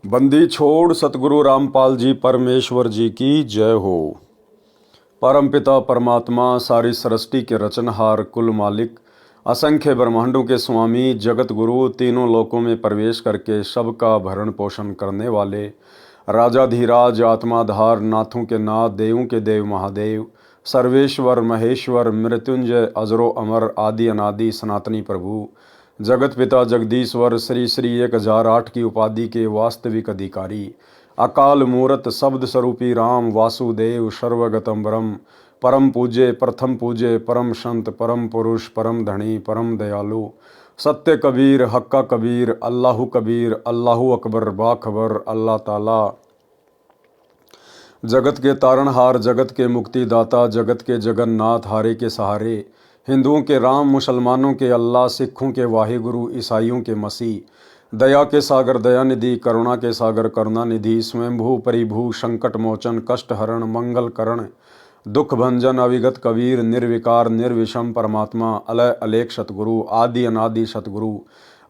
बंदी छोड़ सतगुरु रामपाल जी परमेश्वर जी की जय हो। परमपिता परमात्मा सारी सृष्टि के रचनहार कुल मालिक असंख्य ब्रह्मांडों के स्वामी जगत गुरु तीनों लोकों में प्रवेश करके सबका भरण पोषण करने वाले राजाधिराज आत्माधार नाथों के नाथ देवों के देव महादेव सर्वेश्वर महेश्वर मृत्युंजय अजरो अमर आदि अनादि सनातनी प्रभु जगत पिता जगदीश्वर श्री श्री 1008 की उपाधि के वास्तविक अधिकारी अकाल मूरत शब्द स्वरूपी राम वासुदेव सर्वगतम ब्रह्म परम पूज्य प्रथम पूज्य परम संत परम पुरुष परम धनी परम दयालु सत्य कबीर हक्का कबीर अल्लाहु अकबर बाखबर अल्लाह ताला जगत के तारणहार जगत के मुक्तिदाता जगत के जगन्नाथ हारे के सहारे हिंदुओं के राम मुसलमानों के अल्लाह सिखों के वाहिगुरु ईसाइयों के मसीह दया के सागर दयानिधि करुणा के सागर करुणानिधि स्वयंभू परिभू संकट मोचन कष्ट हरण मंगल करण दुख भंजन अविगत कबीर निर्विकार निर्विषम परमात्मा अलय अलेख सतगुरु आदि अनादि सतगुरु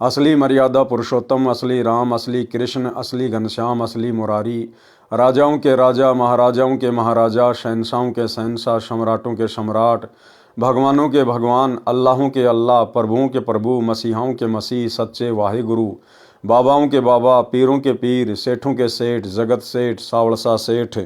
असली मर्यादा पुरुषोत्तम असली राम असली कृष्ण असली घनश्याम असली मुरारी राजाओं के राजा महाराजाओं के महाराजा शहंशाहों के शहंशाह सम्राटों के सम्राट भगवानों के भगवान अल्लाहों के अल्लाह प्रभुओं के प्रभु मसीहाओं के मसीह सच्चे वाहिगुरु बाबाओं के बाबा पीरों के पीर सेठों के सेठ जगत सेठ सावड़सा सेठ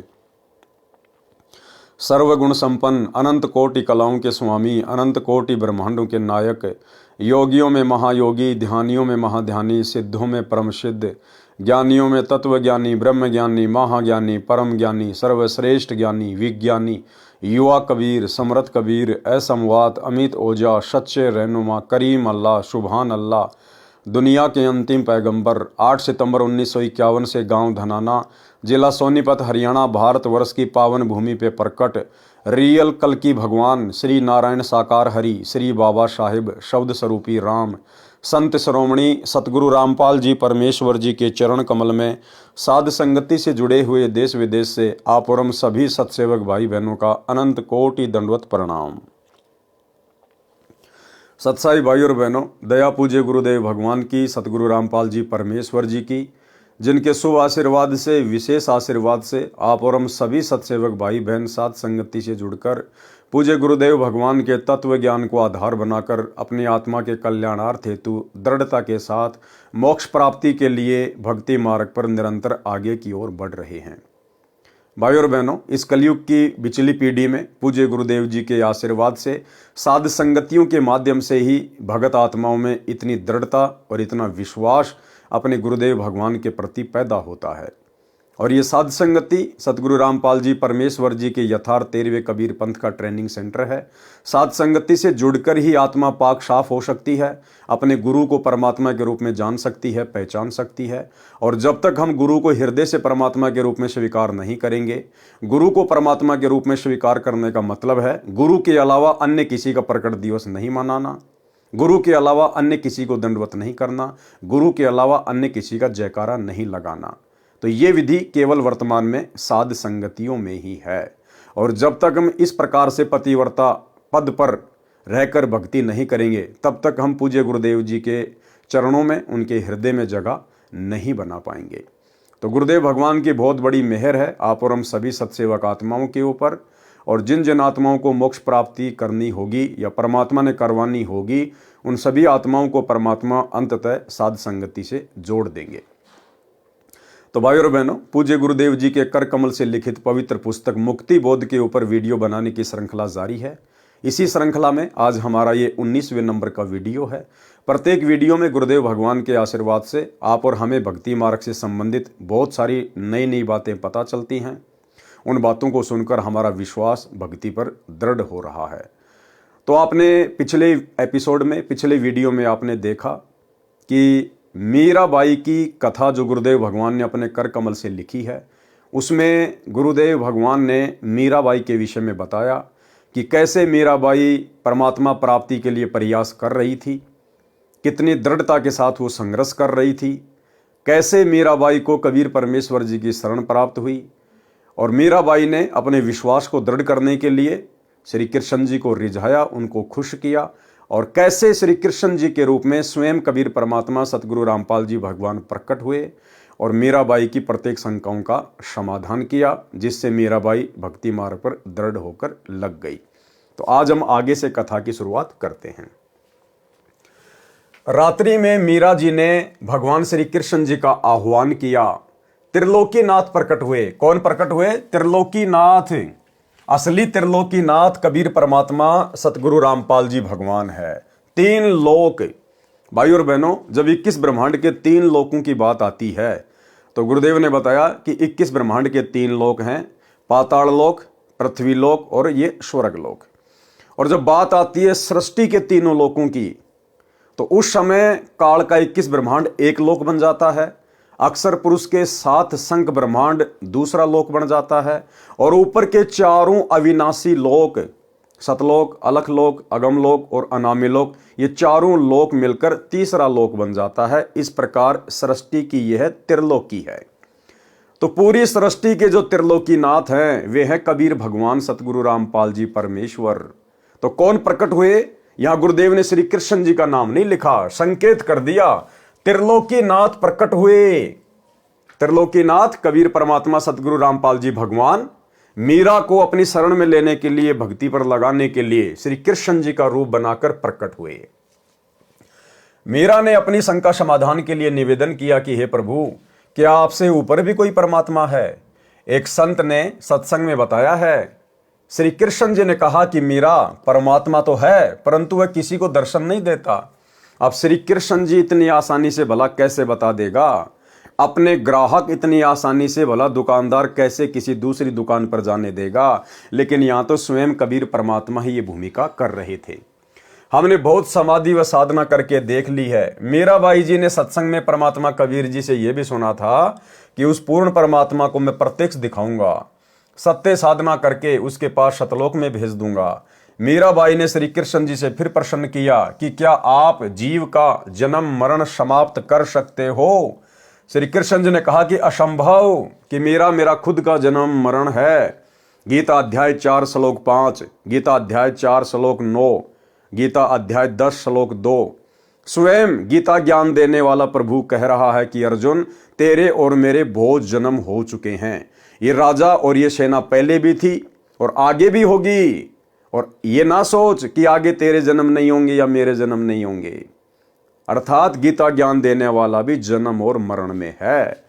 सर्वगुण संपन्न अनंत कोटि कलाओं के स्वामी अनंत कोटि ब्रह्मांडों के नायक योगियों में महायोगी ध्यानियों में महाध्यानी सिद्धों में परम सिद्ध ज्ञानियों में तत्वज्ञानी ब्रह्मज्ञानी महाज्ञानी परम ज्ञानी सर्वश्रेष्ठ ज्ञानी विज्ञानी युवा कबीर समरथ कबीर असमवात अमित ओजा सच्चे रहनुमा करीम अल्लाह सुबहान अल्लाह दुनिया के अंतिम पैगंबर 8 सितंबर 1951 से गांव धनाना जिला सोनीपत हरियाणा भारतवर्ष की पावन भूमि पे प्रकट रियल कल की भगवान श्री नारायण साकार हरि श्री बाबा साहिब शब्द स्वरूपी राम संत श्रोमणी सतगुरु रामपाल जी परमेश्वर जी के चरण कमल में साध संगति से जुड़े हुए देश विदेश से आप और हम सभी सत्सेवक भाई बहनों का अनंत कोटि दंडवत प्रणाम। सत्साई भाई और बहनों, दया पूज्य गुरुदेव भगवान की सतगुरु रामपाल जी परमेश्वर जी की जिनके शुभ आशीर्वाद से विशेष आशीर्वाद से आप और हम सभी सत्सेवक भाई बहन साथ संगति से जुड़कर पूज्य गुरुदेव भगवान के तत्व ज्ञान को आधार बनाकर अपनी आत्मा के कल्याणार्थ हेतु दृढ़ता के साथ मोक्ष प्राप्ति के लिए भक्ति मार्ग पर निरंतर आगे की ओर बढ़ रहे हैं। भाई और बहनों, इस कलयुग की बिचली पीढ़ी में पूज्य गुरुदेव जी के आशीर्वाद से साध संगतियों के माध्यम से ही भगत आत्माओं में इतनी दृढ़ता और इतना विश्वास अपने गुरुदेव भगवान के प्रति पैदा होता है। और ये साध संगति सतगुरु रामपाल जी परमेश्वर जी के यथार्थ 13वें कबीर पंथ का ट्रेनिंग सेंटर है। साध संगति से जुड़कर ही आत्मा पाक साफ हो सकती है, अपने गुरु को परमात्मा के रूप में जान सकती है, पहचान सकती है। और जब तक हम गुरु को हृदय से परमात्मा के रूप में स्वीकार नहीं करेंगे, गुरु को परमात्मा के रूप में स्वीकार करने का मतलब है गुरु के अलावा अन्य किसी का प्रकट दिवस नहीं मनाना, गुरु के अलावा अन्य किसी को दंडवत नहीं करना, गुरु के अलावा अन्य किसी का जयकारा नहीं लगाना। तो ये विधि केवल वर्तमान में साध संगतियों में ही है। और जब तक हम इस प्रकार से पतिव्रता पद पर रहकर भक्ति नहीं करेंगे, तब तक हम पूज्य गुरुदेव जी के चरणों में उनके हृदय में जगह नहीं बना पाएंगे। तो गुरुदेव भगवान की बहुत बड़ी मेहर है आप और हम सभी सत्सेवक आत्माओं के ऊपर। और जिन जिन आत्माओं को मोक्ष प्राप्ति करनी होगी या परमात्मा ने करवानी होगी, उन सभी आत्माओं को परमात्मा अंततः साध संगति से जोड़ देंगे। तो भाई और बहनों, पूज्य गुरुदेव जी के कर कमल से लिखित पवित्र पुस्तक मुक्ति बोध के ऊपर वीडियो बनाने की श्रृंखला जारी है। इसी श्रृंखला में आज हमारा ये 19वें नंबर का वीडियो है। प्रत्येक वीडियो में गुरुदेव भगवान के आशीर्वाद से आप और हमें भक्ति मार्ग से संबंधित बहुत सारी नई नई बातें पता चलती हैं। उन बातों को सुनकर हमारा विश्वास भक्ति पर दृढ़ हो रहा है। तो आपने पिछले एपिसोड में पिछले वीडियो में आपने देखा कि मीराबाई की कथा जो गुरुदेव भगवान ने अपने कर कमल से लिखी है, उसमें गुरुदेव भगवान ने मीराबाई के विषय में बताया कि कैसे मीराबाई परमात्मा प्राप्ति के लिए प्रयास कर रही थी, कितनी दृढ़ता के साथ वो संघर्ष कर रही थी, कैसे मीराबाई को कबीर परमेश्वर जी की शरण प्राप्त हुई। और मीराबाई ने अपने विश्वास को दृढ़ करने के लिए श्री कृष्ण जी को रिझाया, उनको खुश किया और कैसे श्री कृष्ण जी के रूप में स्वयं कबीर परमात्मा सतगुरु रामपाल जी भगवान प्रकट हुए और मीराबाई की प्रत्येक शंकाओं का समाधान किया, जिससे मीराबाई भक्ति मार्ग पर दृढ़ होकर लग गई। तो आज हम आगे से कथा की शुरुआत करते हैं। रात्रि में मीरा जी ने भगवान श्री कृष्ण जी का आह्वान किया। त्रिलोकीनाथ प्रकट हुए। कौन प्रकट हुए? त्रिलोकीनाथ। असली त्रिलोकीनाथ कबीर परमात्मा सतगुरु रामपाल जी भगवान है। 3 लोक। भाई और बहनों, जब 21 ब्रह्मांड के 3 लोकों की बात आती है तो गुरुदेव ने बताया कि 21 ब्रह्मांड के 3 लोक हैं, पाताल लोक, पृथ्वी लोक और ये स्वर्ग लोक। और जब बात आती है सृष्टि के तीनों लोकों की, तो उस समय काल का 21 ब्रह्मांड एक लोक बन जाता है, अक्षर पुरुष के 7 शंख ब्रह्मांड दूसरा लोक बन जाता है, और ऊपर के 4 अविनाशी लोक, सतलोक, अलखलोक, अगमलोक और अनामी लोक, ये 4 लोक मिलकर तीसरा लोक बन जाता है। इस प्रकार सृष्टि की यह त्रिलोकी है। तो पूरी सृष्टि के जो त्रिलोकीनाथ हैं वे हैं कबीर भगवान सतगुरु रामपाल जी परमेश्वर। तो कौन प्रकट हुए? यहां गुरुदेव ने श्री कृष्ण जी का नाम नहीं लिखा, संकेत कर दिया त्रिलोकीनाथ प्रकट हुए। त्रिलोकीनाथ कबीर परमात्मा सतगुरु रामपाल जी भगवान मीरा को अपनी शरण में लेने के लिए, भक्ति पर लगाने के लिए श्री कृष्ण जी का रूप बनाकर प्रकट हुए। मीरा ने अपनी शंका समाधान के लिए निवेदन किया कि हे प्रभु, क्या आपसे ऊपर भी कोई परमात्मा है? एक संत ने सत्संग में बताया है, श्री कृष्ण जी ने कहा कि मीरा, परमात्मा तो है परंतु वह किसी को दर्शन नहीं देता। अब श्री कृष्ण जी इतनी आसानी से भला कैसे बता देगा? अपने ग्राहक इतनी आसानी से भला दुकानदार कैसे किसी दूसरी दुकान पर जाने देगा? लेकिन यहां तो स्वयं कबीर परमात्मा ही ये भूमिका कर रहे थे। हमने बहुत समाधि व साधना करके देख ली है। मीराबाई जी ने सत्संग में परमात्मा कबीर जी से यह भी सुना था कि उस पूर्ण परमात्मा को मैं प्रत्यक्ष दिखाऊंगा, सत्य साधना करके उसके पास शतलोक में भेज दूंगा। मीराबाई ने श्री कृष्ण जी से फिर प्रश्न किया कि क्या आप जीव का जन्म मरण समाप्त कर सकते हो? श्री कृष्ण जी ने कहा कि असंभव, कि मेरा खुद का जन्म मरण है। गीता अध्याय 4 श्लोक 5, गीता अध्याय 4 श्लोक 9, गीता अध्याय 10 श्लोक 2। स्वयं गीता ज्ञान देने वाला प्रभु कह रहा है कि अर्जुन, तेरे और मेरे बहुत जन्म हो चुके हैं। ये राजा और ये सेना पहले भी थी और आगे भी होगी, और ये ना सोच कि आगे तेरे जन्म नहीं होंगे या मेरे जन्म नहीं होंगे। अर्थात गीता ज्ञान देने वाला भी जन्म और मरण में है।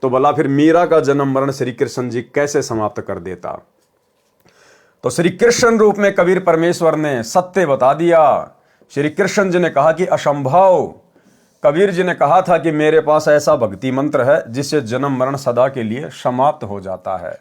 तो भला फिर मीरा का जन्म मरण श्री कृष्ण जी कैसे समाप्त कर देता? तो श्री कृष्ण रूप में कबीर परमेश्वर ने सत्य बता दिया। श्री कृष्ण जी ने कहा कि असंभव। कबीर जी ने कहा था कि मेरे पास ऐसा भक्ति मंत्र है जिससे जन्म मरण सदा के लिए समाप्त हो जाता है,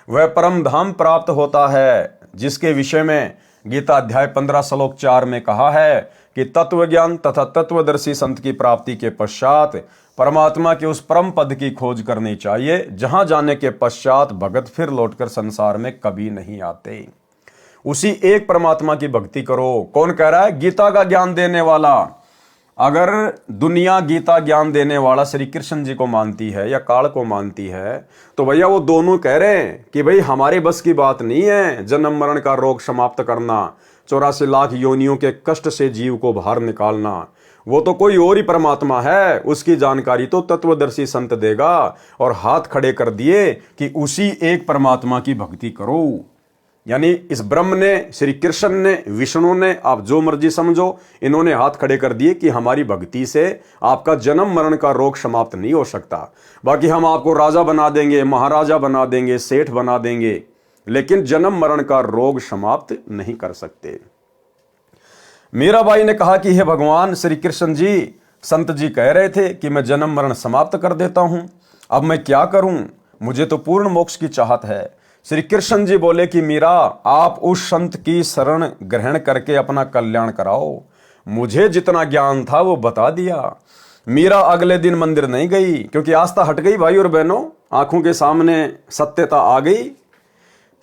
वह परम धाम प्राप्त होता है, जिसके विषय में गीता अध्याय 15 श्लोक 4 में कहा है कि तत्व ज्ञान तथा तत्वदर्शी संत की प्राप्ति के पश्चात परमात्मा के उस परम पद की खोज करनी चाहिए, जहां जाने के पश्चात भगत फिर लौटकर संसार में कभी नहीं आते। उसी एक परमात्मा की भक्ति करो। कौन कह रहा है? गीता का ज्ञान देने वाला। अगर दुनिया गीता ज्ञान देने वाला श्री कृष्ण जी को मानती है या काल को मानती है, तो भैया वो दोनों कह रहे हैं कि भाई हमारे बस की बात नहीं है जन्म मरण का रोग समाप्त करना, 84 लाख योनियों के कष्ट से जीव को बाहर निकालना। वो तो कोई और ही परमात्मा है, उसकी जानकारी तो तत्वदर्शी संत देगा। और हाथ खड़े कर दिए कि उसी एक परमात्मा की भक्ति करो। यानी इस ब्रह्म ने, श्री कृष्ण ने, विष्णु ने, आप जो मर्जी समझो, इन्होंने हाथ खड़े कर दिए कि हमारी भक्ति से आपका जन्म मरण का रोग समाप्त नहीं हो सकता। बाकी हम आपको राजा बना देंगे, महाराजा बना देंगे, सेठ बना देंगे, लेकिन जन्म मरण का रोग समाप्त नहीं कर सकते। मीराबाई ने कहा कि हे भगवान श्री कृष्ण जी, संत जी कह रहे थे कि मैं जन्म मरण समाप्त कर देता हूं, अब मैं क्या करूं? मुझे तो पूर्ण मोक्ष की चाहत है। श्री कृष्ण जी बोले कि मीरा, आप उस संत की शरण ग्रहण करके अपना कल्याण कराओ। मुझे जितना ज्ञान था वो बता दिया। मीरा अगले दिन मंदिर नहीं गई, क्योंकि आस्था हट गई भाई और बहनों, आंखों के सामने सत्यता आ गई।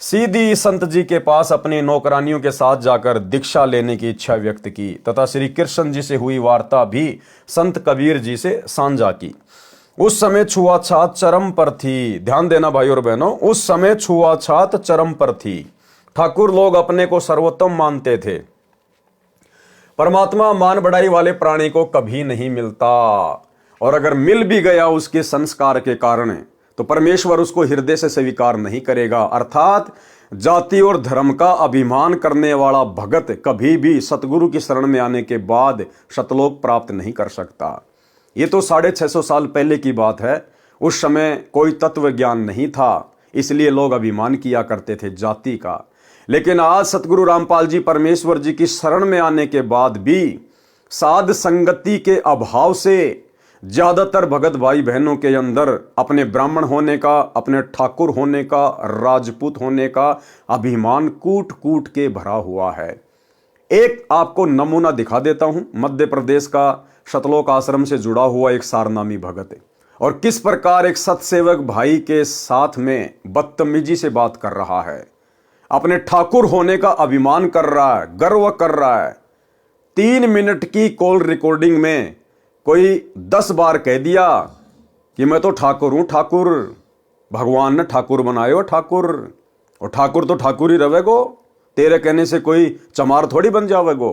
सीधी संत जी के पास अपनी नौकरानियों के साथ जाकर दीक्षा लेने की इच्छा व्यक्त की तथा श्री कृष्ण जी से हुई वार्ता भी संत कबीर जी से साझा की। उस समय छुआछात चरम पर थी। ध्यान देना भाई और बहनों, उस समय छुआछात चरम पर थी। ठाकुर लोग अपने को सर्वोत्तम मानते थे। परमात्मा मान बढ़ाई वाले प्राणी को कभी नहीं मिलता, और अगर मिल भी गया उसके संस्कार के कारण तो परमेश्वर उसको हृदय से स्वीकार नहीं करेगा। अर्थात जाति और धर्म का अभिमान करने वाला भगत कभी भी सतगुरु की शरण में आने के बाद सतलोक प्राप्त नहीं कर सकता। ये तो 650 साल पहले की बात है। उस समय कोई तत्व ज्ञान नहीं था, इसलिए लोग अभिमान किया करते थे जाति का। लेकिन आज सतगुरु रामपाल जी परमेश्वर जी की शरण में आने के बाद भी साध संगति के अभाव से ज्यादातर भगत भाई बहनों के अंदर अपने ब्राह्मण होने का, अपने ठाकुर होने का, राजपूत होने का अभिमान कूट कूट के भरा हुआ है। एक आपको नमूना दिखा देता हूं। मध्य प्रदेश का सतलोक आश्रम से जुड़ा हुआ एक सारनामी भगत है, और किस प्रकार एक सतसेवक भाई के साथ में बदतमीजी से बात कर रहा है, अपने ठाकुर होने का अभिमान कर रहा है, गर्व कर रहा है। 3 मिनट की कॉल रिकॉर्डिंग में कोई 10 बार कह दिया कि मैं तो ठाकुर हूं, ठाकुर भगवान ने ठाकुर बनायो ठाकुर, और ठाकुर तो ठाकुर ही रहेगो, तेरे कहने से कोई चमार थोड़ी बन जावेगो,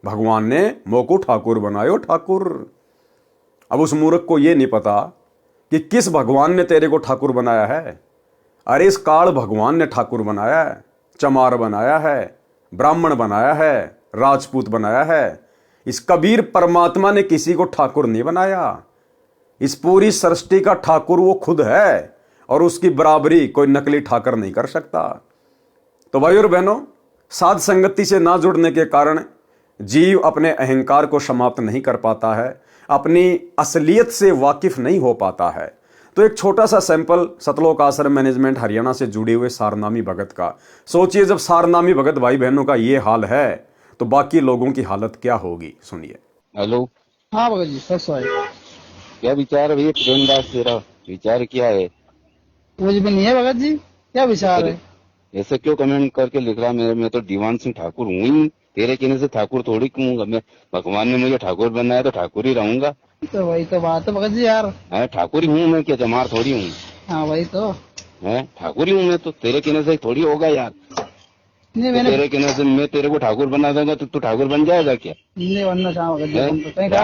भगवान ने मोको ठाकुर बनायो ठाकुर। अब उस मूर्ख को यह नहीं पता कि किस भगवान ने तेरे को ठाकुर बनाया है। अरे इस काल भगवान ने ठाकुर बनाया है, चमार बनाया है, ब्राह्मण बनाया है, राजपूत बनाया है। इस कबीर परमात्मा ने किसी को ठाकुर नहीं बनाया। इस पूरी सृष्टि का ठाकुर वो खुद है, और उसकी बराबरी कोई नकली ठाकर नहीं कर सकता। तो भाई और बहनों, साध संगति से ना जुड़ने के कारण जीव अपने अहंकार को समाप्त नहीं कर पाता है, अपनी असलियत से वाकिफ नहीं हो पाता है। तो एक छोटा सा सैंपल सतलोक आश्रम मैनेजमेंट हरियाणा से जुड़े हुए सारनामी भगत का। सोचिए, जब सारनामी भगत भाई बहनों का ये हाल है तो बाकी लोगों की हालत क्या होगी, सुनिए। हेलो। हाँ भगत जी, सच है। क्या विचार है भैया प्रेमदास, तेरा विचार क्या है? कुछ भी नहीं है भगत जी, क्या विचार है? ऐसे क्यों कमेंट करके लिख रहा? मैं तो दीवान सिंह ठाकुर हूँ ही, तेरे कहने से ठाकुर थोड़ी कहूंगा मैं। भगवान ने मुझे ठाकुर बनाया तो ठाकुर ही रहूंगा। तो वही तो बात है भगत जी यार। है ठाकुर ही हूँ मैं, क्या चमार थोड़ी हूँ। हाँ वही तो है ठाकुर ही हूँ मैं, तो तेरे कहने से थोड़ी होगा यार। नहीं, तो मैंने तेरे कहने से मैं तेरे को ठाकुर बना दूंगा तो तू ठाकुर बन जाएगा क्या? नहीं बनना चाहा भगत जी, है? तुम तो कहीं कहा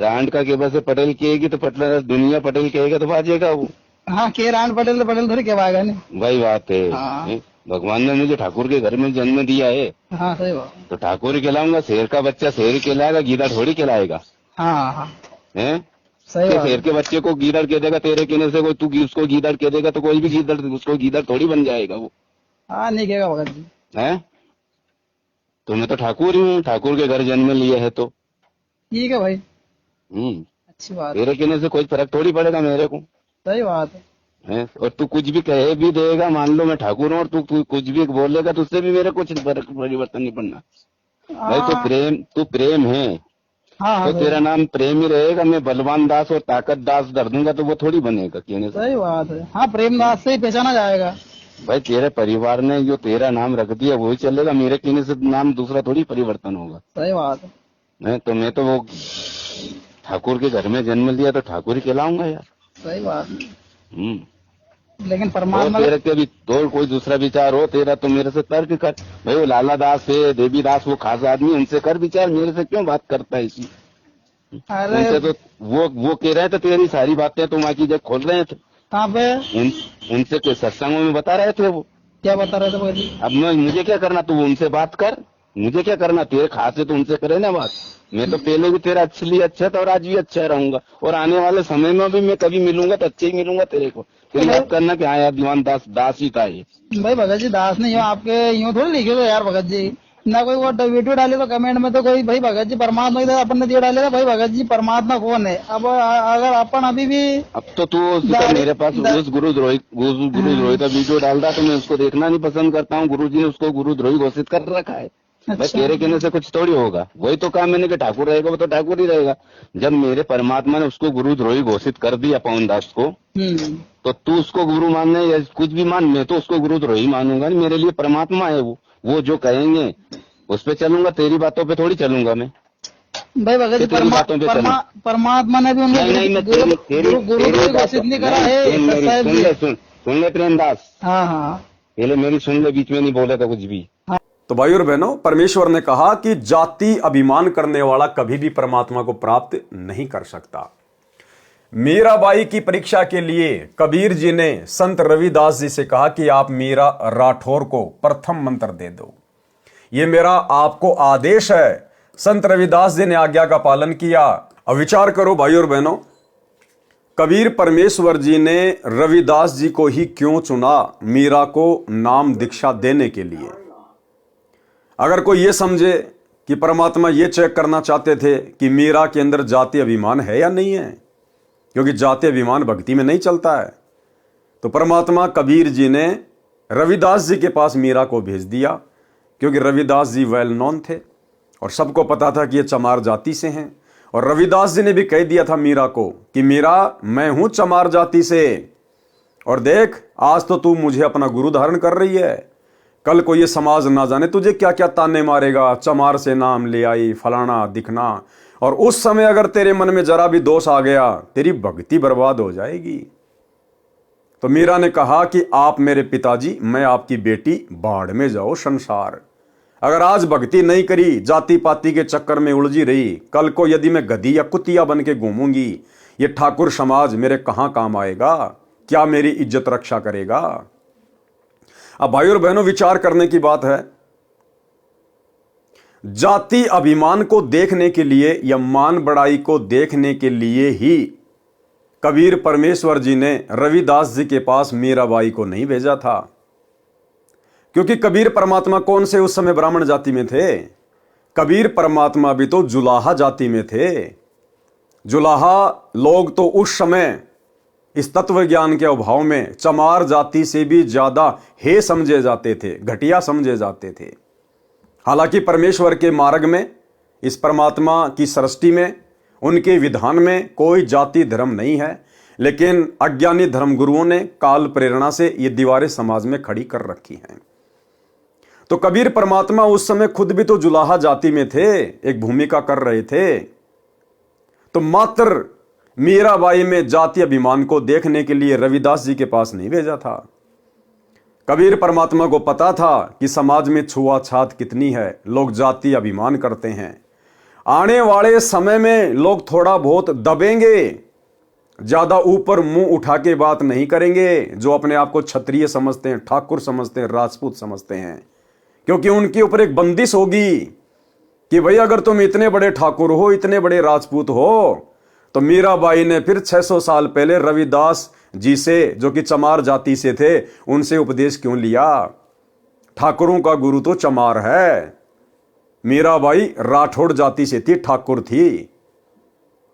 रांड का केवल से पटेल कहेगी तो पटेल दुनिया पटेल कहेगा तो बाजेगा वो। हाँ के रान पटेल तो पटेल थोड़ी कहवाएगा नहीं। वही बात है। हाँ। भगवान ने मुझे ठाकुर के घर में जन्म दिया है, हाँ सही बात। तो ठाकुर ही कहलाऊंगा। शेर का बच्चा शेर ही कहलाएगा, गीदड़ थोड़ी कहलाएगा। हाँ हाँ है? सही बात। शेर के बच्चे को गीदड़ कह देगा, तेरे कहने से कोई तू उसको गीदड़ कह देगा तो कोई भी गीदड़ उसको गीदड़ थोड़ी बन जाएगा वो। हाँ नहीं कहेगा भगत जी। है? तो मैं तो ठाकुर ही हूँ, ठाकुर के घर जन्म लिया है तो ठीक है भाई, अच्छी बात है। तेरे कहने से कोई फर्क थोड़ी पड़ेगा मेरे को। सही बात है। और तू कुछ भी कहे भी देगा, मान लो मैं ठाकुर हूँ और तू कुछ भी बोलेगा तो उससे भी मेरे कुछ परिवर्तन नहीं पड़ना भाई। तू प्रेम है। हाँ हाँ तो तेरा नाम प्रेम ही रहेगा। मैं बलवान दास और ताकत दास धर दूंगा तो वो थोड़ी बनेगा कहने से। सही बात है। हाँ प्रेमदास से ही पहचाना जाएगा भाई। तेरे परिवार ने जो तेरा नाम रख दिया वही चलेगा, मेरे कहने से नाम दूसरा थोड़ी परिवर्तन होगा। सही बात है। तो मैं तो वो ठाकुर के घर में जन्म लिया तो ठाकुर ही कहलाऊंगा यार। सही बात है। लेकिन तो परमात्मा तेरे के भी तो कोई दूसरा विचार हो तेरा तो मेरे से तर्क कर भाई। वो लाला दास है, देवी दास, वो खास आदमी, उनसे कर विचार, मेरे से क्यों बात करता है इसी। उनसे तो वो कह रहे थे तेरी सारी बातें तुम आकी जब खोल रहे थे। कहाँ पे? उनसे कोई सत्संगों में बता रहे थे वो। क्या बता रहे थे भाई? अब मुझे क्या करना, तू उनसे बात कर, मुझे क्या करना, तेरे खास है तो उनसे करे ना बात। मैं तो पहले भी तेरा असली अच्छा था और आज भी अच्छा रहूंगा, और आने वाले समय में भी मैं कभी मिलूंगा तो अच्छे ही मिलूंगा तेरे को। तेरी बात करना कि हाँ यार दीवान दास ही था ये। भाई भगत जी दास नहीं हो आपके, यूँ थोड़ी लिखे तो यार भगत जी। ना कोई वो वीडियो डाले तो कमेंट में तो कोई भाई भगत जी परमात्मा की अपन ने दिया डालेगा। भाई भगत जी परमात्मा कौन है? अब अगर अपन अभी भी अब तो तू मेरे पास उस गुरुद्रोही का वीडियो डाल रहा तो मैं उसको देखना नहीं पसंद करता हूँ। गुरु जी ने उसको गुरुद्रोही घोषित कर रखा है। भाई तेरे कहने से कुछ थोड़ी होगा। वही तो कहा मैंने कि ठाकुर रहेगा वो तो ठाकुर ही रहेगा। जब मेरे परमात्मा ने उसको गुरुद्रोही घोषित कर दिया पवन दास को, तो तू उसको गुरु मानने या कुछ भी मान, मैं तो उसको गुरुद्रोही मानूंगा नहीं। मेरे लिए परमात्मा है वो जो कहेंगे उस पे चलूंगा, तेरी बातों पे थोड़ी चलूंगा मैं। भाई भगत जी परमात्मा ने भी उनको गुरु घोषित नहीं करा है। सुन ले प्रेमदास। हाँ हाँ पहले मेरी सुन ले, बीच में नहीं बोला था कुछ भी। तो भाई और बहनों, परमेश्वर ने कहा कि जाति अभिमान करने वाला कभी भी परमात्मा को प्राप्त नहीं कर सकता। मीराबाई की परीक्षा के लिए कबीर जी ने संत रविदास जी से कहा कि आप मीरा राठौर को प्रथम मंत्र दे दो, ये मेरा आपको आदेश है। संत रविदास जी ने आज्ञा का पालन किया। अब विचार करो भाई और बहनों, कबीर परमेश्वर जी ने रविदास जी को ही क्यों चुना मीरा को नाम दीक्षा देने के लिए? अगर कोई ये समझे कि परमात्मा ये चेक करना चाहते थे कि मीरा के अंदर जाति अभिमान है या नहीं है, क्योंकि जाति अभिमान भक्ति में नहीं चलता है, तो परमात्मा कबीर जी ने रविदास जी के पास मीरा को भेज दिया, क्योंकि रविदास जी वेल नोन थे और सबको पता था कि ये चमार जाति से हैं। और रविदास जी ने भी कह दिया था मीरा को कि मीरा, मैं हूं चमार जाति से, और देख आज तो तू मुझे अपना गुरु धारण कर रही है, कल को ये समाज ना जाने तुझे क्या क्या ताने मारेगा, चमार से नाम ले आई, फलाना दिखना, और उस समय अगर तेरे मन में जरा भी दोष आ गया तेरी भक्ति बर्बाद हो जाएगी। तो मीरा ने कहा कि आप मेरे पिताजी, मैं आपकी बेटी, बाढ़ में जाओ संसार। अगर आज भक्ति नहीं करी, जाति पाति के चक्कर में उलझी रही, कल को यदि मैं गधी या कुतिया बन के घूमूंगी, ये ठाकुर समाज मेरे कहां काम आएगा, क्या मेरी इज्जत रक्षा करेगा? अब भाई और बहनों, विचार करने की बात है। जाति अभिमान को देखने के लिए या मान बढ़ाई को देखने के लिए ही कबीर परमेश्वर जी ने रविदास जी के पास मीराबाई को नहीं भेजा था, क्योंकि कबीर परमात्मा कौन से उस समय ब्राह्मण जाति में थे? कबीर परमात्मा भी तो जुलाहा जाति में थे। जुलाहा लोग तो उस समय इस तत्व ज्ञान के अभाव में चमार जाति से भी ज्यादा हे समझे जाते थे, घटिया समझे जाते थे। हालांकि परमेश्वर के मार्ग में, इस परमात्मा की सृष्टि में, उनके विधान में कोई जाति धर्म नहीं है, लेकिन अज्ञानी धर्मगुरुओं ने काल प्रेरणा से ये दीवारें समाज में खड़ी कर रखी हैं। तो कबीर परमात्मा उस समय खुद भी तो जुलाहा जाति में थे, एक भूमिका कर रहे थे। तो मात्र मीराबाई में जाति अभिमान को देखने के लिए रविदास जी के पास नहीं भेजा था। कबीर परमात्मा को पता था कि समाज में छुआछात कितनी है, लोग जाति अभिमान करते हैं। आने वाले समय में लोग थोड़ा बहुत दबेंगे, ज्यादा ऊपर मुंह उठा के बात नहीं करेंगे, जो अपने आप को क्षत्रिय समझते हैं, ठाकुर समझते हैं, राजपूत समझते हैं, क्योंकि उनके ऊपर एक बंदिश होगी कि भाई अगर तुम इतने बड़े ठाकुर हो, इतने बड़े राजपूत हो, तो मीराबाई ने फिर 600 साल पहले रविदास जी से, जो कि चमार जाति से थे, उनसे उपदेश क्यों लिया? ठाकुरों का गुरु तो चमार है। मीराबाई राठौड़ जाति से थी, ठाकुर थी,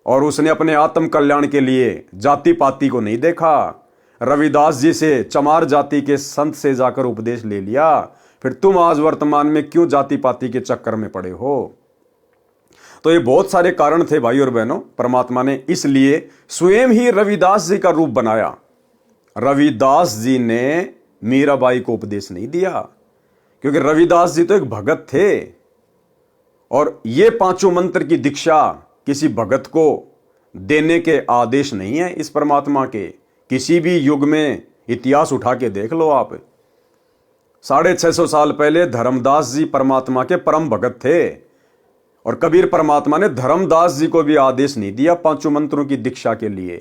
और उसने अपने आत्म कल्याण के लिए जाति पाति को नहीं देखा। रविदास जी से, चमार जाति के संत से जाकर उपदेश ले लिया। फिर तुम आज वर्तमान में क्यों जाति पाति के चक्कर में पड़े हो? तो ये बहुत सारे कारण थे भाई और बहनों। परमात्मा ने इसलिए स्वयं ही रविदास जी का रूप बनाया। रविदास जी ने मीराबाई को उपदेश नहीं दिया, क्योंकि रविदास जी तो एक भगत थे, और ये पांचों मंत्र की दीक्षा किसी भगत को देने के आदेश नहीं है इस परमात्मा के। किसी भी युग में इतिहास उठा के देख लो आप। 650 साल पहले धर्मदास जी परमात्मा के परम भगत थे, और कबीर परमात्मा ने धर्मदास जी को भी आदेश नहीं दिया पांचों मंत्रों की दीक्षा के लिए।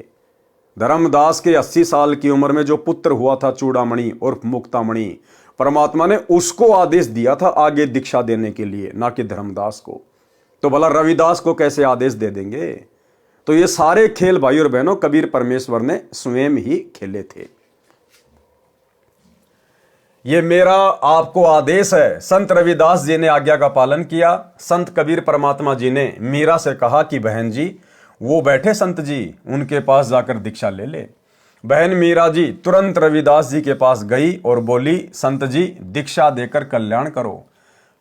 धर्मदास के 80 साल की उम्र में जो पुत्र हुआ था चूड़ामणि और मुक्तामणि, परमात्मा ने उसको आदेश दिया था आगे दीक्षा देने के लिए, ना कि धर्मदास को। तो भला रविदास को कैसे आदेश दे देंगे? तो ये सारे खेल भाई और बहनों कबीर परमेश्वर ने स्वयं ही खेले थे। ये मेरा आपको आदेश है। संत रविदास जी ने आज्ञा का पालन किया। संत कबीर परमात्मा जी ने मीरा से कहा कि बहन जी, वो बैठे संत जी, उनके पास जाकर दीक्षा ले ले। बहन मीरा जी तुरंत रविदास जी के पास गई और बोली, संत जी दीक्षा देकर कल्याण करो।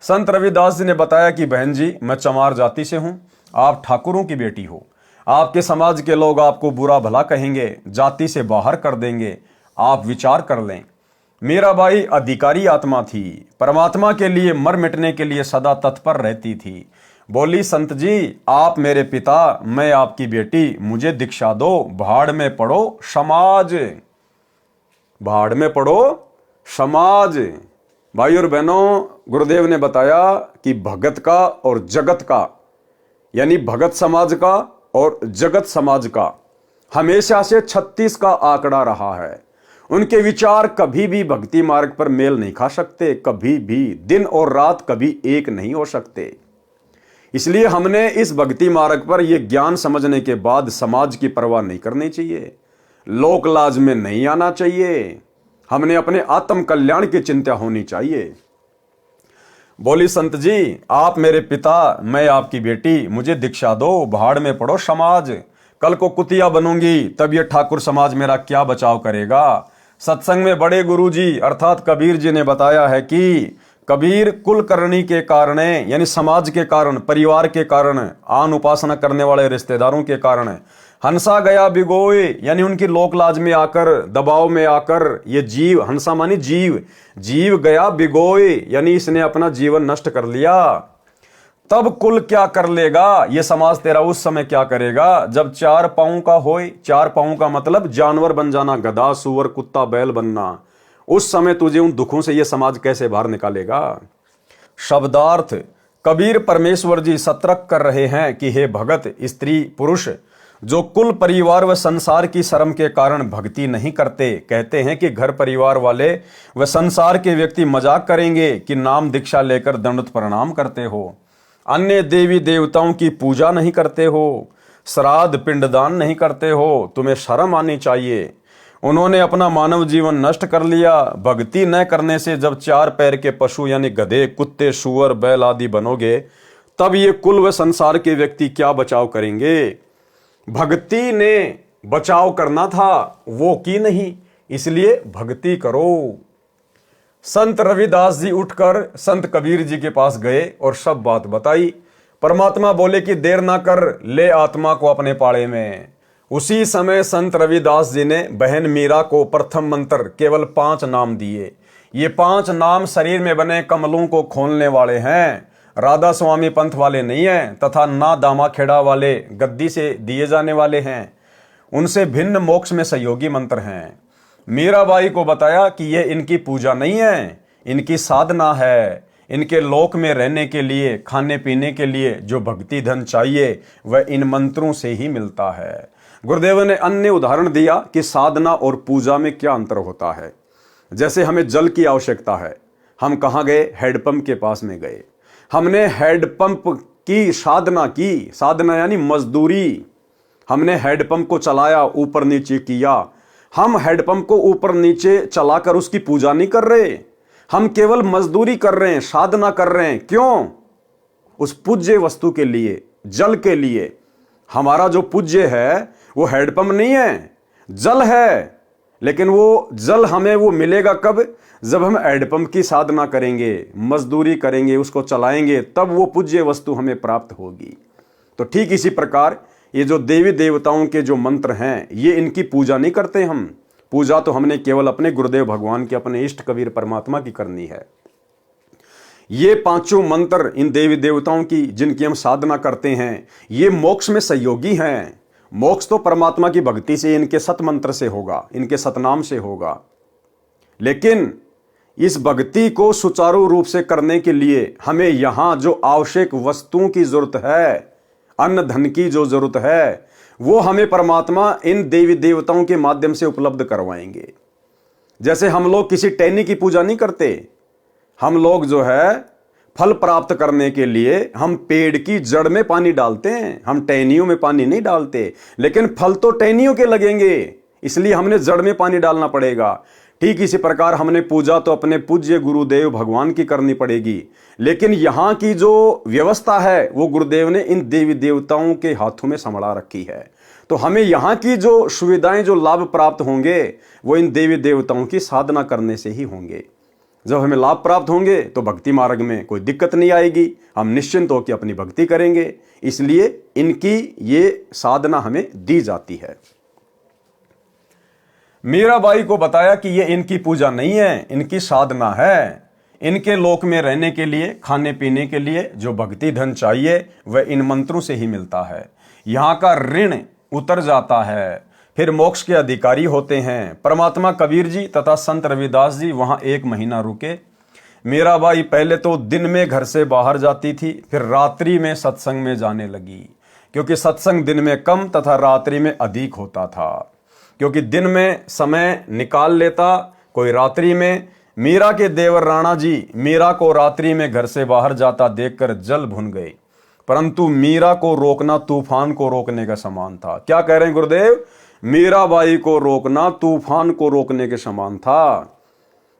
संत रविदास जी ने बताया कि बहन जी, मैं चमार जाति से हूं, आप ठाकुरों की बेटी हो, आपके समाज के लोग आपको बुरा भला कहेंगे, जाति से बाहर कर देंगे, आप विचार कर लें। मीराबाई अधिकारी आत्मा थी, परमात्मा के लिए मर मिटने के लिए सदा तत्पर रहती थी। बोली, संत जी आप मेरे पिता, मैं आपकी बेटी, मुझे दीक्षा दो। भाड़ में पड़ो समाज, भाड़ में पड़ो समाज। भाई और बहनों, गुरुदेव ने बताया कि भगत का और जगत का, यानी भगत समाज का और जगत समाज का हमेशा से 36 का आंकड़ा रहा है। उनके विचार कभी भी भक्ति मार्ग पर मेल नहीं खा सकते, कभी भी दिन और रात कभी एक नहीं हो सकते। इसलिए हमने इस भक्ति मार्ग पर यह ज्ञान समझने के बाद समाज की परवाह नहीं करनी चाहिए, लोक लाज में नहीं आना चाहिए। हमने अपने आत्म कल्याण की चिंता होनी चाहिए। बोली संत जी, आप मेरे पिता, मैं आपकी बेटी, मुझे दीक्षा दो, भाड़ में पड़ो समाज। कल को कुतिया बनूंगी तब ये ठाकुर समाज मेरा क्या बचाव करेगा। सत्संग में बड़े गुरुजी अर्थात कबीर जी ने बताया है कि कबीर कुल करनी के कारण, यानी समाज के कारण, परिवार के कारण, आन उपासना करने वाले रिश्तेदारों के कारण हंसा गया बिगोए, यानी उनकी लोक लाज में आकर, दबाव में आकर ये जीव, हंसा मानी जीव, जीव गया बिगोए, यानी इसने अपना जीवन नष्ट कर लिया। तब कुल क्या कर लेगा, ये समाज तेरा उस समय क्या करेगा जब 4 पांव का होए। 4 पांव का मतलब जानवर बन जाना, गधा, सुअर, कुत्ता, बैल बनना। उस समय तुझे उन दुखों से ये समाज कैसे बाहर निकालेगा। शब्दार्थ, कबीर परमेश्वर जी सतर्क कर रहे हैं कि हे भगत, स्त्री, पुरुष जो कुल परिवार व संसार की शर्म के कारण भक्ति नहीं करते, कहते हैं कि घर परिवार वाले व संसार के व्यक्ति मजाक करेंगे कि नाम दीक्षा लेकर दंडवत प्रणाम करते हो, अन्य देवी देवताओं की पूजा नहीं करते हो, श्राद्ध पिंडदान नहीं करते हो, तुम्हें शर्म आनी चाहिए। उन्होंने अपना मानव जीवन नष्ट कर लिया। भक्ति न करने से जब 4 पैर के पशु यानी गधे, कुत्ते, सुअर, बैल आदि बनोगे, तब ये कुल व संसार के व्यक्ति क्या बचाव करेंगे। भक्ति ने बचाव करना था, वो की नहीं, इसलिए भक्ति करो। संत रविदास जी उठकर संत कबीर जी के पास गए और सब बात बताई। परमात्मा बोले कि देर ना कर, ले आत्मा को अपने पाड़े में। उसी समय संत रविदास जी ने बहन मीरा को प्रथम मंत्र केवल 5 नाम दिए। ये 5 नाम शरीर में बने कमलों को खोलने वाले हैं, राधा स्वामी पंथ वाले नहीं हैं, तथा ना दामा खेड़ा वाले गद्दी से दिए जाने वाले हैं। उनसे भिन्न मोक्ष में सहयोगी मंत्र हैं। मीराबाई को बताया कि यह इनकी पूजा नहीं है, इनकी साधना है। इनके लोक में रहने के लिए, खाने पीने के लिए जो भक्ति धन चाहिए वह इन मंत्रों से ही मिलता है। गुरुदेव ने अन्य उदाहरण दिया कि साधना और पूजा में क्या अंतर होता है। जैसे हमें जल की आवश्यकता है, हम कहाँ गए, हैंडपंप के पास में गए, हमने हैंडपंप की साधना की। साधना यानी मजदूरी। हमने हैंडपंप को चलाया, ऊपर नीचे किया। हम हैंडपंप को ऊपर नीचे चलाकर उसकी पूजा नहीं कर रहे, हम केवल मजदूरी कर रहे हैं, साधना कर रहे हैं। क्यों? उस पूज्य वस्तु के लिए, जल के लिए। हमारा जो पूज्य है वो हैंडपंप नहीं है, जल है। लेकिन वो जल हमें वो मिलेगा कब? जब हम हैंडपंप की साधना करेंगे, मजदूरी करेंगे, उसको चलाएंगे, तब वो पूज्य वस्तु हमें प्राप्त होगी। तो ठीक इसी प्रकार ये जो देवी देवताओं के जो मंत्र हैं, ये इनकी पूजा नहीं करते हम। पूजा तो हमने केवल अपने गुरुदेव भगवान के, अपने इष्ट कबीर परमात्मा की करनी है। ये 5 मंत्र इन देवी देवताओं की जिनकी हम साधना करते हैं, ये मोक्ष में सहयोगी हैं। मोक्ष तो परमात्मा की भक्ति से, इनके सत मंत्र से होगा, इनके सतनाम से होगा। लेकिन इस भक्ति को सुचारू रूप से करने के लिए हमें यहां जो आवश्यक वस्तुओं की जरूरत है, अन्न धन की जो जरूरत है, वो हमें परमात्मा इन देवी देवताओं के माध्यम से उपलब्ध करवाएंगे। जैसे हम लोग किसी टहनी की पूजा नहीं करते, हम लोग जो है फल प्राप्त करने के लिए हम पेड़ की जड़ में पानी डालते हैं, हम टहनियों में पानी नहीं डालते। लेकिन फल तो टहनियों के लगेंगे, इसलिए हमने जड़ में पानी डालना पड़ेगा। ठीक इसी प्रकार हमने पूजा तो अपने पूज्य गुरुदेव भगवान की करनी पड़ेगी। लेकिन यहां की जो व्यवस्था है वो गुरुदेव ने इन देवी देवताओं के हाथों में संभाला रखी है। तो हमें यहाँ की जो सुविधाएं, जो लाभ प्राप्त होंगे, वो इन देवी देवताओं की साधना करने से ही होंगे। जब हमें लाभ प्राप्त होंगे तो भक्ति मार्ग में कोई दिक्कत नहीं आएगी, हम निश्चिंत होकर अपनी भक्ति करेंगे। इसलिए इनकी ये साधना हमें दी जाती है। मीराबाई को बताया कि ये इनकी पूजा नहीं है, इनकी साधना है। इनके लोक में रहने के लिए, खाने पीने के लिए जो भक्ति धन चाहिए वह इन मंत्रों से ही मिलता है। यहाँ का ऋण उतर जाता है, फिर मोक्ष के अधिकारी होते हैं। परमात्मा कबीर जी तथा संत रविदास जी वहां 1 महीना रुके। मीराबाई पहले तो दिन में घर से बाहर जाती थी, फिर रात्रि में सत्संग में जाने लगी, क्योंकि सत्संग दिन में कम तथा रात्रि में अधिक होता था। क्योंकि दिन में समय निकाल लेता कोई रात्रि में। मीरा के देवर राणा जी मीरा को रात्रि में घर से बाहर जाता देखकर जल भुन गए, परंतु मीरा को रोकना तूफान को रोकने का समान था। क्या कह रहे हैं गुरुदेव? मीराबाई को रोकना तूफान को रोकने के समान था।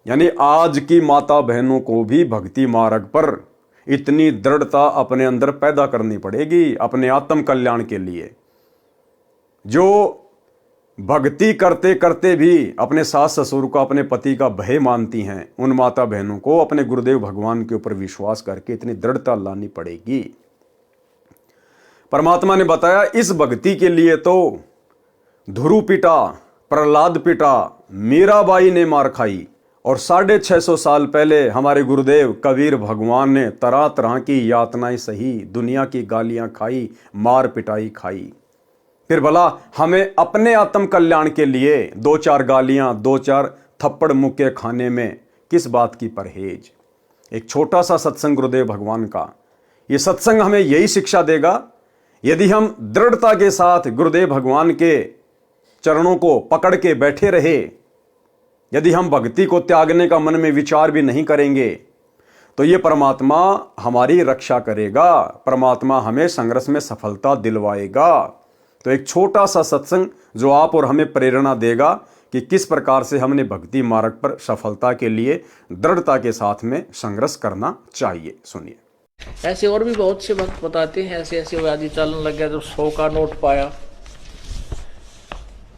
यानी आज की माता बहनों को भी भक्ति मार्ग पर इतनी दृढ़ता अपने अंदर पैदा करनी पड़ेगी अपने आत्म कल्याण के लिए। जो भक्ति करते करते भी अपने सास ससुर को अपने पति का भय मानती हैं, उन माता बहनों को अपने गुरुदेव भगवान के ऊपर विश्वास करके इतनी दृढ़ता लानी पड़ेगी। परमात्मा ने बताया इस भक्ति के लिए तो ध्रुव पिटा, प्रहलाद पिटा, मीराबाई ने मार खाई, और 650 साल पहले हमारे गुरुदेव कबीर भगवान ने तरह तरह की यातनाएं सही, दुनिया की गालियां खाई, मार पिटाई खाई। फिर भला हमें अपने आत्म कल्याण के लिए 2-4 गालियां, 2-4 थप्पड़ मुक्के खाने में किस बात की परहेज? एक छोटा सा सत्संग गुरुदेव भगवान का, ये सत्संग हमें यही शिक्षा देगा। यदि हम दृढ़ता के साथ गुरुदेव भगवान के चरणों को पकड़ के बैठे रहे, यदि हम भक्ति को त्यागने का मन में विचार भी नहीं करेंगे, तो ये परमात्मा हमारी रक्षा करेगा, परमात्मा हमें संघर्ष में सफलता दिलवाएगा। तो एक छोटा सा सत्संग जो आप और हमें प्रेरणा देगा कि किस प्रकार से हमने भक्ति मार्ग पर सफलता के लिए दृढ़ता के साथ में संघर्ष करना चाहिए। सुनिए। ऐसे और भी बहुत से भक्त बताते हैं, ऐसे ऐसे व्याधि चलन लग गया तो 100 का नोट पाया।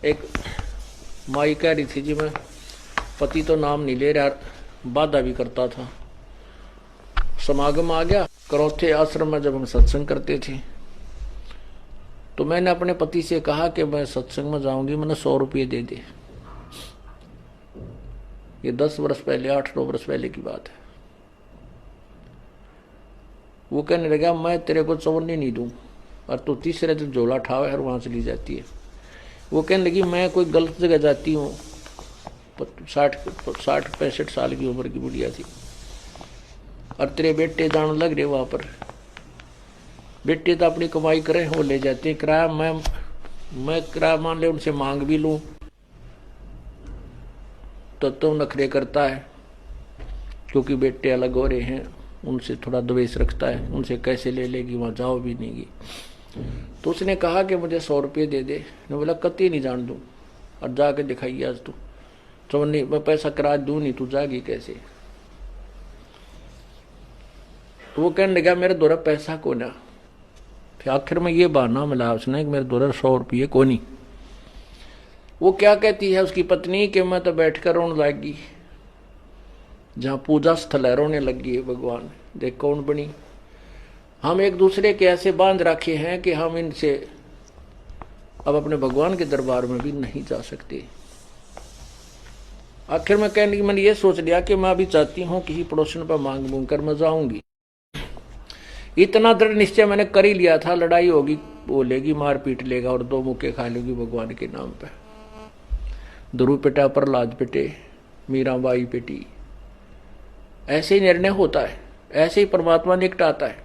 एक माई कह रही थी जी मैं पति तो नाम नहीं ले रहा, बाधा भी करता था। समागम आ गया, करौथे आश्रम में जब हम सत्संग करते थे तो मैंने अपने पति से कहा कि मैं सत्संग में जाऊंगी, मैंने 100 रुपये दे दे। ये 10 वर्ष पहले, 8-9 वर्ष पहले की बात है। वो कहने लगा मैं तेरे को चवन्नी नहीं दूं, और तू तीसरे दिन झोला ठावे और वहां चली जाती है। वो कहने लगी मैं कोई गलत जगह जाती हूँ। 60-65 साल की उम्र की बुढ़िया थी, और तेरे बेटे जाने लग रहे वहां पर। बेटे तो अपनी कमाई करें, वो ले जाते हैं किराया। मैं किराया मान ले उनसे मांग भी लूं तो नखरे करता है, क्योंकि बेटे अलग हो रहे हैं, उनसे थोड़ा द्वेष रखता है, उनसे कैसे ले लेगी, वहां जाओ भी नहीं गी। तो उसने कहा कि मुझे 100 रुपये दे दे। मैं बोला कति नहीं जान दूं, और जाके दिखाइए आज तू। तो नहीं, मैं पैसा किराया दूं नहीं, तू जागी कैसे? तो वो कहने लगा मेरे द्वारा पैसा को ना। फिर आखिर में ये बहाना मिला उसने कि मेरे द्वारा 100 रुपये को नहीं। वो क्या कहती है उसकी पत्नी कि मैं तो बैठकर रोने लगी, जहां पूजा स्थल है रोने लगी है भगवान, देख कौन बनी। हम एक दूसरे के ऐसे बांध रखे हैं कि हम इनसे अब अपने भगवान के दरबार में भी नहीं जा सकते। आखिर में कहने की मैंने ये सोच लिया कि मैं अभी चाहती हूँ किसी पड़ोसन पर मांग मूंग कर मैं जाऊंगी। इतना दृढ़ निश्चय मैंने कर ही लिया था, लड़ाई होगी, बोलेगी, मार पीट लेगा और 2 मुक्के खा लेगी भगवान के नाम पे। ध्रुव पिटा, प्रहलाद पिटे, मीराबाई पिटी। ऐसे ही निर्णय होता है, ऐसे ही परमात्मा निकटाता है।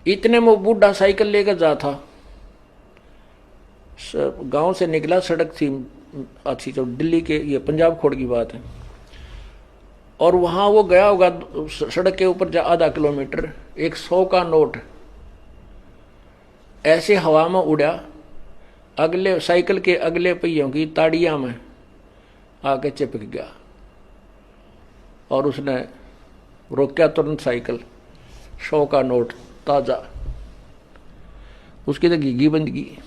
इतने में बूढ़ा साइकिल लेकर जा था, गांव से निकला, सड़क थी अच्छी, तो दिल्ली के, ये पंजाब खोड़ की बात है, और वहां वो गया होगा सड़क के ऊपर आधा किलोमीटर। एक 100 का नोट ऐसे हवा में उड़ा, अगले साइकिल के अगले पहियों की ताड़ियां में आके चिपक गया, और उसने रोका तुरंत साइकिल। 100 का नोट ताजा, उसकी तो घीघी बंद की,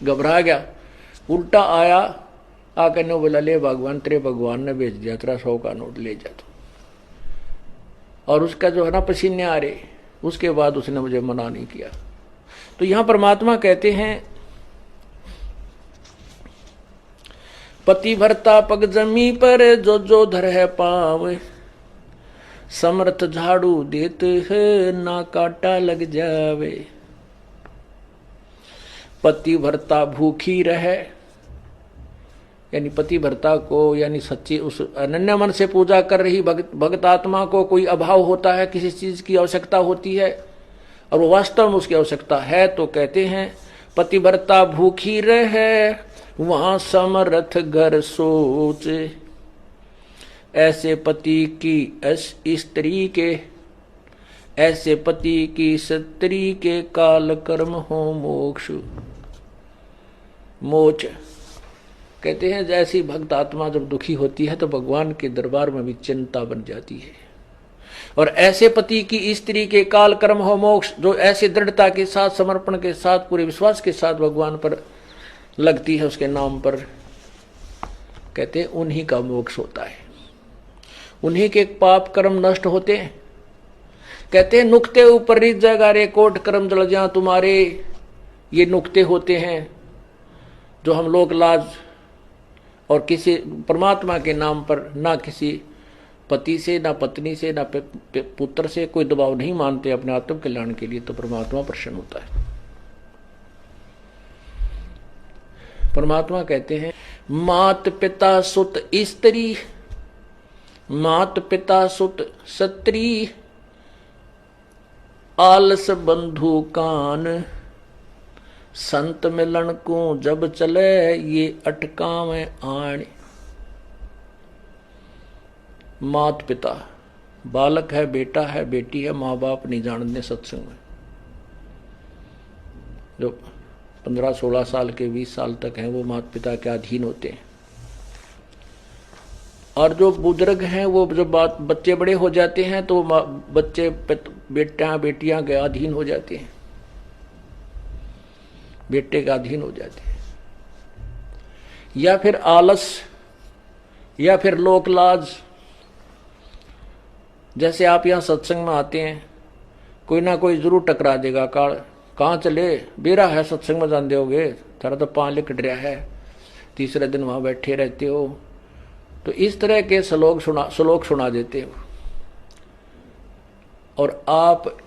घबरा गया, उल्टा आया, आकर ने बोला ले भगवान, तेरे भगवान ने भेज दिया, तेरा 100 का नोट ले जा। तो और उसका जो है ना पसीने आ रहे, उसके बाद उसने मुझे मना नहीं किया। तो यहां परमात्मा कहते हैं पति भरता पग जमी पर जो जो धर है पाव, समर्थ झाड़ू देत है ना काटा लग जावे। पति भरता भूखी रहे, यानी पतिव्रता को, यानी सच्ची उस अनन्य मन से पूजा कर रही भक्त आत्मा को कोई अभाव होता है, किसी चीज की आवश्यकता होती है और वो वास्तव में उसकी आवश्यकता है, तो कहते हैं पतिव्रता भूखी रहे वहां समर्थ घर सोच, ऐसे पति की स्त्री के, ऐसे पति की स्त्री के काल कर्म हो मोक्ष मोच। कहते हैं जैसी भक्त आत्मा जब दुखी होती है तो भगवान के दरबार में भी चिंता बन जाती है, और ऐसे पति की स्त्री के काल कर्म हो मोक्ष, जो ऐसे दृढ़ता के साथ, समर्पण के साथ, पूरे विश्वास के साथ भगवान पर लगती है, उसके नाम पर, कहते हैं उन्हीं का मोक्ष होता है, उन्हीं के पाप कर्म नष्ट होते हैं। कहते हैं नुक्ते ऊपर रित जगा रे कोट कर्म जल जा तुम्हारे, ये नुक्ते होते हैं जो हम लोग लाज और किसी परमात्मा के नाम पर ना किसी पति से, ना पत्नी से, ना पुत्र से कोई दबाव नहीं मानते अपने आत्म कल्याण के लिए, तो परमात्मा प्रसन्न होता है। परमात्मा कहते हैं मात पिता सुत स्त्री, मात पिता सुत स्त्री, आलस बंधु कान, संत मिलन को जब चले ये अटकावे आण। मात पिता, बालक है, बेटा है, बेटी है, माँ बाप नहीं जानते सत्संग में, जो 15-16 साल के 20 साल तक हैं वो माता पिता के अधीन होते हैं, और जो बुजुर्ग हैं वो जब बच्चे बड़े हो जाते हैं तो बच्चे बेटियां के अधीन हो जाते हैं, बेटे का अधीन हो जाते हैं, या फिर आलस, या फिर लोक लाज। जैसे आप यहाँ सत्संग में आते हैं, कोई ना कोई जरूर टकरा देगा, कहाँ चले, बेरा है सत्संग में जान दोगे, थारा तो पाँव लिकट रहा है, तीसरे दिन वहां बैठे रहते हो, तो इस तरह के श्लोक सुना देते हो, और आप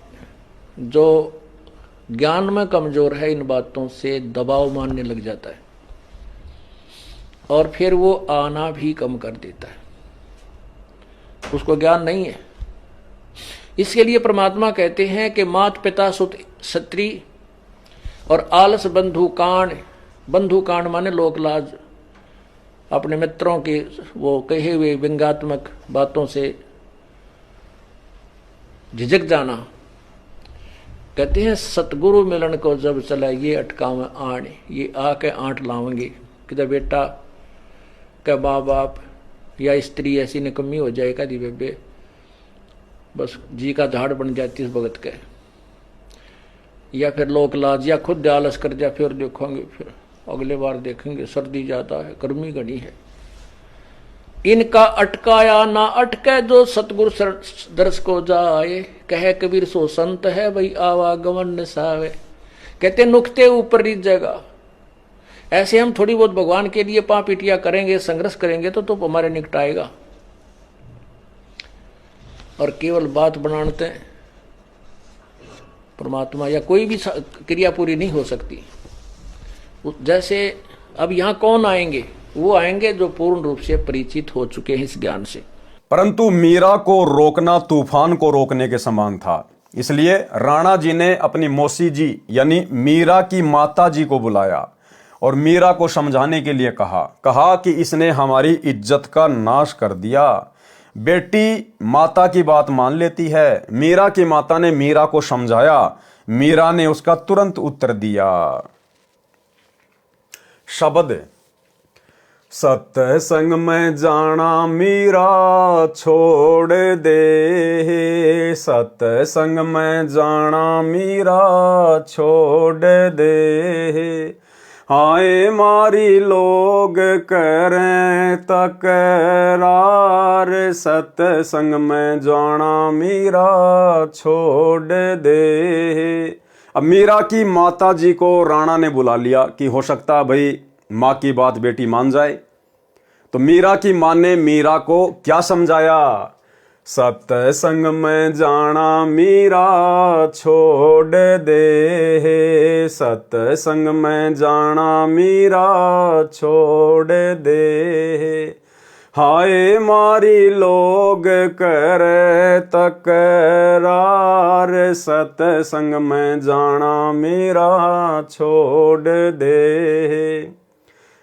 जो ज्ञान में कमजोर है इन बातों से दबाव मानने लग जाता है, और फिर वो आना भी कम कर देता है, उसको ज्ञान नहीं है। इसके लिए परमात्मा कहते हैं कि मात पिता सुत स्त्री और आलस बंधु कांड। बंधु कांड माने लोक लाज, अपने मित्रों के वो कहे हुए व्यंग्यात्मक बातों से झिझक जाना। कहते हैं सतगुरु मिलन को जब चला ये अटकाव आण, ये आके आंट लावेंगे, किधर बेटा क्या माँ बाप या स्त्री ऐसी निकम्मी हो जाए कदी बेबे, बस जी का झाड़ बन जाती इस भगत के, या फिर लोक लाज, या खुद आलस कर जाए, फिर देखोगे, फिर अगले बार देखेंगे, सर्दी ज्यादा है, गर्मी घनी है। इनका अटकाया ना अटके जो सतगुरु दर्श को जाए, कहे कबीर सो संत है भाई आवागमन निसावे। कहते नुक्ते ऊपर रीत जगह। ऐसे हम थोड़ी बहुत भगवान के लिए पापीटिया करेंगे, संघर्ष करेंगे तो हमारे निकट आएगा, और केवल बात बनाते हैं परमात्मा या कोई भी क्रिया पूरी नहीं हो सकती। जैसे अब यहाँ कौन आएंगे, वो आएंगे जो पूर्ण रूप से परिचित हो चुके हैं इस ज्ञान से। परंतु मीरा को रोकना तूफान को रोकने के समान था, इसलिए राणा जी ने अपनी मौसी जी यानी मीरा की माता जी को बुलाया और मीरा को समझाने के लिए कहा कि इसने हमारी इज्जत का नाश कर दिया। बेटी माता की बात मान लेती है। मीरा की माता ने मीरा को समझाया, मीरा ने उसका तुरंत उत्तर दिया। शब्द सत्संग में जाना मीरा छोड़ दे, सत्संग में जाना मीरा छोड़ दे। आए मारी लोग करें तकरार, सत्संग में जाना मीरा छोड़ दे। अब मीरा की माता जी को राणा ने बुला लिया कि हो सकता है भाई माँ की बात बेटी मान जाए। तो मीरा की माँ ने मीरा को क्या समझाया, सत्संग में जाना मीरा छोड़ दे, सत्संग में जाना मीरा छोड़ दे। हाय मारी लोग करे तकरार, सत्संग में जाना मीरा छोड़ दे।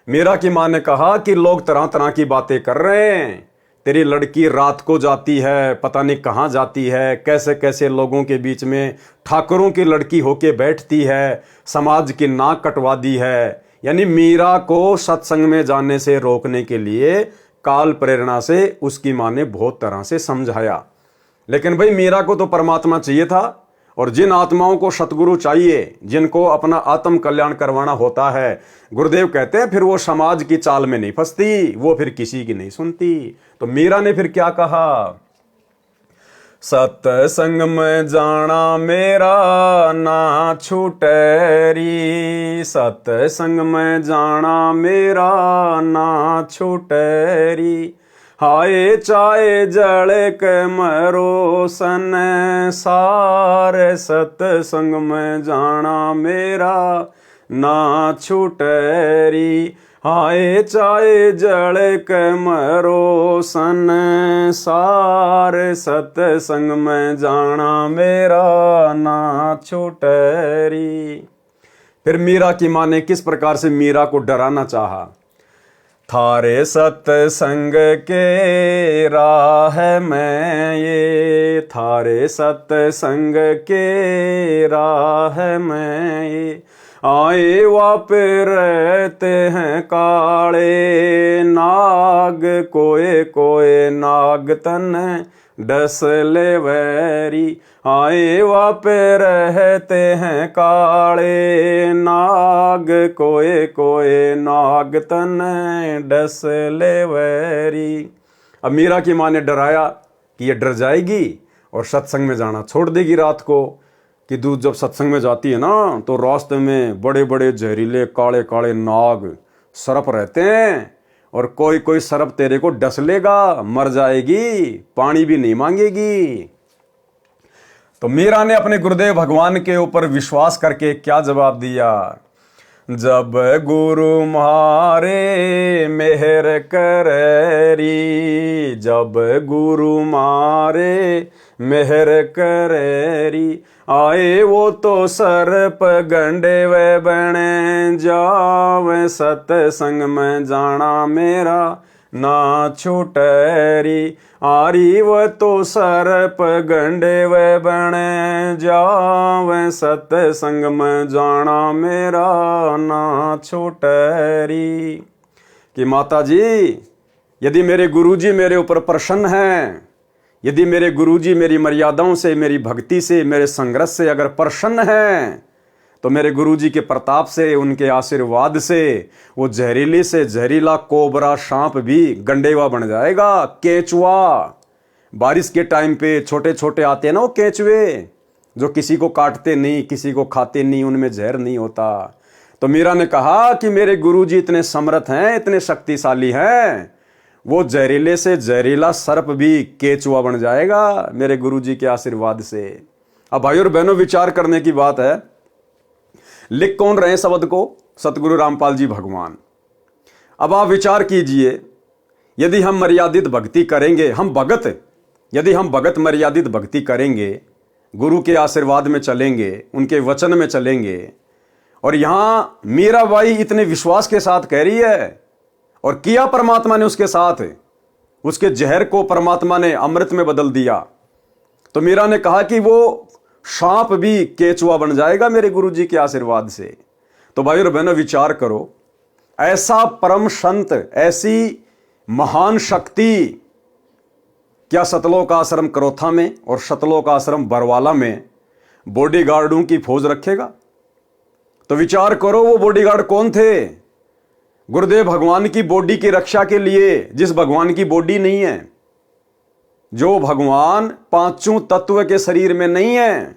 मीरा की माँ ने कहा कि लोग तरह तरह की बातें कर रहे हैं, तेरी लड़की रात को जाती है, पता नहीं कहाँ जाती है, कैसे कैसे लोगों के बीच में ठाकुरों की लड़की होके बैठती है, समाज की नाक कटवा दी है। यानी मीरा को सत्संग में जाने से रोकने के लिए काल प्रेरणा से उसकी माँ ने बहुत तरह से समझाया। लेकिन भाई मीरा को तो परमात्मा चाहिए था, और जिन आत्माओं को सतगुरु चाहिए, जिनको अपना आत्म कल्याण करवाना होता है, गुरुदेव कहते हैं फिर वो समाज की चाल में नहीं फंसती, वो फिर किसी की नहीं सुनती। तो मीरा ने फिर क्या कहा, सत्संग में जाना मेरा ना छूटेरी, सत्संग में जाना मेरा ना छूटेरी। हाय चाहे जल के मरो सन सारे, सत्संग में जाना मेरा ना छूटेरी। हाय चाहे जल के मरो सन सारे, सत्संग में जाना मेरा ना छूटेरी। फिर मीरा की माँ ने किस प्रकार से मीरा को डराना चाहा, थारे सत्संग के राह में ये, थारे सत्संग के राह में ये। आए वापे रहते हैं काले नाग, कोए कोए नाग तन डस ले वैरी। आए वापे रहते हैं काले नाग, कोए कोए नाग तन डस ले वैरी। अब मीरा की माँ ने डराया कि ये डर जाएगी और सत्संग में जाना छोड़ देगी रात को, कि दूध जब सत्संग में जाती है ना तो रास्ते में बड़े बड़े जहरीले काले काले नाग सर्प रहते हैं, और कोई कोई सर्प तेरे को डस लेगा, मर जाएगी, पानी भी नहीं मांगेगी। तो मीरा ने अपने गुरुदेव भगवान के ऊपर विश्वास करके क्या जवाब दिया, जब गुरु मारे मेहर करेरी, जब गुरु मारे मेहर करेरी। आए वो तो सर्प गंडे वे बने जावे, सत्संग में जाना मेरा ना छूटेरी। आरी वो तो सर्प गंडे वे बने जावे, सत्संग में जाना मेरा ना छूटेरी। कि माता जी, यदि मेरे गुरुजी मेरे ऊपर प्रसन्न हैं, यदि मेरे गुरुजी मेरी मर्यादाओं से, मेरी भक्ति से, मेरे संघर्ष से अगर प्रसन्न हैं, तो मेरे गुरुजी के प्रताप से, उनके आशीर्वाद से वो जहरीली से जहरीला कोबरा सांप भी गंडेवा बन जाएगा, केंचुआ। बारिश के टाइम पे छोटे छोटे आते हैं ना वो केंचुए, जो किसी को काटते नहीं, किसी को खाते नहीं, उनमें जहर नहीं होता। तो मीरा ने कहा कि मेरे गुरुजी इतने समर्थ हैं, इतने शक्तिशाली हैं, वो जहरीले से जहरीला सर्प भी केचुआ बन जाएगा मेरे गुरुजी के आशीर्वाद से। अब भाई और बहनों, विचार करने की बात है, लिख कौन रहे शब्द को, सतगुरु रामपाल जी भगवान। अब आप विचार कीजिए, यदि हम मर्यादित भक्ति करेंगे, हम भगत, यदि हम भगत मर्यादित भक्ति करेंगे, गुरु के आशीर्वाद में चलेंगे, उनके वचन में चलेंगे, और यहां मीराबाई इतने विश्वास के साथ कह रही है, और किया परमात्मा ने उसके साथ, उसके जहर को परमात्मा ने अमृत में बदल दिया। तो मीरा ने कहा कि वो सांप भी केचुआ बन जाएगा मेरे गुरुजी के आशीर्वाद से। तो भाई और बहनों, विचार करो, ऐसा परम संत, ऐसी महान शक्ति क्या सतलोक आश्रम करोथा में और सतलोक आश्रम बरवाला में बॉडीगार्डों की फौज रखेगा? तो विचार करो, वो बॉडीगार्ड कौन थे? गुरुदेव भगवान की बॉडी की रक्षा के लिए, जिस भगवान की बॉडी नहीं है, जो भगवान पांचों तत्व के शरीर में नहीं है।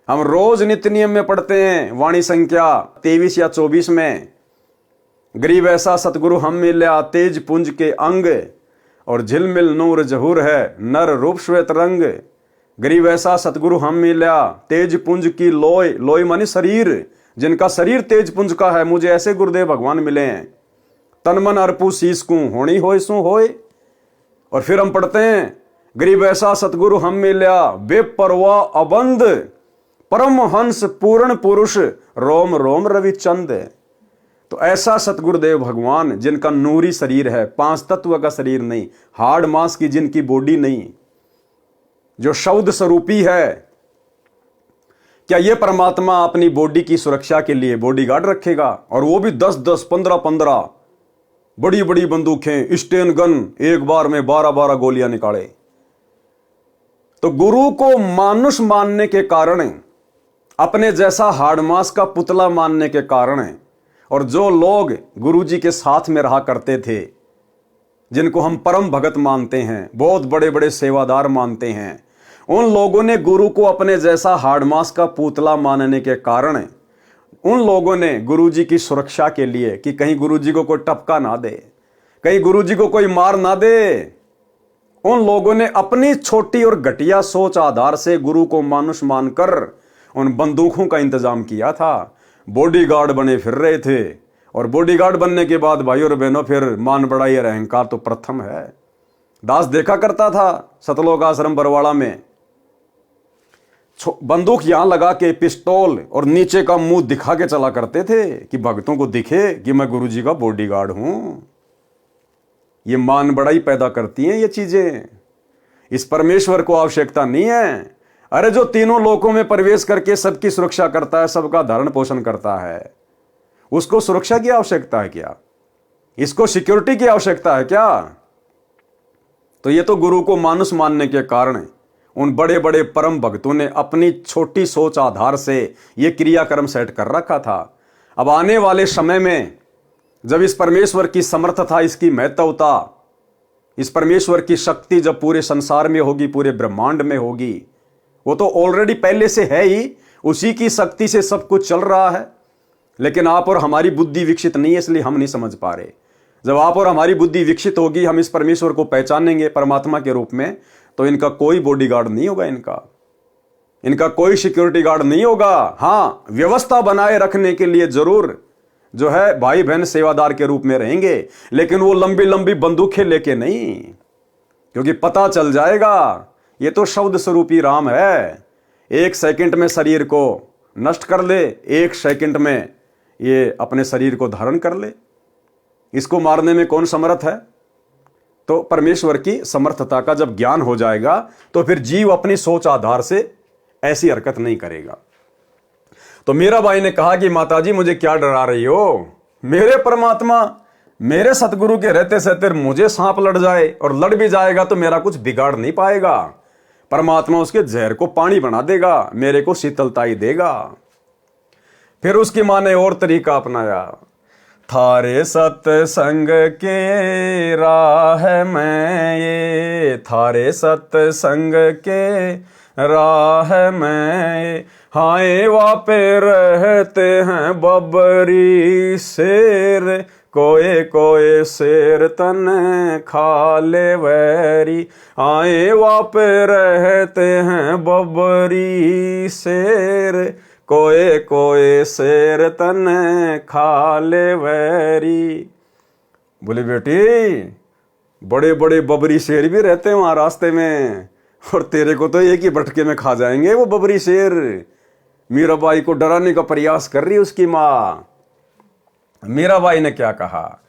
हम रोज नित्य नियम में पढ़ते हैं, वाणी संख्या 23 या 24 में, गरीब ऐसा सतगुरु हम मिल्या तेज पुंज के अंग, और झिलमिल नूर जहूर है, नर रूप श्वेत रंग। गरीब ऐसा सतगुरु हम मिला, तेज पुंज की लोय, लोय मानी शरीर, जिनका शरीर तेज पुंज का है, मुझे ऐसे गुरुदेव भगवान मिले हैं। तन मन अर्पू शीस को होनी होय सो होय। और फिर हम पढ़ते हैं, गरीब ऐसा सतगुरु हम मिला, बेपरवाह अबंध, परम हंस पूर्ण पुरुष, रोम रोम रविचंद। तो ऐसा सतगुरुदेव भगवान जिनका नूरी शरीर है, 5 तत्व का शरीर नहीं, हाड़ मांस की जिनकी बॉडी नहीं, जो शब्द स्वरूपी है, क्या ये परमात्मा अपनी बॉडी की सुरक्षा के लिए बॉडीगार्ड रखेगा? और वो भी 10-10, 15-15 बड़ी बड़ी बंदूकें, स्टेन गन, एक बार में 12-12 गोलियां निकाले। तो गुरु को मानुष मानने के कारण, अपने जैसा हाड़मास का पुतला मानने के कारण, और जो लोग गुरु जी के साथ में रहा करते थे, जिनको हम परम भगत मानते हैं, बहुत बड़े बड़े सेवादार मानते हैं, उन लोगों ने गुरु को अपने जैसा हाड़मास का पुतला मानने के कारण उन लोगों ने गुरु जी की सुरक्षा के लिए, कि कहीं गुरु जी को कोई टपका ना दे, कहीं गुरु जी को कोई मार ना दे, उन लोगों ने अपनी छोटी और घटिया सोच आधार से गुरु को मानुष मानकर उन बंदूकों का इंतजाम किया था। बॉडीगार्ड बने फिर रहे थे। और बॉडीगार्ड बनने के बाद भाई और बहनों, फिर मान बढ़ाई और अहंकार तो प्रथम है। दास देखा करता था सतलोक आश्रम बरवाड़ा में, बंदूक यहां लगा के पिस्तौल और नीचे का मुंह दिखा के चला करते थे कि भक्तों को दिखे कि मैं गुरु जी का बॉडीगार्ड हूं। ये मान बढ़ाई पैदा करती हैं ये चीजें। इस परमेश्वर को आवश्यकता नहीं है। अरे जो तीनों लोकों में प्रवेश करके सबकी सुरक्षा करता है, सबका धारण पोषण करता है, उसको सुरक्षा की आवश्यकता है क्या? इसको सिक्योरिटी की आवश्यकता है क्या? तो ये तो गुरु को मानुष मानने के कारण उन बड़े बड़े परम भक्तों ने अपनी छोटी सोच आधार से ये क्रियाक्रम सेट कर रखा था। अब आने वाले समय में जब इस परमेश्वर की समर्थता, इसकी महत्वता, इस परमेश्वर की शक्ति जब पूरे संसार में होगी, पूरे ब्रह्मांड में होगी, वो तो ऑलरेडी पहले से है ही, उसी की शक्ति से सब कुछ चल रहा है। लेकिन आप और हमारी बुद्धि विकसित नहीं है, इसलिए हम नहीं समझ पा रहे। जब आप और हमारी बुद्धि विकसित होगी, हम इस परमेश्वर को पहचानेंगे परमात्मा के रूप में, तो इनका कोई बॉडीगार्ड नहीं होगा, इनका कोई सिक्योरिटी गार्ड नहीं होगा। हाँ, व्यवस्था बनाए रखने के लिए जरूर जो है भाई बहन सेवादार के रूप में रहेंगे, लेकिन वो लंबी लंबी बंदूकें लेके नहीं, क्योंकि पता चल जाएगा ये तो शब्द स्वरूपी राम है। 1 सेकंड में शरीर को नष्ट कर ले, 1 सेकंड में ये अपने शरीर को धारण कर ले। इसको मारने में कौन समर्थ है? तो परमेश्वर की समर्थता का जब ज्ञान हो जाएगा, तो फिर जीव अपनी सोच आधार से ऐसी हरकत नहीं करेगा। तो मीरा बाई ने कहा कि माताजी मुझे क्या डरा रही हो? मेरे परमात्मा, मेरे सतगुरु के रहते सहते मुझे सांप लड़ जाए, और लड़ भी जाएगा तो मेरा कुछ बिगाड़ नहीं पाएगा। परमात्मा उसके जहर को पानी बना देगा, मेरे को शीतलता ही देगा। फिर उसकी मां ने और तरीका अपनाया, थारे सत्संग के राह में ये, थारे सत्संग के राह में हाय वापे रहते हैं बबरी शेर, कोए कोए शेर तन खा ले वैरी, आए वापे रहते हैं बबरी शेर, कोए कोए शेर तन खा ले वैरी। बोले बेटी, बड़े बड़े बबरी शेर भी रहते हैं वहां रास्ते में, और तेरे को तो एक ही बटके में खा जाएंगे वो बबरी शेर। मीराबाई को डराने का प्रयास कर रही उसकी माँ। मीराबाई ने क्या कहा?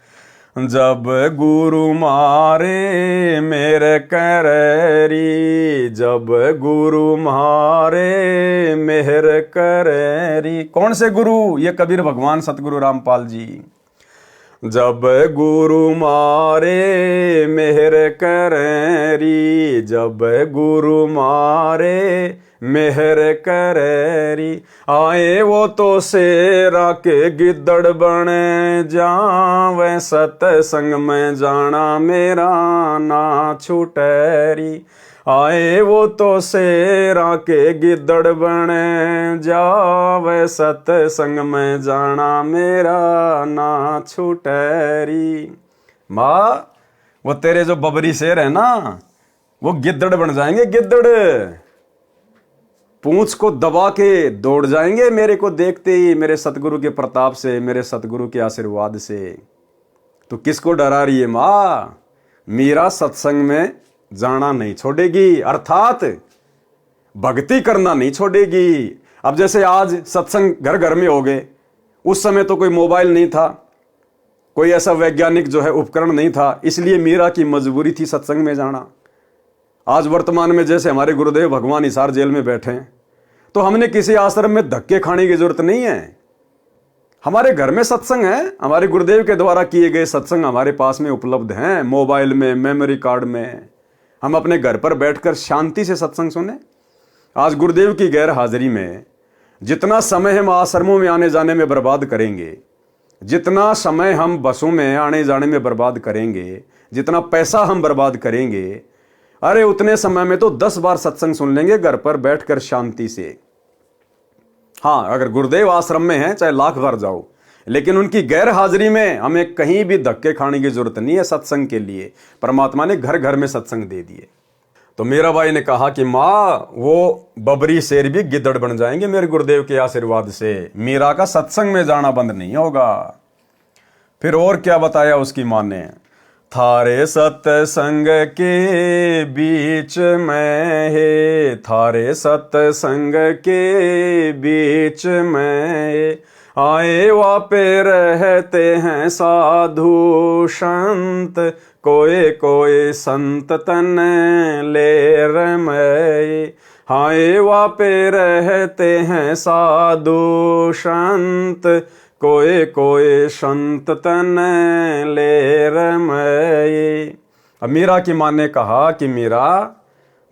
जब गुरु मारे मेरे कररी, जब गुरु मारे मेहर कररी। कौन से गुरु? ये कबीर भगवान सतगुरु रामपाल जी। जब गुरु मारे मेहर कररी, जब गुरु मारे मेहर कररी, आए वो तो शेरा के गिद्दड़ बने जावे, सतसंग में जाना मेरा ना छूटरी, आए वो तो शेरा के गिद्दड़ बने जावे, सतसंग में जाना मेरा ना छूटरी। माँ, वो तेरे जो बबरी शेर है ना, वो गिद्दड़ बन जाएंगे, गिद्दड़। पूंछ को दबा के दौड़ जाएंगे मेरे को देखते ही, मेरे सतगुरु के प्रताप से, मेरे सतगुरु के आशीर्वाद से। तो किसको डरा रही है माँ? मीरा सत्संग में जाना नहीं छोड़ेगी, अर्थात भक्ति करना नहीं छोड़ेगी। अब जैसे आज सत्संग घर घर में हो गए, उस समय तो कोई मोबाइल नहीं था, कोई ऐसा वैज्ञानिक जो है उपकरण नहीं था, इसलिए मीरा की मजबूरी थी सत्संग में जाना। आज वर्तमान में जैसे हमारे गुरुदेव भगवान हिसार जेल में बैठे हैं, तो हमने किसी आश्रम में धक्के खाने की जरूरत नहीं है। हमारे घर में सत्संग है, हमारे गुरुदेव के द्वारा किए गए सत्संग हमारे पास में उपलब्ध हैं, मोबाइल में, मेमोरी कार्ड में। हम अपने घर पर बैठकर शांति से सत्संग सुने। आज गुरुदेव की गैर हाजिरी में जितना समय हम आश्रमों में आने जाने में बर्बाद करेंगे, जितना समय हम बसों में आने जाने में बर्बाद करेंगे, जितना पैसा हम बर्बाद करेंगे, अरे उतने समय में तो 10 बार सत्संग सुन लेंगे घर पर बैठकर शांति से। हाँ, अगर गुरुदेव आश्रम में है चाहे लाख बार जाओ, लेकिन उनकी गैर हाजिरी में हमें कहीं भी धक्के खाने की जरूरत नहीं है सत्संग के लिए। परमात्मा ने घर घर में सत्संग दे दिए। तो मीरा बाई ने कहा कि माँ, वो बबरी शेर भी गिद्दड़ बन जाएंगे मेरे गुरुदेव के आशीर्वाद से। मीरा का सत्संग में जाना बंद नहीं होगा। फिर और क्या बताया उसकी माँ ने? थारे सत्संग के बीच में है, थारे सत्संग के बीच में आए वापे रहते हैं साधु संत, कोई कोई संत तन ले रमय। हाय वापे रहते हैं साधु संत, कोई कोई संत तन ले रमय। अब मीरा की माँ ने कहा कि मीरा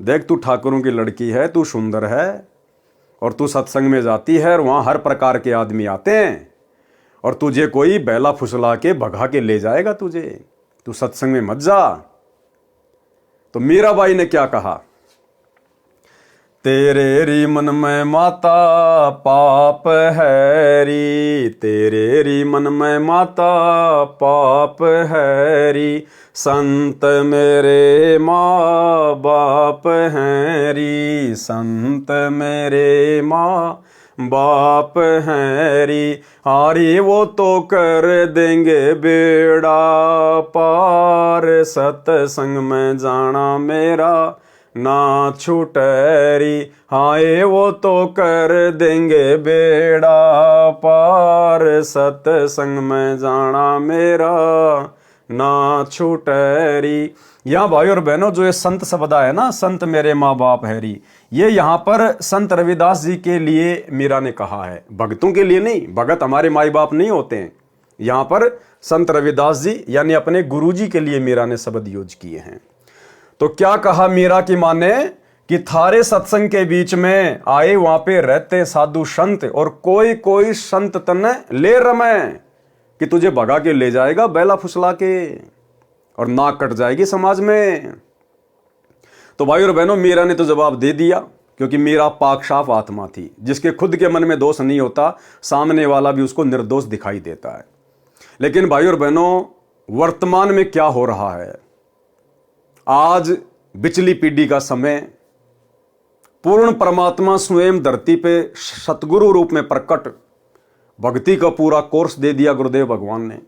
देख, तू ठाकुरों की लड़की है, तू सुंदर है, और तू सत्संग में जाती है और वहां हर प्रकार के आदमी आते हैं, और तुझे कोई बैला फुसला के भगा के ले जाएगा तुझे, तू सत्संग में मत जा। तो मीराबाई ने क्या कहा? तेरे री मन में माता पाप है री, तेरे री मन में माता पाप है री, संत मेरे माँ बाप हैं री, संत मेरे माँ बाप हैं री। हारी वो तो कर देंगे बेड़ा पार, सत्संग में जाना मेरा ना छूटरी। हाय वो तो कर देंगे बेड़ा पार, सत्संग में जाना मेरा ना छूटरी। यहाँ भाई और बहनों, जो ये संत शब्द है ना, संत मेरे माँ बाप हैरी, ये यहाँ पर संत रविदास जी के लिए मीरा ने कहा है, भक्तों के लिए नहीं। भगत हमारे माई बाप नहीं होते हैं। यहाँ पर संत रविदास जी यानी अपने गुरु जी के लिए मीरा ने शब्द यूज किए हैं। तो क्या कहा मीरा की माँ ने कि थारे सत्संग के बीच में आए वहां पे रहते साधु संत, और कोई कोई संत तने ले रमे, कि तुझे भगा के ले जाएगा बैला फुसला के, और नाक कट जाएगी समाज में। तो भाई और बहनों, मीरा ने तो जवाब दे दिया, क्योंकि मीरा पाक साफ आत्मा थी। जिसके खुद के मन में दोष नहीं होता, सामने वाला भी उसको निर्दोष दिखाई देता है। लेकिन भाई और बहनों, वर्तमान में क्या हो रहा है? आज बिचली पीढ़ी का समय, पूर्ण परमात्मा स्वयं धरती पे सतगुरु रूप में प्रकट, भक्ति का पूरा कोर्स दे दिया गुरुदेव भगवान ने।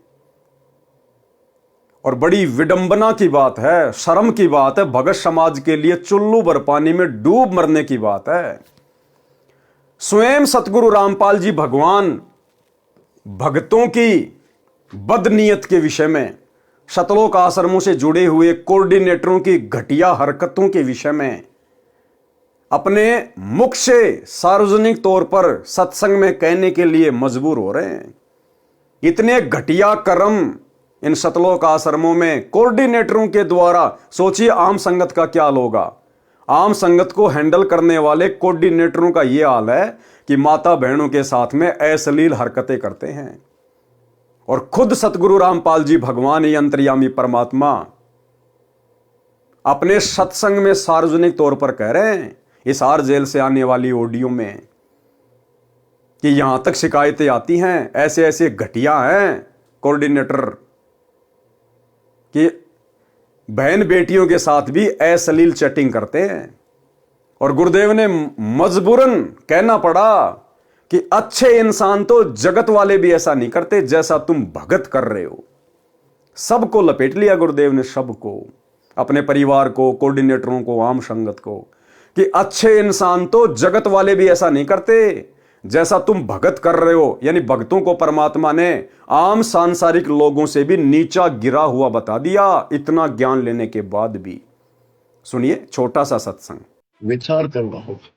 और बड़ी विडंबना की बात है, शर्म की बात है, भगत समाज के लिए चुल्लू भर पानी में डूब मरने की बात है। स्वयं सतगुरु रामपाल जी भगवान भक्तों की बदनीयत के विषय में, शतलोक आश्रमों से जुड़े हुए कोऑर्डिनेटरों की घटिया हरकतों के विषय में अपने मुख से सार्वजनिक तौर पर सत्संग में कहने के लिए मजबूर हो रहे हैं। इतने घटिया कर्म इन शतलोक आश्रमों में कोऑर्डिनेटरों के द्वारा। सोचिए आम संगत का क्या हाल होगा। आम संगत को हैंडल करने वाले कोऑर्डिनेटरों का यह हाल है कि माता बहनों के साथ में अश्लील हरकतें करते हैं। और खुद सतगुरु रामपाल जी भगवान ही अंतर्यामी परमात्मा अपने सत्संग में सार्वजनिक तौर पर कह रहे हैं, हिसार जेल से आने वाली ऑडियो में, कि यहां तक शिकायतें आती हैं, ऐसे ऐसे घटिया हैं कोऑर्डिनेटर, कि बहन बेटियों के साथ भी अश्लील चैटिंग करते हैं। और गुरुदेव ने मजबूरन कहना पड़ा कि अच्छे इंसान तो जगत वाले भी ऐसा नहीं करते जैसा तुम भगत कर रहे हो। सबको लपेट लिया गुरुदेव ने, सबको, अपने परिवार को, कोऑर्डिनेटरों को, आम संगत को, कि अच्छे इंसान तो जगत वाले भी ऐसा नहीं करते जैसा तुम भगत कर रहे हो। यानी भक्तों को परमात्मा ने आम सांसारिक लोगों से भी नीचा गिरा हुआ बता दिया, इतना ज्ञान लेने के बाद भी। सुनिए छोटा सा सत्संग। विचार करना होगा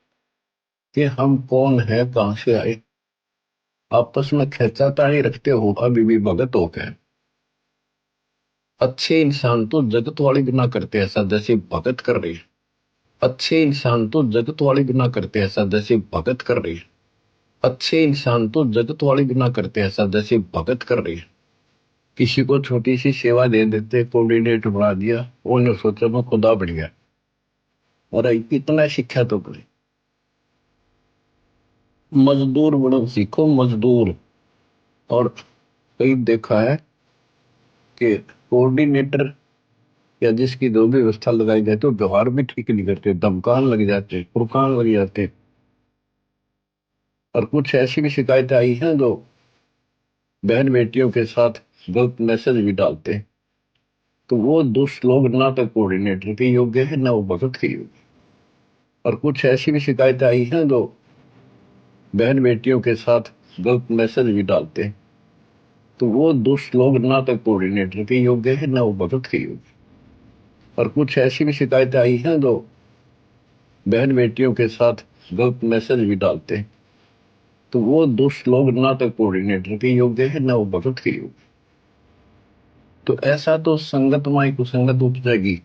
कि हम कौन है, कहां से आए। आपस में खेचातानी रखते हो अभी भी भगत हो गए। अच्छे इंसान तो जगत वाले बिना करते ऐसा जैसे भगत कर रहे हैं। अच्छे इंसान तो जगत वाले बिना करते ऐसा जैसे भगत कर रहे हैं। अच्छे इंसान तो जगत वाले बिना करते ऐसा जैसे भगत कर रहे हैं। किसी को छोटी सी सेवा दे देते, कोऑर्डिनेटर बना दिया, उन्होंने सोचा मैं खुदा बन गया। और इतना शिक्षा तो पड़े, मजदूर बनो सीखो, मजदूर। और कई देखा है कि कोऑर्डिनेटर या जिसकी जो भी व्यवस्था लगाई जाए तो व्यवहार भी ठीक नहीं करते, धमकान लग जाते, कुरकान लग जाते। और कुछ ऐसी भी शिकायतें आई हैं जो बहन बेटियों के साथ गलत मैसेज भी डालते हैं। तो वो दुष्ट लोग ना तो कोऑर्डिनेटर के योग्य है ना वो भगत के योग्य। और कुछ ऐसी भी शिकायतें आई हैं जो बहन बेटियों के साथ गलत मैसेज भी डालते हैं। तो वो दुष्ट लोग ना तो कोऑर्डिनेटर के योग्य है ना वो भगत के योग्य। और कुछ ऐसी भी शिकायतें आई हैं जो बहन बेटियों के साथ गलत मैसेज भी डालते हैं। तो वो दुष्ट लोग ना तो कोऑर्डिनेटर के योग्य है ना वो भगत के योग्य। तो ऐसा तो संगत में कुसंगत उपजेगी,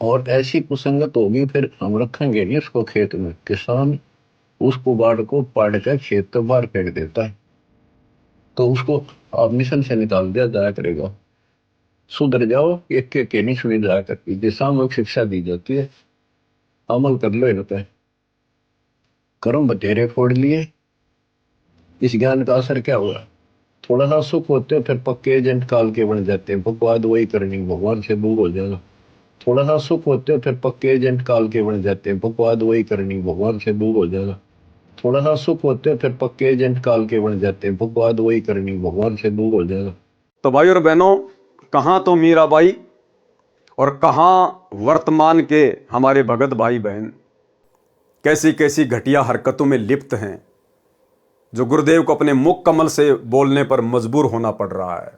और ऐसी कुसंगत होगी फिर हम रखेंगे नहीं उसको खेत में। किसान उसको बाढ़ को पाड़ कर खेत तो बाहर फेंक देता है, तो उसको आप मिशन से निकाल दिया जाया करेगा। सुधर जाओ, एक के नहीं सुनी जाया करती, दिशात्मक शिक्षा दी जाती है, अमल कर लो इन पे। कर्म बतेरे फोड़ लिए, इस ज्ञान का असर क्या हुआ? थोड़ा सा सुख होते फिर पक्के एजेंट काल के बन जाते हैं, बकवाद वही करनी, भगवान से दूर हो जाएगा। थोड़ा सा सुख होते फिर पक्के एजेंट काल के बन जाते हैं, बकवाद वही करनी, भगवान से दूर हो जाएगा। थोड़ा सा सुख होते फिर पक्के एजेंट काल के बन जाते हैं, बकवाद वही करनी, भगवान से दूर हो जाएगा। तो भाई और बहनों, कहाँ तो मीराबाई और कहाँ वर्तमान के हमारे भगत भाई बहन कैसी कैसी घटिया हरकतों में लिप्त हैं, जो गुरुदेव को अपने मुख कमल से बोलने पर मजबूर होना पड़ रहा है।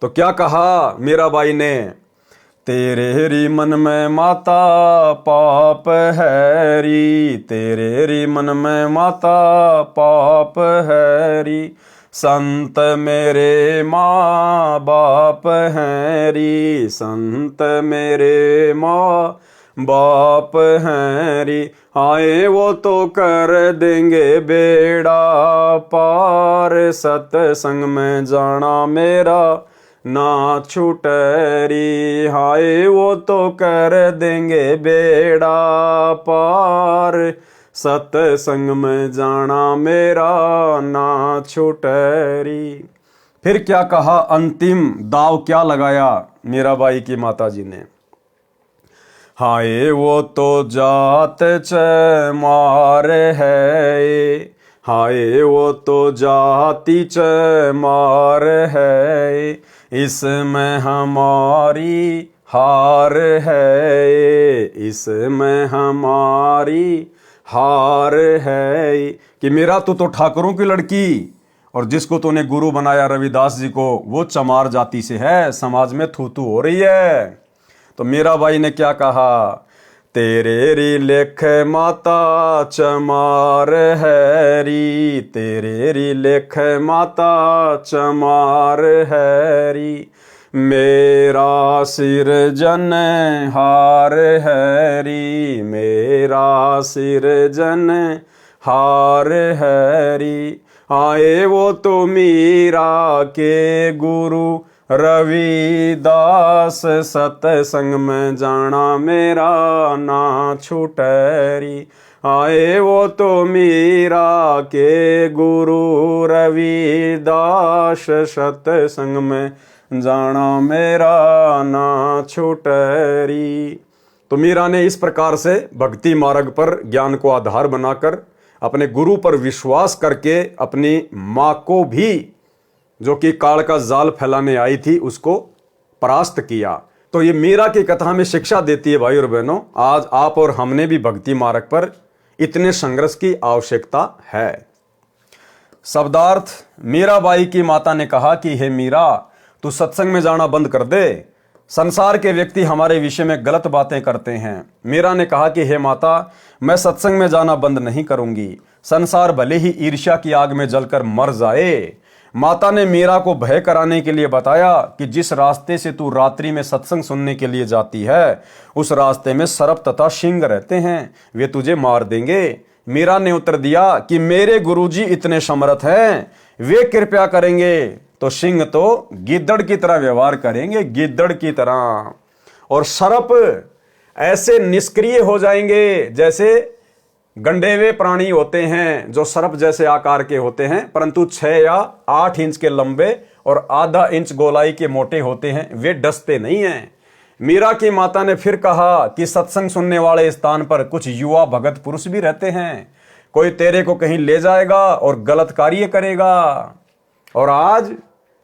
तो क्या कहा मीराबाई ने, तेरे री मन में माता पाप है री, तेरे री मन में माता पाप है री, संत मेरे माँ बाप हैं री, संत मेरे माँ बाप हैं री, आए वो तो कर देंगे बेड़ा पार, सत्संग में जाना मेरा ना छूटरी, हाय वो तो कर देंगे बेड़ा पार, सत्संग में जाना मेरा ना छूटरी। फिर क्या कहा, अंतिम दाव क्या लगाया मीराबाई की माता जी ने, हाय वो तो जात चमार है, हाय वो तो जाति चमार है, इसमें हमारी हार है, इसमें हमारी हार है, कि मेरा तो ठाकुरों की लड़की और जिसको तूने गुरु बनाया रविदास जी को, वो चमार जाति से है, समाज में थू थू हो रही है। तो मीराबाई ने क्या कहा, तेरे री लेख माता चमार है री, तेरे री लेख माता चमार है री, मेरा सिर जन हार है री, मेरा सिर जन हार है री, आए वो तो मीरा के गुरु रविदास, सत्संग में जाना मेरा ना छूटरी, आए वो तो मीरा के गुरु रविदास, सत्संग में जाना मेरा ना छूटरी। तो मीरा ने इस प्रकार से भक्ति मार्ग पर ज्ञान को आधार बनाकर अपने गुरु पर विश्वास करके अपनी माँ को भी, जो कि काल का जाल फैलाने आई थी, उसको परास्त किया। तो ये मीरा की कथा में शिक्षा देती है भाई और बहनों, आज आप और हमने भी भक्ति मार्ग पर इतने संघर्ष की आवश्यकता है। शब्दार्थ, मीराबाई की माता ने कहा कि हे मीरा, तू सत्संग में जाना बंद कर दे, संसार के व्यक्ति हमारे विषय में गलत बातें करते हैं। मीरा ने कहा कि हे माता, मैं सत्संग में जाना बंद नहीं करूंगी, संसार भले ही ईर्ष्या की आग में जलकर मर जाए। माता ने मीरा को भय कराने के लिए बताया कि जिस रास्ते से तू रात्रि में सत्संग सुनने के लिए जाती है, उस रास्ते में सर्प तथा सिंह रहते हैं, वे तुझे मार देंगे। मीरा ने उत्तर दिया कि मेरे गुरुजी इतने समर्थ हैं, वे कृपया करेंगे तो सिंह तो गिद्दड़ की तरह व्यवहार करेंगे, गिद्दड़ की तरह, और सर्प ऐसे निष्क्रिय हो जाएंगे जैसे गंडे हुए प्राणी होते हैं, जो सर्प जैसे आकार के होते हैं परंतु 6 या 8 इंच के लंबे और आधा इंच गोलाई के मोटे होते हैं, वे डसते नहीं हैं। मीरा की माता ने फिर कहा कि सत्संग सुनने वाले स्थान पर कुछ युवा भगत पुरुष भी रहते हैं, कोई तेरे को कहीं ले जाएगा और गलत कार्य करेगा। और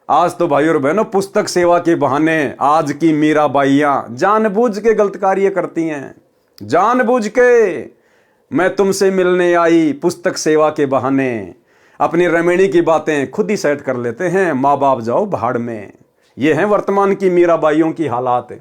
आज तो भाई और बहनों, पुस्तक सेवा के बहाने आज की मीराबाइयां जानबूझ के गलत कार्य करती हैं। जानबूझ के मैं तुमसे मिलने आई पुस्तक सेवा के बहाने अपनी रमणी की बातें खुद ही सेट कर लेते हैं, माँ बाप जाओ भाड़ में। ये है वर्तमान की मीराबाइयों की हालात।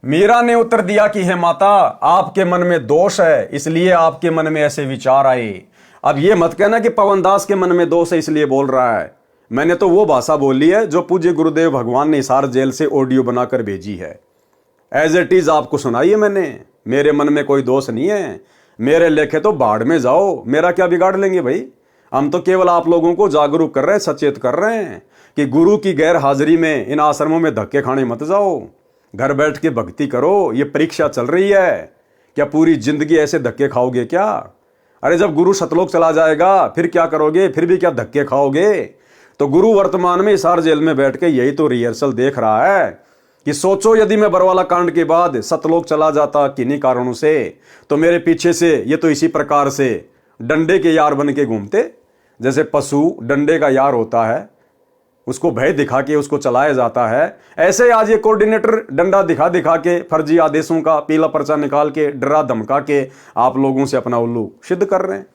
मीरा ने उत्तर दिया कि हे माता, आपके मन में दोष है, इसलिए आपके मन में ऐसे विचार आए। अब ये मत कहना कि पवनदास के मन में दोष है इसलिए बोल रहा है। मैंने तो वो भाषा बोली है जो पूज्य गुरुदेव भगवान ने हिसार जेल से ऑडियो बनाकर भेजी है। एज इट इज आपको सुनाई है मैंने। मेरे मन में कोई दोष नहीं है, मेरे लेखे तो बाढ़ में जाओ, मेरा क्या बिगाड़ लेंगे भाई। हम तो केवल आप लोगों को जागरूक कर रहे हैं, सचेत कर रहे हैं कि गुरु की गैर हाजिरी में इन आश्रमों में धक्के खाने मत जाओ, घर बैठ के भक्ति करो। ये परीक्षा चल रही है, क्या पूरी जिंदगी ऐसे धक्के खाओगे क्या? अरे जब गुरु सतलोक चला जाएगा फिर क्या करोगे? फिर भी क्या धक्के खाओगे? तो गुरु वर्तमान में हिसार जेल में बैठ के यही तो रिहर्सल देख रहा है कि सोचो यदि मैं बरवाला कांड के बाद सतलोक चला जाता किन्हीं कारणों से, तो मेरे पीछे से ये तो इसी प्रकार से डंडे के यार बन के घूमते। जैसे पशु डंडे का यार होता है, उसको भय दिखा के उसको चलाया जाता है, ऐसे आज ये कोऑर्डिनेटर डंडा दिखा दिखा के फर्जी आदेशों का पीला पर्चा निकाल के डरा धमका के आप लोगों से अपना उल्लू सिद्ध कर रहे हैं।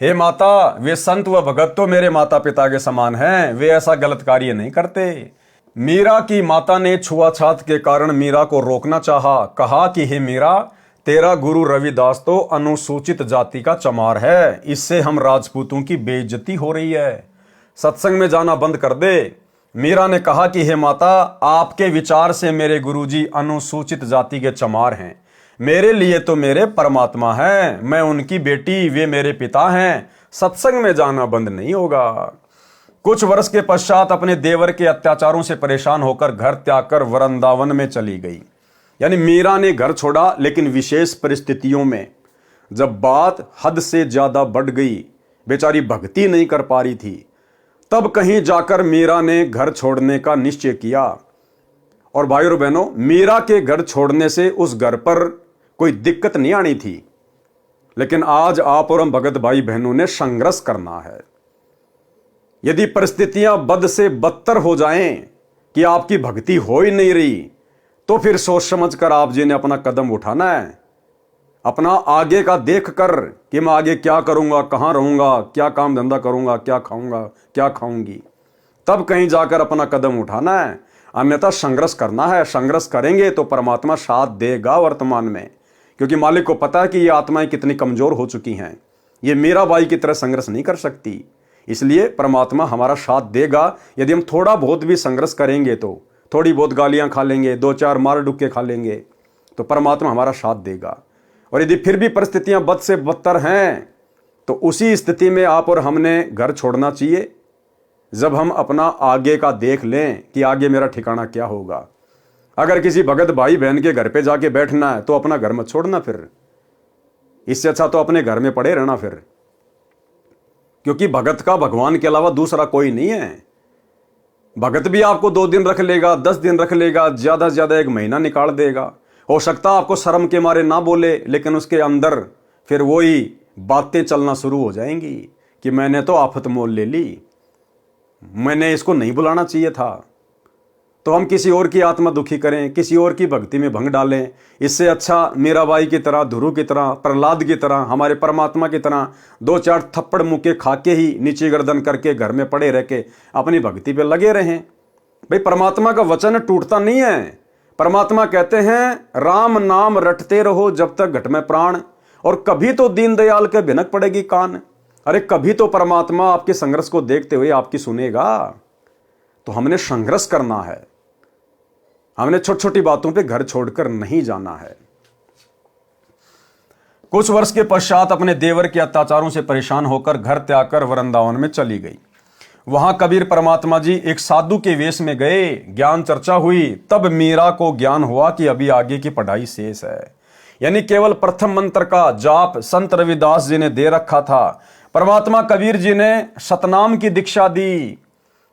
हे माता, वे संत व भगत तो मेरे माता पिता के समान हैं, वे ऐसा गलत कार्य नहीं करते। मीरा की माता ने छुआछात के कारण मीरा को रोकना चाहा। कहा कि हे मीरा, तेरा गुरु रविदास तो अनुसूचित जाति का चमार है, इससे हम राजपूतों की बेइज्जती हो रही है, सत्संग में जाना बंद कर दे। मीरा ने कहा कि हे माता, आपके विचार से मेरे गुरुजी अनुसूचित जाति के चमार हैं, मेरे लिए तो मेरे परमात्मा हैं, मैं उनकी बेटी, वे मेरे पिता हैं, सत्संग में जाना बंद नहीं होगा। कुछ वर्ष के पश्चात अपने देवर के अत्याचारों से परेशान होकर घर त्याग कर वृंदावन में चली गई। यानी मीरा ने घर छोड़ा, लेकिन विशेष परिस्थितियों में जब बात हद से ज्यादा बढ़ गई, बेचारी भक्ति नहीं कर पा रही थी, तब कहीं जाकर मीरा ने घर छोड़ने का निश्चय किया। और भाई और बहनों, मीरा के घर छोड़ने से उस घर पर कोई दिक्कत नहीं आनी थी, लेकिन आज आप और हम भगत भाई बहनों ने संघर्ष करना है। यदि परिस्थितियां बद से बदतर हो जाएं कि आपकी भक्ति हो ही नहीं रही, तो फिर सोच समझ कर आप जी ने अपना कदम उठाना है, अपना आगे का देख कर कि मैं आगे क्या करूंगा, कहां रहूंगा, क्या काम धंधा करूंगा, क्या खाऊंगा, क्या खाऊंगी, तब कहीं जाकर अपना कदम उठाना है। अन्यथा संघर्ष करना है। संघर्ष करेंगे तो परमात्मा साथ देगा वर्तमान में, क्योंकि मालिक को पता है कि ये आत्माएं कितनी कमजोर हो चुकी हैं, ये मीराबाई की तरह संघर्ष नहीं कर सकती। इसलिए परमात्मा हमारा साथ देगा। यदि हम थोड़ा बहुत भी संघर्ष करेंगे, तो थोड़ी बहुत गालियां खा लेंगे, 2-4 मार डुक्के खा लेंगे, तो परमात्मा हमारा साथ देगा। और यदि फिर भी परिस्थितियां बद से बदतर हैं, तो उसी स्थिति में आप और हमने घर छोड़ना चाहिए, जब हम अपना आगे का देख लें कि आगे मेरा ठिकाना क्या होगा। अगर किसी भगत भाई बहन के घर पे जाके बैठना है तो अपना घर मत छोड़ना, फिर इससे अच्छा तो अपने घर में पड़े रहना फिर, क्योंकि भगत का भगवान के अलावा दूसरा कोई नहीं है। भगत भी आपको 2 दिन रख लेगा, 10 दिन रख लेगा, ज्यादा से ज्यादा 1 महीना निकाल देगा। हो सकता है आपको शर्म के मारे ना बोले, लेकिन उसके अंदर फिर वही बातें चलना शुरू हो जाएंगी कि मैंने तो आफत मोल ले ली, मैंने इसको नहीं बुलाना चाहिए था। तो हम किसी और की आत्मा दुखी करें, किसी और की भक्ति में भंग डालें, इससे अच्छा मीराबाई की तरह, ध्रुव की तरह, प्रहलाद की तरह, हमारे परमात्मा की तरह 2-4 थप्पड़ मुक्के खा के ही नीचे गर्दन करके घर में पड़े रह के अपनी भक्ति पे लगे रहें। भाई परमात्मा का वचन टूटता नहीं है। परमात्मा कहते हैं राम नाम रटते रहो जब तक घट में प्राण, और कभी तो दीनदयाल के भिनक पड़ेगी कान। अरे कभी तो परमात्मा आपके संघर्ष को देखते हुए आपकी सुनेगा। तो हमने संघर्ष करना है, हमने छोटी छोटी बातों पे घर छोड़कर नहीं जाना है। कुछ वर्ष के पश्चात अपने देवर के अत्याचारों से परेशान होकर घर त्याग कर वृंदावन में चली गई। वहां कबीर परमात्मा जी एक साधु के वेश में गए, ज्ञान चर्चा हुई। तब मीरा को ज्ञान हुआ कि अभी आगे की पढ़ाई शेष है। यानी केवल प्रथम मंत्र का जाप संत रविदास जी ने दे रखा था। परमात्मा कबीर जी ने सतनाम की दीक्षा दी।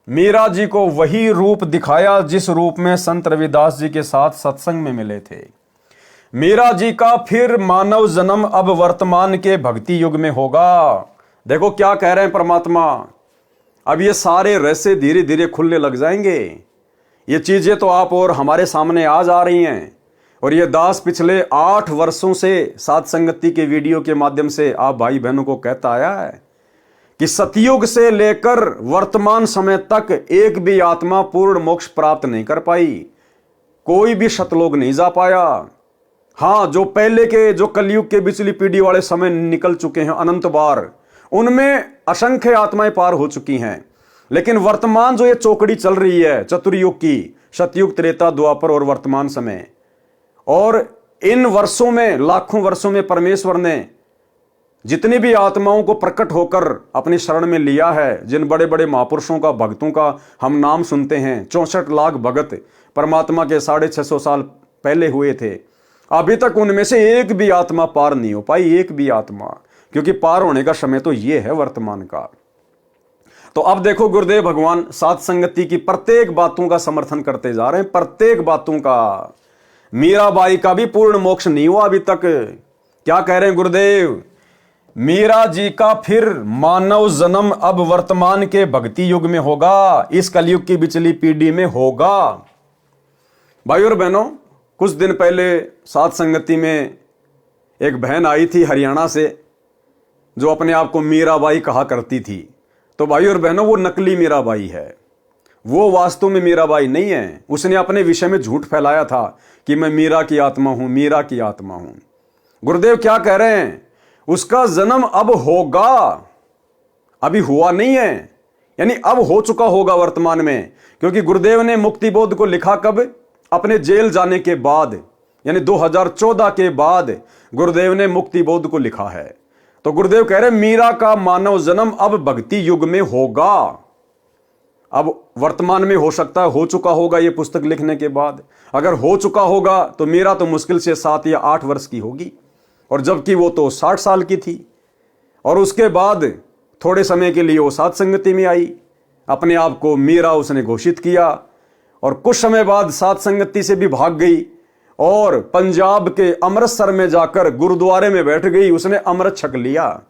मीरा जी को वही रूप दिखाया जिस रूप में संत रविदास जी के साथ सत्संग में मिले थे। मीरा जी का फिर मानव जन्म अब वर्तमान के भक्ति युग में होगा। देखो क्या कह रहे हैं परमात्मा। अब ये सारे रहस्य धीरे धीरे खुलने लग जाएंगे। ये चीजें तो आप और हमारे सामने आ जा रही हैं। और ये दास पिछले 8 वर्षों से साथ संगति के वीडियो के माध्यम से आप भाई बहनों को कहता आया है कि सतयुग से लेकर वर्तमान समय तक एक भी आत्मा पूर्ण मोक्ष प्राप्त नहीं कर पाई। कोई भी सतलोक नहीं जा पाया। हाँ, जो पहले के, जो कलयुग के बिचली पीढ़ी वाले समय निकल चुके हैं अनंत बार, उनमें असंख्य आत्माएं पार हो चुकी हैं। लेकिन वर्तमान जो ये चौकड़ी चल रही है चतुर्युग की, सतयुग, त्रेता, द्वापर और वर्तमान समय, और इन वर्षों में, लाखों वर्षों में परमेश्वर ने जितनी भी आत्माओं को प्रकट होकर अपनी शरण में लिया है, जिन बड़े बड़े महापुरुषों का, भक्तों का हम नाम सुनते हैं, 64 लाख भगत परमात्मा के 650 साल पहले हुए थे, अभी तक उनमें से एक भी आत्मा पार नहीं हो पाई, एक भी आत्मा। क्योंकि पार होने का समय तो ये है वर्तमान का। तो अब देखो गुरुदेव भगवान साथ संगति की प्रत्येक बातों का समर्थन करते जा रहे हैं, प्रत्येक बातों का। मीराबाई का भी पूर्ण मोक्ष नहीं हुआ अभी तक। क्या कह रहे हैं गुरुदेव? मीरा जी का फिर मानव जन्म अब वर्तमान के भक्ति युग में होगा, इस कलयुग की बिचली पीढ़ी में होगा। भाई और बहनों, कुछ दिन पहले साथ संगति में एक बहन आई थी हरियाणा से, जो अपने आप को मीराबाई कहा करती थी। तो भाई और बहनों, वो नकली मीराबाई है, वो वास्तव में मीराबाई नहीं है। उसने अपने विषय में झूठ फैलाया था कि मैं मीरा की आत्मा हूं, मीरा की आत्मा हूं। गुरुदेव क्या कह रहे हैं? उसका जन्म अब होगा, अभी हुआ नहीं है, यानी अब हो चुका होगा वर्तमान में। क्योंकि गुरुदेव ने मुक्ति बोध को लिखा कब? अपने जेल जाने के बाद, यानी 2014 के बाद गुरुदेव ने मुक्ति बोध को लिखा है। तो गुरुदेव कह रहे मीरा का मानव जन्म अब भक्ति युग में होगा। अब वर्तमान में हो सकता है हो चुका होगा ये पुस्तक लिखने के बाद। अगर हो चुका होगा तो मीरा तो मुश्किल से 7 या 8 वर्ष की होगी, और जबकि वो तो 60 साल की थी। और उसके बाद थोड़े समय के लिए वो साथ संगति में आई, अपने आप को मीरा उसने घोषित किया, और कुछ समय बाद साथ संगति से भी भाग गई और पंजाब के अमृतसर में जाकर गुरुद्वारे में बैठ गई। उसने अमृत छक लिया,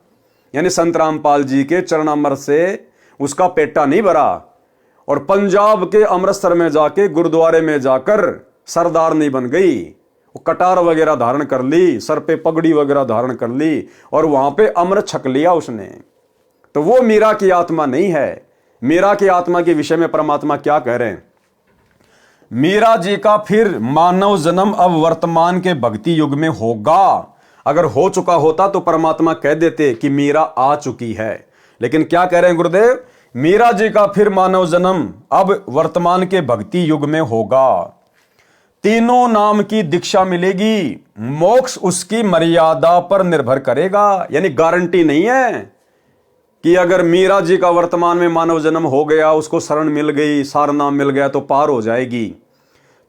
यानी संत रामपाल जी के चरणामृत से उसका पेटा नहीं भरा, और पंजाब के अमृतसर में जाके गुरुद्वारे में जाकर सरदारनी बन गई। वो कटार वगैरह धारण कर ली, सर पे पगड़ी वगैरह धारण कर ली, और वहां पे अमृत छक लिया उसने। तो वो मीरा की आत्मा नहीं है। मीरा की आत्मा के विषय में परमात्मा क्या कह रहे हैं? मीरा जी का फिर मानव जन्म अब वर्तमान के भक्ति युग में होगा। अगर हो चुका होता तो परमात्मा कह देते कि मीरा आ चुकी है। लेकिन क्या कह रहे हैं गुरुदेव? मीरा जी का फिर मानव जन्म अब वर्तमान के भक्ति युग में होगा। तीनों नाम की दीक्षा मिलेगी, मोक्ष उसकी मर्यादा पर निर्भर करेगा। यानी गारंटी नहीं है कि अगर मीरा जी का वर्तमान में मानव जन्म हो गया, उसको शरण मिल गई, सार नाम मिल गया तो पार हो जाएगी।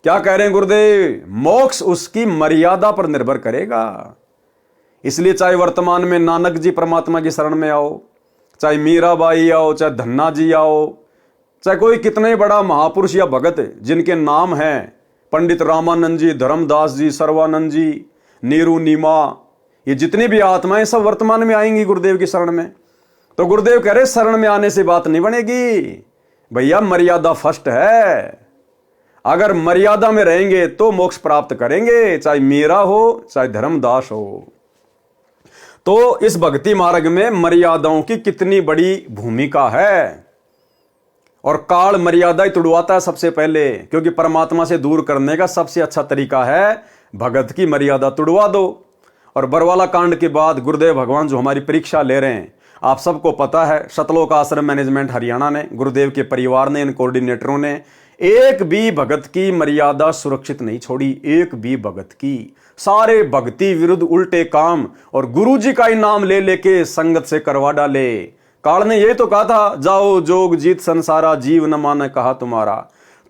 क्या कह रहे हैं गुरुदेव? मोक्ष उसकी मर्यादा पर निर्भर करेगा। इसलिए चाहे वर्तमान में नानक जी परमात्मा की शरण में आओ, चाहे मीराबाई आओ, चाहे धन्ना जी आओ, चाहे कोई कितने बड़ा महापुरुष या भगत जिनके नाम हैं पंडित रामानंद जी, धर्मदास जी, सर्वानंद जी, नीरू नीमा, ये जितनी भी आत्माएं सब वर्तमान में आएंगी गुरुदेव की शरण में। तो गुरुदेव कह रहे शरण में आने से बात नहीं बनेगी भैया, मर्यादा फर्स्ट है। अगर मर्यादा में रहेंगे तो मोक्ष प्राप्त करेंगे, चाहे मीरा हो चाहे धर्मदास हो। तो इस भक्ति मार्ग में मर्यादाओं की कितनी बड़ी भूमिका है। और काल मर्यादा ही तुड़वाता है सबसे पहले, क्योंकि परमात्मा से दूर करने का सबसे अच्छा तरीका है भगत की मर्यादा तुड़वा दो। और बरवाला कांड के बाद गुरुदेव भगवान जो हमारी परीक्षा ले रहे हैं, आप सबको पता है, सतलोक आश्रम मैनेजमेंट हरियाणा ने, गुरुदेव के परिवार ने, इन कोऑर्डिनेटरों ने एक भी भगत की मर्यादा सुरक्षित नहीं छोड़ी, एक भी भगत की। सारे भक्ति विरुद्ध उल्टे काम और गुरुजी का ही नाम ले लेके संगत से करवा डाले। काल ने ये तो कहा था, जाओ जोग जीत संसारा, जीव न माने कहा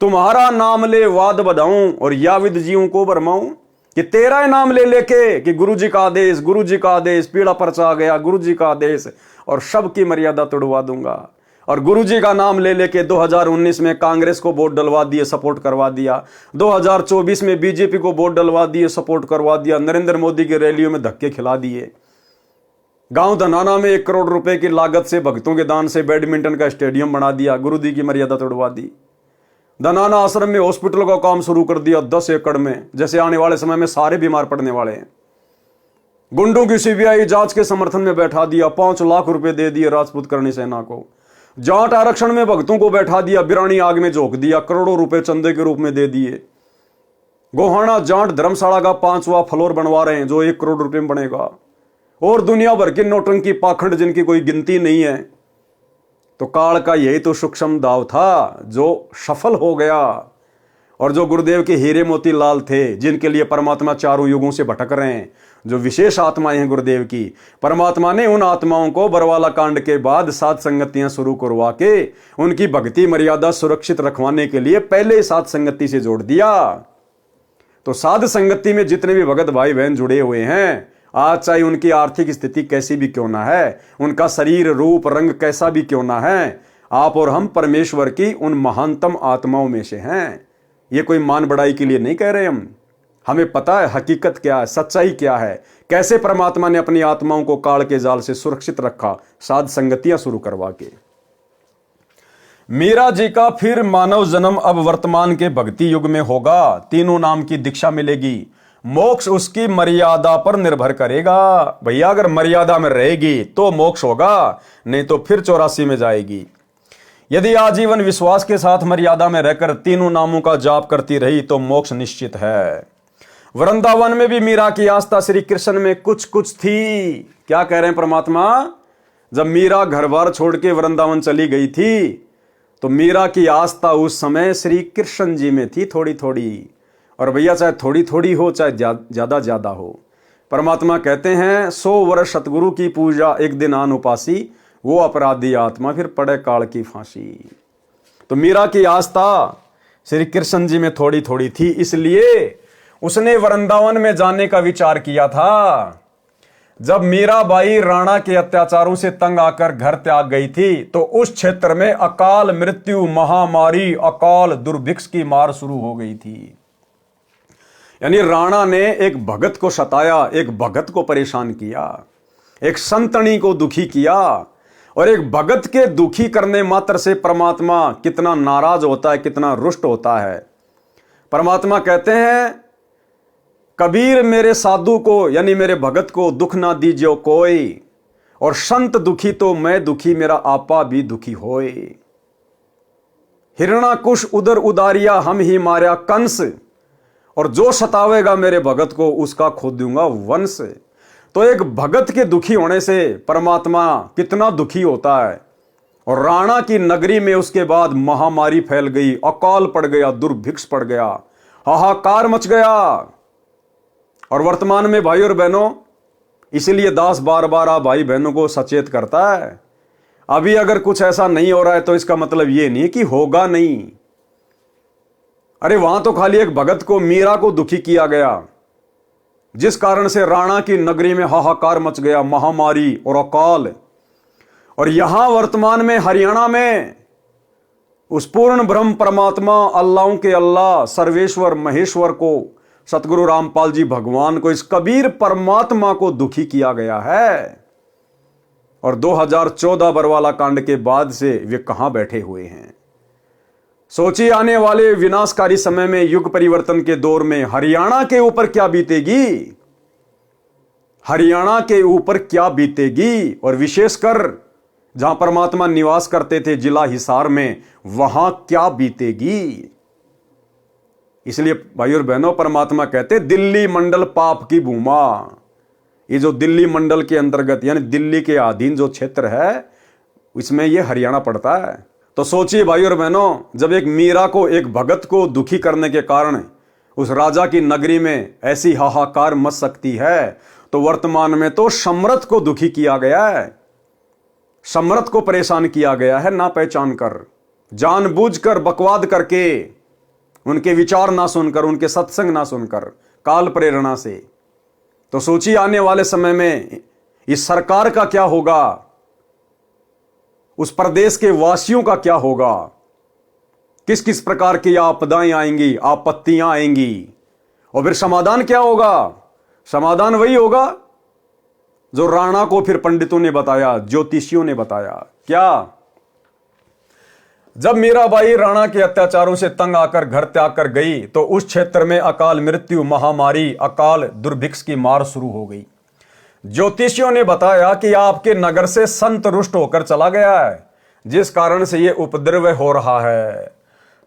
तुम्हारा नाम ले वाद बधाऊं और याविद जीवों को भरमाऊं। कि तेरा ही नाम ले लेके कि गुरुजी का आदेश, गुरुजी का आदेश, पीड़ा परचा गया, गुरुजी का आदेश, और सबकी मर्यादा तोड़वा दूंगा। और गुरुजी का नाम ले लेके 2019 में कांग्रेस को वोट डलवा दिए, सपोर्ट करवा दिया। 2024 में बीजेपी को वोट डलवा दिए, सपोर्ट करवा दिया। नरेंद्र मोदी की रैलियों में धक्के खिला दिए। गांव धनाना में 1 करोड़ रुपए की लागत से भक्तों के दान से बैडमिंटन का स्टेडियम बना दिया, गुरुजी की मर्यादा तोड़वा दी। धनाना आश्रम में हॉस्पिटल का काम शुरू कर दिया 10 एकड़ में, जैसे आने वाले समय में सारे बीमार पड़ने वाले हैं। गुंडों की सीबीआई जांच के समर्थन में बैठा दिया, 5 लाख रुपए दे दिए राजपूत करणी सेना को। जाट आरक्षण में भक्तों को बैठा दिया, बिरानी आग में झोंक दिया, करोड़ों रुपए चंदे के रूप में दे दिए। गोहाना जाट धर्मशाला का 5वां फ्लोर बनवा रहे हैं जो 1 करोड़ रुपए में बनेगा। और दुनिया भर की नौटंकी पाखंड जिनकी कोई गिनती नहीं है। तो काल का यही तो सूक्ष्म दाव था जो सफल हो गया। और जो गुरुदेव के हीरे मोती लाल थे, जिनके लिए परमात्मा चारों युगों से भटक रहे हैं, जो विशेष आत्माएं हैं गुरुदेव की, परमात्मा ने उन आत्माओं को बरवाला कांड के बाद साध संगतियां शुरू करवा के उनकी भक्ति मर्यादा सुरक्षित रखवाने के लिए पहले साध संगति से जोड़ दिया। तो साध संगति में जितने भी भगत भाई बहन जुड़े हुए हैं, आज चाहे उनकी आर्थिक स्थिति कैसी भी क्यों ना है, उनका शरीर रूप रंग कैसा भी क्यों ना है, आप और हम परमेश्वर की उन महानतम आत्माओं में से हैं। ये कोई मान बढ़ाई के लिए नहीं कह रहे हम। हमें पता है हकीकत क्या है, सच्चाई क्या है, कैसे परमात्मा ने अपनी आत्माओं को काल के जाल से सुरक्षित रखा साध संगतियां शुरू करवा के। मीरा जी का फिर मानव जन्म अब वर्तमान के भक्ति युग में होगा। तीनों नाम की दीक्षा मिलेगी। मोक्ष उसकी मर्यादा पर निर्भर करेगा। भैया अगर मर्यादा में रहेगी तो मोक्ष होगा, नहीं तो फिर 84 में जाएगी। यदि आजीवन विश्वास के साथ मर्यादा में रहकर तीनों नामों का जाप करती रही तो मोक्ष निश्चित है। वृंदावन में भी मीरा की आस्था श्री कृष्ण में कुछ कुछ थी। क्या कह रहे हैं परमात्मा? जब मीरा घर बार छोड़ के वृंदावन चली गई थी तो मीरा की आस्था उस समय श्री कृष्ण जी में थी, थोड़ी थोड़ी। और भैया चाहे थोड़ी थोड़ी हो चाहे ज्यादा ज्यादा हो, परमात्मा कहते हैं 100 वर्ष सतगुरु की पूजा एक दिन आन उपासी, वो अपराधी आत्मा फिर पड़े काल की फांसी। तो मीरा की आस्था श्री कृष्ण जी में थोड़ी थोड़ी थी, इसलिए उसने वृंदावन में जाने का विचार किया था। जब मीराबाई राणा के अत्याचारों से तंग आकर घर त्याग गई थी तो उस क्षेत्र में अकाल मृत्यु, महामारी, अकाल दुर्भिक्ष की मार शुरू हो गई थी। यानी राणा ने एक भगत को सताया, एक भगत को परेशान किया, एक संतनी को दुखी किया। और एक भगत के दुखी करने मात्र से परमात्मा कितना नाराज होता है, कितना रुष्ट होता है। परमात्मा कहते हैं, कबीर मेरे साधु को यानी मेरे भगत को दुख ना दीजियो कोई, और संत दुखी तो मैं दुखी, मेरा आपा भी दुखी होए। हिरणाकुश उदर उदारिया हम ही मार्या कंस, और जो सतावेगा मेरे भगत को उसका खो दूंगा वंश। तो एक भगत के दुखी होने से परमात्मा कितना दुखी होता है। और राणा की नगरी में उसके बाद महामारी फैल गई, अकाल पड़ गया, दुर्भिक्ष पड़ गया, हाहाकार मच गया। और वर्तमान में भाई और बहनों, इसलिए दास बार बार आप भाई बहनों को सचेत करता है, अभी अगर कुछ ऐसा नहीं हो रहा है तो इसका मतलब ये नहीं कि होगा नहीं। अरे वहां तो खाली एक भगत को, मीरा को दुखी किया गया, जिस कारण से राणा की नगरी में हाहाकार मच गया, महामारी और अकाल। और यहां वर्तमान में हरियाणा में उस पूर्ण ब्रह्म परमात्मा अल्लाहों के अल्लाह सर्वेश्वर महेश्वर को, सतगुरु रामपाल जी भगवान को, इस कबीर परमात्मा को दुखी किया गया है। और 2014 बरवाला कांड के बाद से वे कहां बैठे हुए हैं। सोचिए आने वाले विनाशकारी समय में, युग परिवर्तन के दौर में हरियाणा के ऊपर क्या बीतेगी, हरियाणा के ऊपर क्या बीतेगी। और विशेषकर जहां परमात्मा निवास करते थे जिला हिसार में, वहां क्या बीतेगी। इसलिए भाई और बहनों, परमात्मा कहते दिल्ली मंडल पाप की भूमा। ये जो दिल्ली मंडल के अंतर्गत यानी दिल्ली के अधीन जो क्षेत्र है, इसमें ये हरियाणा पड़ता है। तो सोचिए भाई और बहनों, जब एक मीरा को, एक भगत को दुखी करने के कारण उस राजा की नगरी में ऐसी हाहाकार मच सकती है, तो वर्तमान में तो सम्राट को दुखी किया गया है, सम्राट को परेशान किया गया है, ना पहचान कर, जानबूझकर बकवाद करके, उनके विचार ना सुनकर, उनके सत्संग ना सुनकर, काल प्रेरणा से। तो सोचिए आने वाले समय में इस सरकार का क्या होगा, उस प्रदेश के वासियों का क्या होगा, किस किस प्रकार की आपदाएं आएंगी, आपत्तियां आएंगी। और फिर समाधान क्या होगा? समाधान वही होगा जो राणा को फिर पंडितों ने बताया, ज्योतिषियों ने बताया। क्या? जब मीराबाई राणा के अत्याचारों से तंग आकर घर त्याग कर गई, तो उस क्षेत्र में अकाल मृत्यु, महामारी, अकाल दुर्भिक्ष की मार शुरू हो गई। ज्योतिषियों ने बताया कि आपके नगर से संत रुष्ट होकर चला गया है, जिस कारण से यह उपद्रव हो रहा है।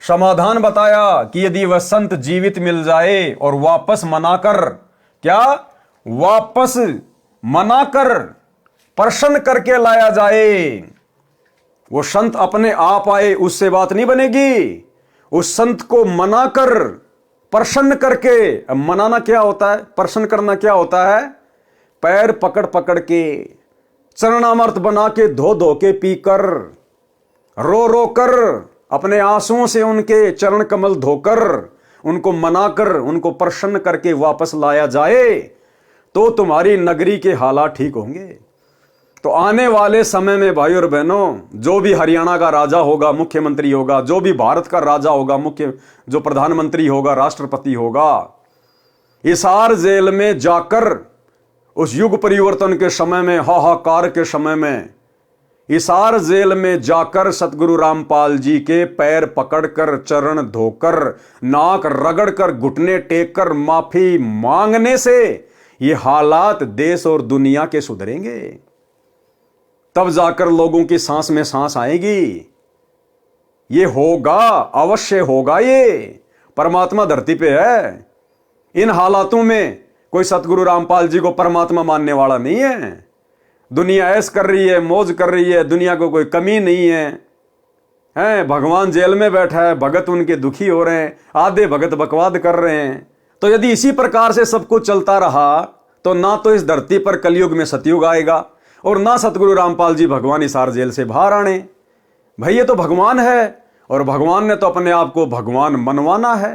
समाधान बताया कि यदि वह संत जीवित मिल जाए और वापस मनाकर, क्या वापस मनाकर प्रसन्न करके लाया जाए, वो संत अपने आप आए, उससे बात नहीं बनेगी। उस संत को मनाकर, प्रसन्न करके, मनाना क्या होता है, प्रसन्न करना क्या होता है, पैर पकड़ पकड़ के, चरणामृत बना के, धो धो के पीकर, रो रो कर, अपने आंसुओं से उनके चरण कमल धोकर, उनको मनाकर, उनको प्रसन्न करके वापस लाया जाए, तो तुम्हारी नगरी के हालात ठीक होंगे। तो आने वाले समय में भाई और बहनों, जो भी हरियाणा का राजा होगा, मुख्यमंत्री होगा, जो भी भारत का राजा होगा, जो प्रधानमंत्री होगा, राष्ट्रपति होगा, हिसार जेल में जाकर उस युग परिवर्तन के समय में, हाहाकार के समय में, हिसार जेल में जाकर सतगुरु रामपाल जी के पैर पकड़कर, चरण धोकर, नाक रगड़कर, घुटने टेककर माफी मांगने से ये हालात देश और दुनिया के सुधरेंगे। तब जाकर लोगों की सांस में सांस आएगी। ये होगा, अवश्य होगा। ये परमात्मा धरती पे है। इन हालातों में कोई सतगुरु रामपाल जी को परमात्मा मानने वाला नहीं है। दुनिया ऐश कर रही है, मौज कर रही है, दुनिया को कोई कमी नहीं है। भगवान जेल में बैठा है, भगत उनके दुखी हो रहे हैं, आधे भगत बकवाद कर रहे हैं। तो यदि इसी प्रकार से सब कुछ चलता रहा, तो ना तो इस धरती पर कलयुग में सतयुग आएगा, और ना सतगुरु रामपाल जी भगवान हिसार जेल से बाहर आने। भाई ये तो भगवान है, और भगवान ने तो अपने आप को भगवान मनवाना है।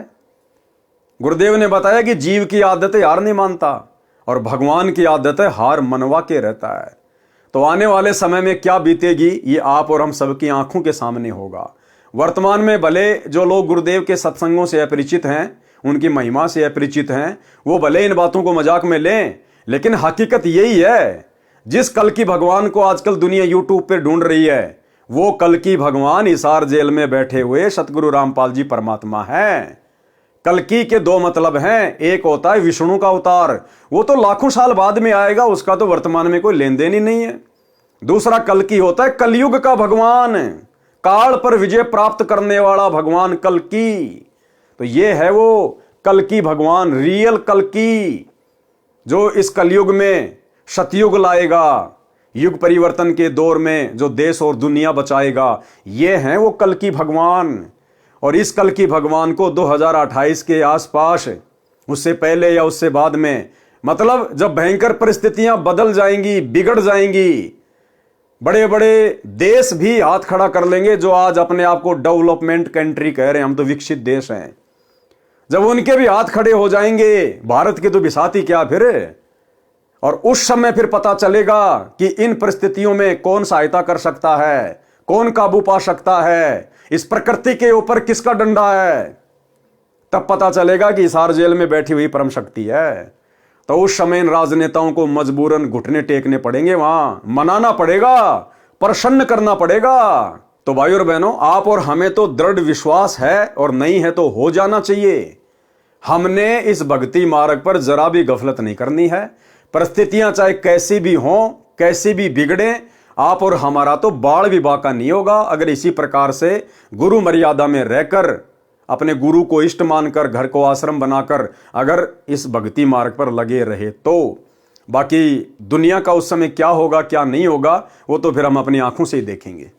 गुरुदेव ने बताया कि जीव की आदत है हार नहीं मानता, और भगवान की आदत है हार मनवा के रहता है। तो आने वाले समय में क्या बीतेगी, ये आप और हम सबकी आंखों के सामने होगा। वर्तमान में भले जो लोग गुरुदेव के सत्संगों से अपरिचित हैं, उनकी महिमा से अपरिचित हैं, वो भले इन बातों को मजाक में लें, लेकिन हकीकत यही है। जिस कल की भगवान को आजकल दुनिया यूट्यूब पे ढूंढ रही है, वो कल की भगवान हिसार जेल में बैठे हुए सतगुरु रामपाल जी परमात्मा है। कल्कि के दो मतलब हैं, एक होता है विष्णु का अवतार, वो तो लाखों साल बाद में आएगा, उसका तो वर्तमान में कोई लेन देन ही नहीं है। दूसरा कल्कि होता है कलयुग का भगवान, काल पर विजय प्राप्त करने वाला भगवान कल्कि। तो ये है वो कल्कि भगवान, रियल कल्कि, जो इस कलयुग में सतयुग लाएगा, युग परिवर्तन के दौर में जो देश और दुनिया बचाएगा। ये हैं वो कल्कि भगवान। और इस कल्कि भगवान को 2028 के आसपास, उससे पहले या उससे बाद में, मतलब जब भयंकर परिस्थितियां बदल जाएंगी, बिगड़ जाएंगी, बड़े बड़े देश भी हाथ खड़ा कर लेंगे, जो आज अपने आप को डेवलपमेंट कंट्री कह रहे हैं, हम तो विकसित देश हैं। जब उनके भी हाथ खड़े हो जाएंगे, भारत के तो बिसाती क्या फिर। और उस समय फिर पता चलेगा कि इन परिस्थितियों में कौन सहायता कर सकता है, कौन काबू पा सकता है। इस प्रकृति के ऊपर किसका डंडा है, तब पता चलेगा कि हिसार जेल में बैठी हुई परम शक्ति है। तो उस समय इन राजनेताओं को मजबूरन घुटने टेकने पड़ेंगे, वहां मनाना पड़ेगा, प्रसन्न करना पड़ेगा। तो भाइयों और बहनों, आप और हमें तो दृढ़ विश्वास है और नहीं है तो हो जाना चाहिए। हमने इस भक्ति मार्ग पर जरा भी गफलत नहीं करनी है। परिस्थितियां चाहे कैसी भी हों, कैसी भी बिगड़े, आप और हमारा तो बाल भी बाका नहीं होगा अगर इसी प्रकार से गुरु मर्यादा में रहकर, अपने गुरु को इष्ट मानकर, घर को आश्रम बनाकर अगर इस भक्ति मार्ग पर लगे रहे तो। बाकी दुनिया का उस समय क्या होगा क्या नहीं होगा वो तो फिर हम अपनी आंखों से ही देखेंगे।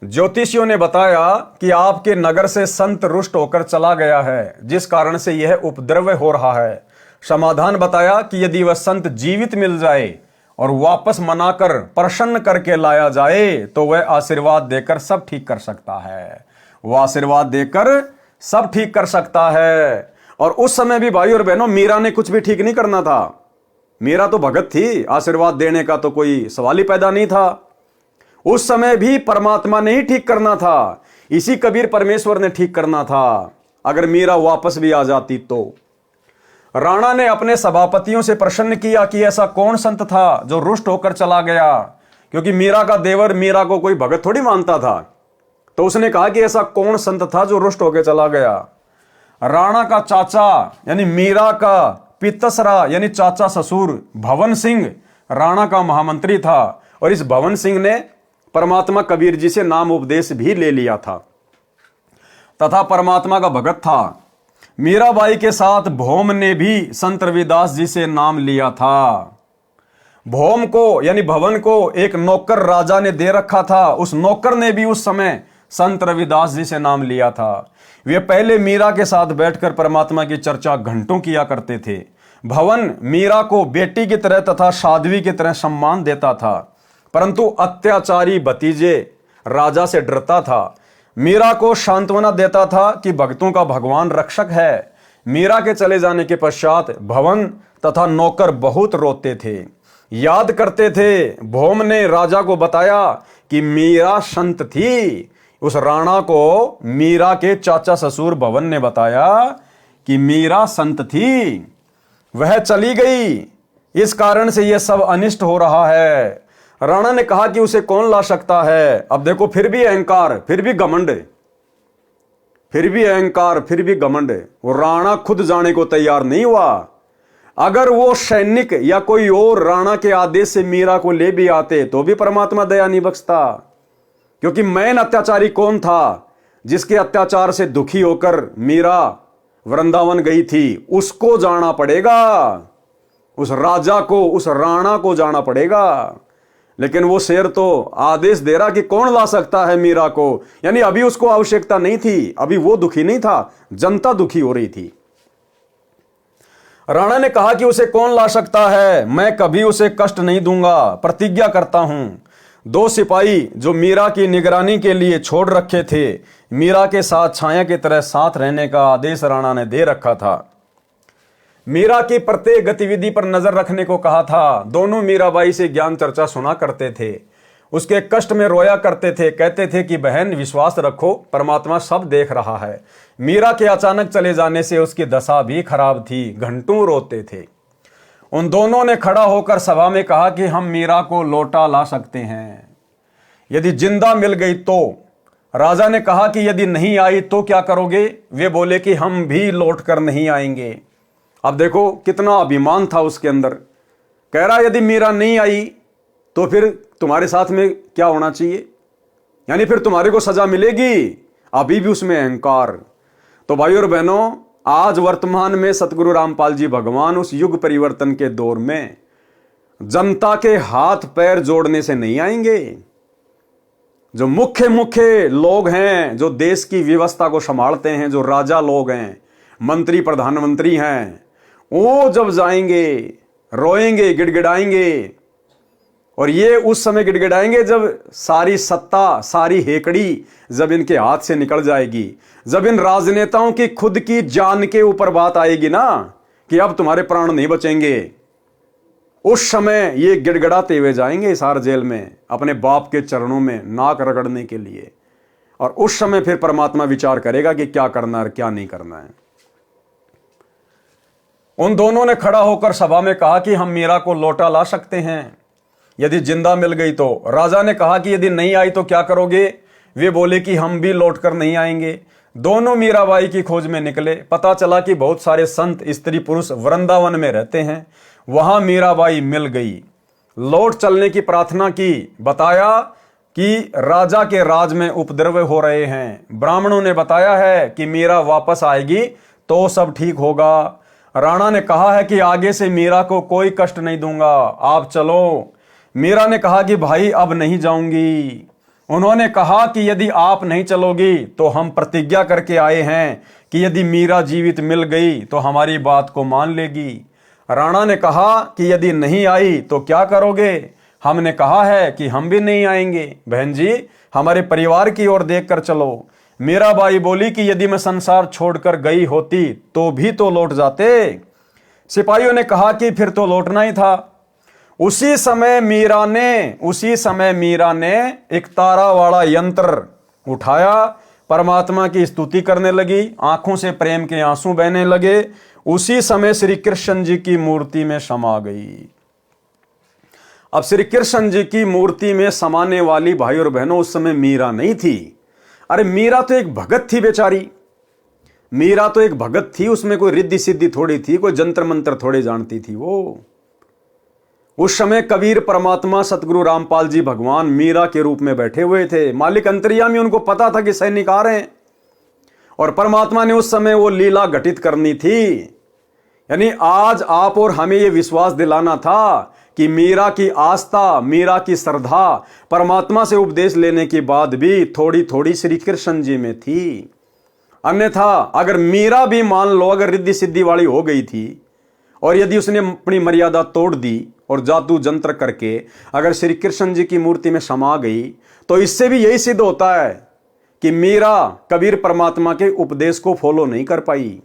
ज्योतिषियों ने बताया कि आपके नगर से संत रुष्ट होकर चला गया है, जिस कारण से यह उपद्रव हो रहा है। समाधान बताया कि यदि वह संत जीवित मिल जाए और वापस मनाकर प्रसन्न करके लाया जाए तो वह आशीर्वाद देकर सब ठीक कर सकता है। वह आशीर्वाद देकर सब ठीक कर सकता है। और उस समय भी भाई और बहनों, मीरा ने कुछ भी ठीक नहीं करना था। मीरा तो भगत थी, आशीर्वाद देने का तो कोई सवाल ही पैदा नहीं था। उस समय भी परमात्मा ने ही ठीक करना था, इसी कबीर परमेश्वर ने ठीक करना था। अगर मीरा वापस भी आ जाती तो। राणा ने अपने सभापतियों से प्रश्न किया कि ऐसा कौन संत था जो रुष्ट होकर चला गया, क्योंकि मीरा का देवर मीरा को कोई भगत थोड़ी मानता था। तो उसने कहा कि ऐसा कौन संत था जो रुष्ट होकर चला गया। राणा का चाचा यानी मीरा का पितसरा यानी चाचा ससुर भवन सिंह राणा का महामंत्री था, और इस भवन सिंह ने परमात्मा कबीर जी से नाम उपदेश भी ले लिया था तथा परमात्मा का भगत था। मीराबाई के साथ भौम ने भी संत रविदास जी से नाम लिया था। भौम को यानी भवन को एक नौकर राजा ने दे रखा था, उस नौकर ने भी उस समय संत रविदास जी से नाम लिया था। वे पहले मीरा के साथ बैठकर परमात्मा की चर्चा घंटों किया करते थे। भवन मीरा को बेटी की तरह तथा साध्वी की तरह सम्मान देता था, परंतु अत्याचारी भतीजे राजा से डरता था। मीरा को सांत्वना देता था कि भक्तों का भगवान रक्षक है। मीरा के चले जाने के पश्चात भवन तथा नौकर बहुत रोते थे, याद करते थे। भौम ने राजा को बताया कि मीरा संत थी। उस राणा को मीरा के चाचा ससुर भवन ने बताया कि मीरा संत थी, वह चली गई, इस कारण से यह सब अनिष्ट हो रहा है। राणा ने कहा कि उसे कौन ला सकता है। अब देखो, फिर भी अहंकार, फिर भी घमंड, फिर भी अहंकार, फिर भी घमंड। वो राणा खुद जाने को तैयार नहीं हुआ। अगर वो सैनिक या कोई और राणा के आदेश से मीरा को ले भी आते तो भी परमात्मा दया नहीं बख्शता, क्योंकि मैन अत्याचारी कौन था जिसके अत्याचार से दुखी होकर मीरा वृंदावन गई थी, उसको जाना पड़ेगा, उस राजा को, उस राणा को जाना पड़ेगा। लेकिन वो शेर तो आदेश दे रहा कि कौन ला सकता है मीरा को, यानी अभी उसको आवश्यकता नहीं थी, अभी वो दुखी नहीं था, जनता दुखी हो रही थी। राणा ने कहा कि उसे कौन ला सकता है, मैं कभी उसे कष्ट नहीं दूंगा, प्रतिज्ञा करता हूं। 2 सिपाही जो मीरा की निगरानी के लिए छोड़ रखे थे, मीरा के साथ छाया की तरह साथ रहने का आदेश राणा ने दे रखा था। मीरा की प्रत्येक गतिविधि पर नजर रखने को कहा था। दोनों मीराबाई से ज्ञान चर्चा सुना करते थे, उसके कष्ट में रोया करते थे, कहते थे कि बहन विश्वास रखो, परमात्मा सब देख रहा है। मीरा के अचानक चले जाने से उसकी दशा भी खराब थी, घंटों रोते थे। उन दोनों ने खड़ा होकर सभा में कहा कि हम मीरा को लौटा ला सकते हैं यदि जिंदा मिल गई तो। राजा ने कहा कि यदि नहीं आई तो क्या करोगे? वे बोले कि हम भी लौट कर नहीं आएंगे। अब देखो कितना अभिमान था उसके अंदर। कह रहा यदि मीरा नहीं आई तो फिर तुम्हारे साथ में क्या होना चाहिए, यानी फिर तुम्हारे को सजा मिलेगी। अभी भी उसमें अहंकार। तो भाइयों और बहनों, आज वर्तमान में सतगुरु रामपाल जी भगवान उस युग परिवर्तन के दौर में जनता के हाथ पैर जोड़ने से नहीं आएंगे। जो मुख्य लोग हैं, जो देश की व्यवस्था को संभालते हैं, जो राजा लोग हैं, मंत्री प्रधानमंत्री हैं, वो जब जाएंगे रोएंगे, गिड़गिड़ाएंगे। और ये उस समय गिड़गिड़ाएंगे जब सारी सत्ता, सारी हेकड़ी जब इनके हाथ से निकल जाएगी, जब इन राजनेताओं की खुद की जान के ऊपर बात आएगी ना कि अब तुम्हारे प्राण नहीं बचेंगे, उस समय ये गिड़गिड़ाते हुए जाएंगे हिसार जेल में अपने बाप के चरणों में नाक रगड़ने के लिए, और उस समय फिर परमात्मा विचार करेगा कि क्या करना है क्या नहीं करना है। उन दोनों ने खड़ा होकर सभा में कहा कि हम मीरा को लौटा ला सकते हैं यदि जिंदा मिल गई तो। राजा ने कहा कि यदि नहीं आई तो क्या करोगे? वे बोले कि हम भी लौट कर नहीं आएंगे। दोनों मीराबाई की खोज में निकले। पता चला कि बहुत सारे संत स्त्री पुरुष वृंदावन में रहते हैं। वहां मीराबाई मिल गई। लौट चलने की प्रार्थना की। बताया कि राजा के राज में उपद्रव हो रहे हैं। ब्राह्मणों ने बताया है कि मीरा वापस आएगी तो सब ठीक होगा। राणा ने कहा है कि आगे से मीरा को कोई कष्ट नहीं दूंगा, आप चलो। मीरा ने कहा कि भाई अब नहीं जाऊंगी। उन्होंने कहा कि यदि आप नहीं चलोगी तो हम प्रतिज्ञा करके आए हैं कि यदि मीरा जीवित मिल गई तो हमारी बात को मान लेगी। राणा ने कहा कि यदि नहीं आई तो क्या करोगे? हमने कहा है कि हम भी नहीं आएंगे। बहन जी, हमारे परिवार की ओर देखकर चलो। मीराबाई बोली कि यदि मैं संसार छोड़कर गई होती तो भी तो लौट जाते। सिपाहियों ने कहा कि फिर तो लौटना ही था। उसी समय मीरा ने एक तारा वाला यंत्र उठाया, परमात्मा की स्तुति करने लगी। आंखों से प्रेम के आंसू बहने लगे। उसी समय श्री कृष्ण जी की मूर्ति में समा गई। अब श्री कृष्ण जी की मूर्ति में समाने वाली भाई और बहनों उस समय मीरा नहीं थी। अरे मीरा तो एक भगत थी बेचारी। मीरा तो एक भगत थी, उसमें कोई रिद्धि सिद्धि थोड़ी थी, कोई जंतर मंत्र थोड़े जानती थी वो। उस समय कबीर परमात्मा सतगुरु रामपाल जी भगवान मीरा के रूप में बैठे हुए थे। मालिक अंतर्यामी, उनको पता था कि सैनिक आ रहे हैं और परमात्मा ने उस समय वो लीला घटित करनी थी। यानी आज आप और हमें ये विश्वास दिलाना था कि मीरा की आस्था, मीरा की श्रद्धा परमात्मा से उपदेश लेने के बाद भी थोड़ी थोड़ी श्री कृष्ण जी में थी। अन्यथा अगर मीरा भी मान लो अगर रिद्धि सिद्धि वाली हो गई थी और यदि उसने अपनी मर्यादा तोड़ दी और जादू जंत्र करके अगर श्री कृष्ण जी की मूर्ति में समा गई तो इससे भी यही सिद्ध होता है कि मीरा कबीर परमात्मा के उपदेश को फॉलो नहीं कर पाई,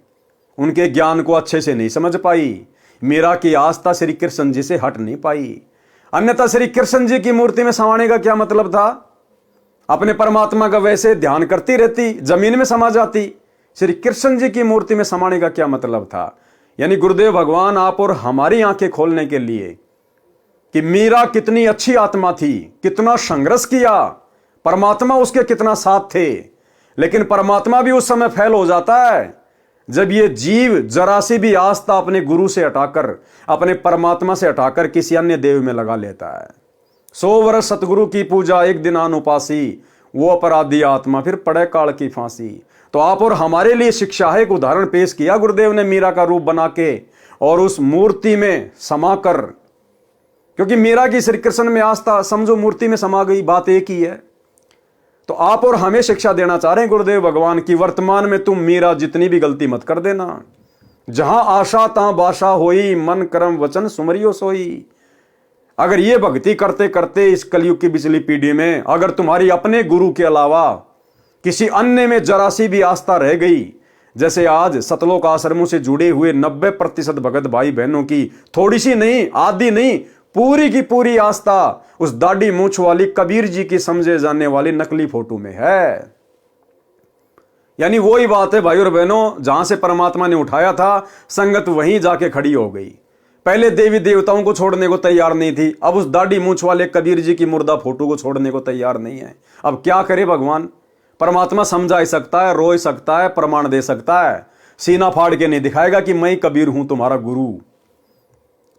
उनके ज्ञान को अच्छे से नहीं समझ पाई। मीरा की आस्था श्री कृष्ण जी से हट नहीं पाई। अन्यथा श्री कृष्ण जी की मूर्ति में समाने का क्या मतलब था? अपने परमात्मा का वैसे ध्यान करती रहती, जमीन में समा जाती। श्री कृष्ण जी की मूर्ति में समाने का क्या मतलब था? यानी गुरुदेव भगवान आप और हमारी आंखें खोलने के लिए कि मीरा कितनी अच्छी आत्मा थी, कितना संघर्ष किया, परमात्मा उसके कितना साथ थे, लेकिन परमात्मा भी उस समय फेल हो जाता है जब ये जीव जरा सी भी आस्था अपने गुरु से हटाकर, अपने परमात्मा से हटाकर किसी अन्य देव में लगा लेता है। 100 वर्ष सतगुरु की पूजा एक दिन अनुपासी, वो अपराधी आत्मा फिर पड़े काल की फांसी। तो आप और हमारे लिए शिक्षा है, एक उदाहरण पेश किया गुरुदेव ने मीरा का रूप बना के और उस मूर्ति में समाकर, क्योंकि मीरा की श्री कृष्ण में आस्था समझो मूर्ति में समा गई, बात एक ही है। तो आप और हमें शिक्षा देना चाह रहे हैं गुरुदेव भगवान की, वर्तमान में तुम मीरा जितनी भी गलती मत कर देना। जहां आशा तहां बाशा होई, मन कर्म वचन सुमरियो सोई। अगर ये भक्ति करते करते इस कलयुग की पिछली पीढ़ी में अगर तुम्हारी अपने गुरु के अलावा किसी अन्य में जरा सी भी आस्था रह गई, जैसे आज सतलोक आश्रमों से जुड़े हुए 90% भगत भाई बहनों की थोड़ी सी नहीं, आधी नहीं, पूरी की पूरी आस्था उस दाढ़ी मूंछ वाली कबीर जी की समझे जाने वाली नकली फोटो में है। यानी वही बात है भाई और बहनों, जहां से परमात्मा ने उठाया था संगत वहीं जाके खड़ी हो गई। पहले देवी देवताओं को छोड़ने को तैयार नहीं थी, अब उस दाढ़ी मूंछ वाले कबीर जी की मुर्दा फोटो को छोड़ने को तैयार नहीं है। अब क्या करे भगवान? परमात्मा समझा ही सकता है, रो ही सकता है, प्रमाण दे सकता है, सीना फाड़ के नहीं दिखाएगा कि मैं कबीर हूं तुम्हारा गुरु।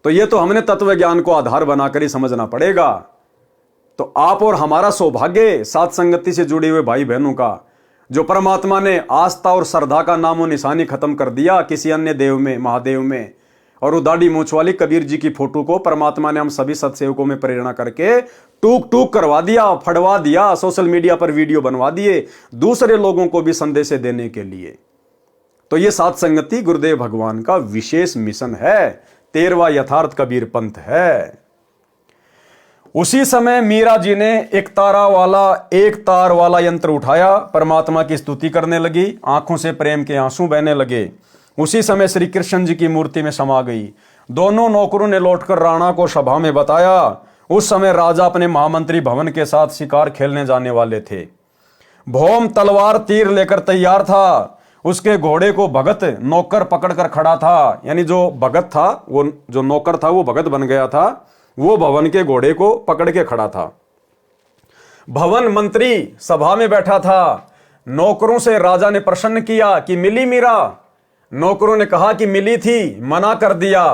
तो ये तो हमने तत्व ज्ञान को आधार बनाकर ही समझना पड़ेगा। तो आप और हमारा सौभाग्य साथ संगति से जुड़े हुए भाई बहनों का, जो परमात्मा ने आस्था और श्रद्धा का नामो निशानी खत्म कर दिया किसी अन्य देव में, महादेव में, और वो दाढ़ी मूंछ वाली कबीर जी की फोटो को परमात्मा ने हम सभी सत्सेवकों में प्रेरणा करके टूक टूक करवा दिया, फड़वा दिया, सोशल मीडिया पर वीडियो बनवा दिए दूसरे लोगों को भी संदेश देने के लिए। तो ये साथ संगति गुरुदेव भगवान का विशेष मिशन है, 13वां यथार्थ कबीर पंथ है। उसी समय मीरा जी ने एक तार वाला यंत्र उठाया, परमात्मा की स्तुति करने लगी, आंखों से प्रेम के आंसू बहने लगे। उसी समय श्री कृष्ण जी की मूर्ति में समा गई। दोनों नौकरों ने लौटकर राणा को सभा में बताया। उस समय राजा अपने महामंत्री भवन के साथ शिकार खेलने जाने वाले थे। भौम तलवार तीर लेकर तैयार था। उसके घोड़े को भगत नौकर पकड़कर खड़ा था। यानी जो भगत था, वो जो नौकर था वो भगत बन गया था। वो भवन के घोड़े को पकड़ के खड़ा था। भवन मंत्री सभा में बैठा था। नौकरों से राजा ने प्रश्न किया कि मिली मीरा? नौकरों ने कहा कि मिली थी, मना कर दिया।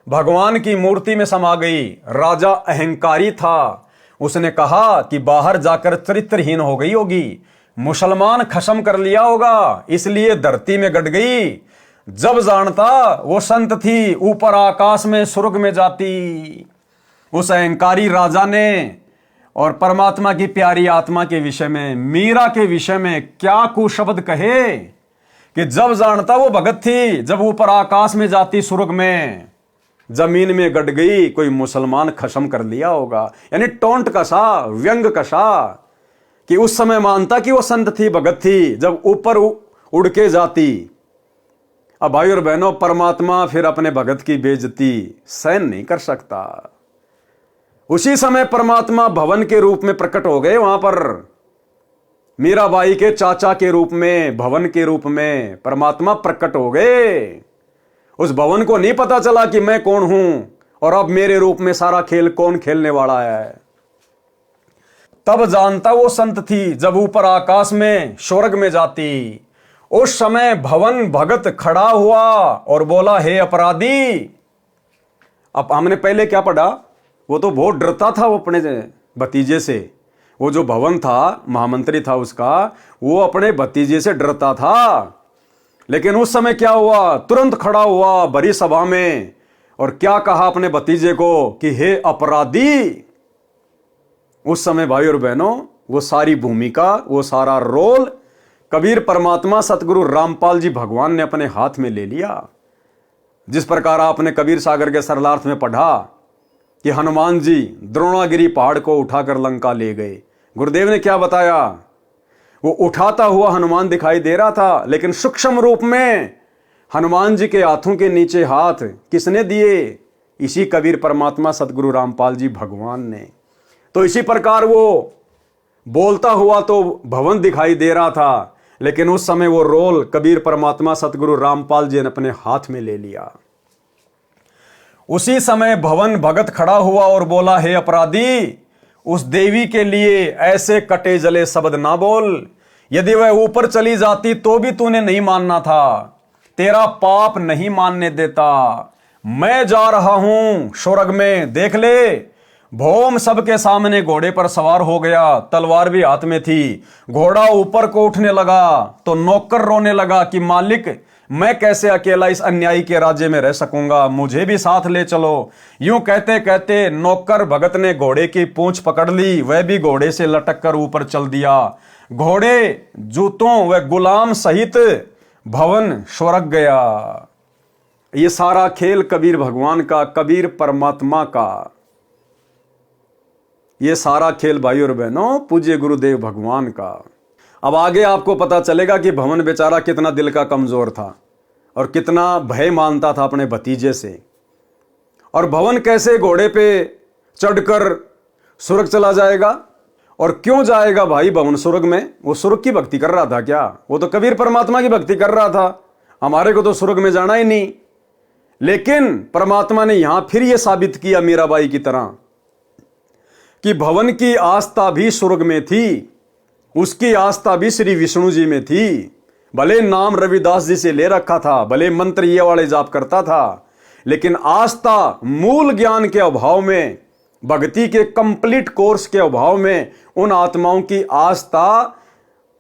भगवान की मूर्ति में समा गई। राजा अहंकारी था। उसने कहा कि बाहर जाकर चरित्रहीन हो गई होगी, मुसलमान खत्म कर लिया होगा, इसलिए धरती में गड़ गई। जब जानता वो संत थी, ऊपर आकाश में स्वर्ग में जाती। उस अहंकारी राजा ने और परमात्मा की प्यारी आत्मा के विषय में, मीरा के विषय में क्या कुशब्द कहे कि जब जानता वो भगत थी, जब ऊपर आकाश में जाती स्वर्ग में, जमीन में गड़ गई, कोई मुसलमान खत्म कर लिया होगा। यानी टोंट कसा, व्यंग कसा कि उस समय मानता कि वो संत थी, भगत थी, जब ऊपर उड़ के जाती। अब भाई और बहनों, परमात्मा फिर अपने भगत की बेइज्जती सहन नहीं कर सकता। उसी समय परमात्मा भवन के रूप में प्रकट हो गए। वहां पर मीराबाई के चाचा के रूप में, भवन के रूप में परमात्मा प्रकट हो गए। उस भवन को नहीं पता चला कि मैं कौन हूं और अब मेरे रूप में सारा खेल कौन खेलने वाला है। तब जानता वो संत थी, जब ऊपर आकाश में स्वर्ग में जाती। उस समय भवन भगत खड़ा हुआ और बोला, हे अपराधी। अब हमने पहले क्या पढ़ा, वो तो बहुत डरता था वो अपने भतीजे से। वो जो भवन था, महामंत्री था उसका, वो अपने भतीजे से डरता था। लेकिन उस समय क्या हुआ, तुरंत खड़ा हुआ भरी सभा में और क्या कहा अपने भतीजे को कि हे अपराधी। उस समय भाई और बहनों, वो सारी भूमिका, वो सारा रोल कबीर परमात्मा सतगुरु रामपाल जी भगवान ने अपने हाथ में ले लिया। जिस प्रकार आपने कबीर सागर के सरलार्थ में पढ़ा कि हनुमान जी द्रोणागिरी पहाड़ को उठाकर लंका ले गए। गुरुदेव ने क्या बताया, वो उठाता हुआ हनुमान दिखाई दे रहा था, लेकिन सूक्ष्म रूप में हनुमान जी के हाथों के नीचे हाथ किसने दिए? इसी कबीर परमात्मा सतगुरु रामपाल जी भगवान ने। तो इसी प्रकार वो बोलता हुआ तो भवन दिखाई दे रहा था, लेकिन उस समय वो रोल कबीर परमात्मा सतगुरु रामपाल जी ने अपने हाथ में ले लिया। उसी समय भवन भगत खड़ा हुआ और बोला, हे अपराधी, उस देवी के लिए ऐसे कटे जले शब्द ना बोल। यदि वह ऊपर चली जाती तो भी तूने नहीं मानना था, तेरा पाप नहीं मानने देता। मैं जा रहा हूं स्वर्ग में, देख ले। भौम सबके सामने घोड़े पर सवार हो गया, तलवार भी हाथ में थी। घोड़ा ऊपर को उठने लगा तो नौकर रोने लगा कि मालिक, मैं कैसे अकेला इस अन्यायी के राज्य में रह सकूंगा, मुझे भी साथ ले चलो। यूं कहते कहते नौकर भगत ने घोड़े की पूंछ पकड़ ली, वह भी घोड़े से लटक कर ऊपर चल दिया। घोड़े, जूतों व गुलाम सहित भवन स्वर्ग गया। ये सारा खेल कबीर भगवान का, कबीर परमात्मा का। ये सारा खेल भाई और बहनों पूज्य गुरुदेव भगवान का। अब आगे आपको पता चलेगा कि भवन बेचारा कितना दिल का कमजोर था और कितना भय मानता था अपने भतीजे से। और भवन कैसे घोड़े पे चढ़कर स्वर्ग चला जाएगा, और क्यों जाएगा भाई भवन स्वर्ग में? वो स्वर्ग की भक्ति कर रहा था क्या? वो तो कबीर परमात्मा की भक्ति कर रहा था। हमारे को तो स्वर्ग में जाना ही नहीं। लेकिन परमात्मा ने यहां फिर यह साबित किया मीराबाई की तरह कि भवन की आस्था भी स्वर्ग में थी, उसकी आस्था भी श्री विष्णु जी में थी। भले नाम रविदास जी से ले रखा था, भले मंत्र ये वाले जाप करता था, लेकिन आस्था मूल ज्ञान के अभाव में, भक्ति के कंप्लीट कोर्स के अभाव में उन आत्माओं की आस्था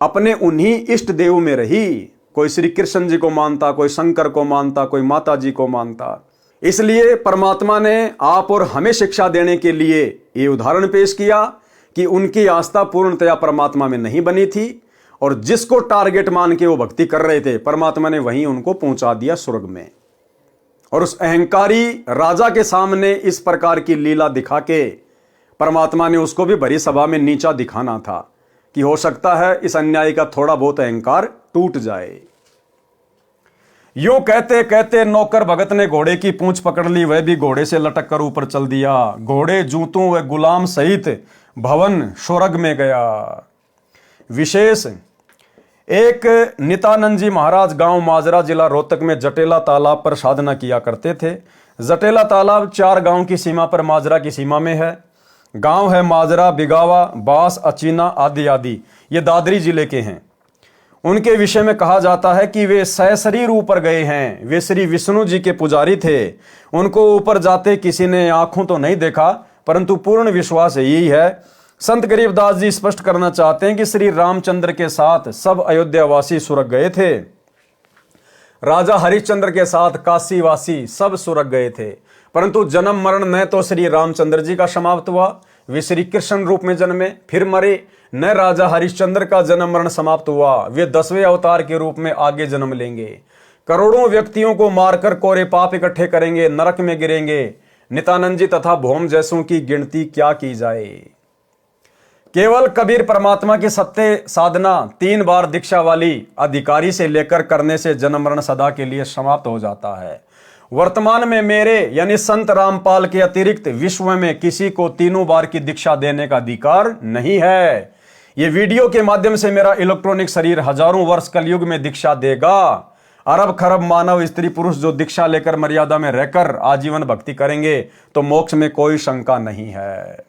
अपने उन्हीं इष्ट देव में रही। कोई श्री कृष्ण जी को मानता, कोई शंकर को मानता, कोई माता जी को मानता। इसलिए परमात्मा ने आप और हमें शिक्षा देने के लिए ये उदाहरण पेश किया कि उनकी आस्था पूर्णतया परमात्मा में नहीं बनी थी, और जिसको टारगेट मान के वो भक्ति कर रहे थे, परमात्मा ने वहीं उनको पहुंचा दिया स्वर्ग में। और उस अहंकारी राजा के सामने इस प्रकार की लीला दिखा के परमात्मा ने उसको भी भरी सभा में नीचा दिखाना था कि हो सकता है इस अन्यायी का थोड़ा बहुत अहंकार टूट जाए। यूं कहते कहते नौकर भगत ने घोड़े की पूंछ पकड़ ली, वह भी घोड़े से लटक कर ऊपर चल दिया। घोड़े, जूतों व गुलाम सहित भवन स्वर्ग में गया। विशेष, एक नित्यानंद जी महाराज गांव माजरा जिला रोहतक में जटेला तालाब पर साधना किया करते थे। जटेला तालाब 4 गांव की सीमा पर माजरा की सीमा में है। गांव है माजरा, बिगावा, बास, अचीना आदि आदि। ये दादरी जिले के हैं। उनके विषय में कहा जाता है कि वे सशरीर ऊपर गए हैं। वे श्री विष्णु जी के पुजारी थे। उनको ऊपर जाते किसी ने आंखों तो नहीं देखा, परंतु पूर्ण विश्वास यही है। संत गरीबदास जी स्पष्ट करना चाहते हैं कि श्री रामचंद्र के साथ सब अयोध्यावासी स्वर्ग गए थे। राजा हरिश्चंद्र के साथ काशीवासी सब स्वर्ग गए थे, परंतु जन्म मरण न तो श्री रामचंद्र जी का समाप्त हुआ, वे श्री कृष्ण रूप में जन्मे फिर मरे, न राजा हरिश्चंद्र का जन्म मरण समाप्त हुआ, वे 10वें अवतार के रूप में आगे जन्म लेंगे। करोड़ों व्यक्तियों को मारकर कोरे पाप इकट्ठे करेंगे, नरक में गिरेंगे। नित्यानंद जी तथा भौम जैसों की गिनती क्या की जाए। केवल कबीर परमात्मा की सत्य साधना 3 बार दीक्षा वाली अधिकारी से लेकर करने से जन्म मरण सदा के लिए समाप्त हो जाता है। वर्तमान में मेरे यानी संत रामपाल के अतिरिक्त विश्व में किसी को 3 बार की दीक्षा देने का अधिकार नहीं है। ये वीडियो के माध्यम से मेरा इलेक्ट्रॉनिक शरीर हजारों वर्ष कलयुग में दीक्षा देगा। अरब खरब मानव स्त्री पुरुष जो दीक्षा लेकर मर्यादा में रहकर आजीवन भक्ति करेंगे तो मोक्ष में कोई शंका नहीं है।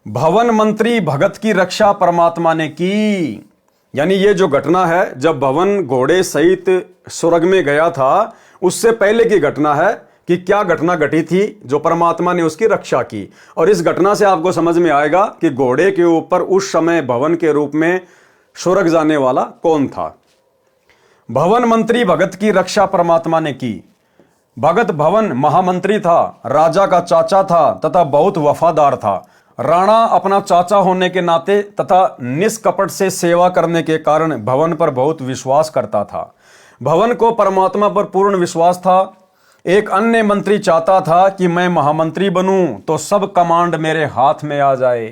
भवन मंत्री भगत की रक्षा परमात्मा ने की, यानी ये जो घटना है जब भवन घोड़े सहित स्वर्ग में गया था, उससे पहले की घटना है कि क्या घटना घटी थी जो परमात्मा ने उसकी रक्षा की। और इस घटना से आपको समझ में आएगा कि घोड़े के ऊपर उस समय भवन के रूप में स्वर्ग जाने वाला कौन था। भवन मंत्री भगत की रक्षा परमात्मा ने की। भगत भवन महामंत्री था, राजा का चाचा था तथा बहुत वफादार था। राणा अपना चाचा होने के नाते तथा निष्कपट से सेवा करने के कारण भवन पर बहुत विश्वास करता था। भवन को परमात्मा पर पूर्ण विश्वास था। एक अन्य मंत्री चाहता था कि मैं महामंत्री बनूं तो सब कमांड मेरे हाथ में आ जाए।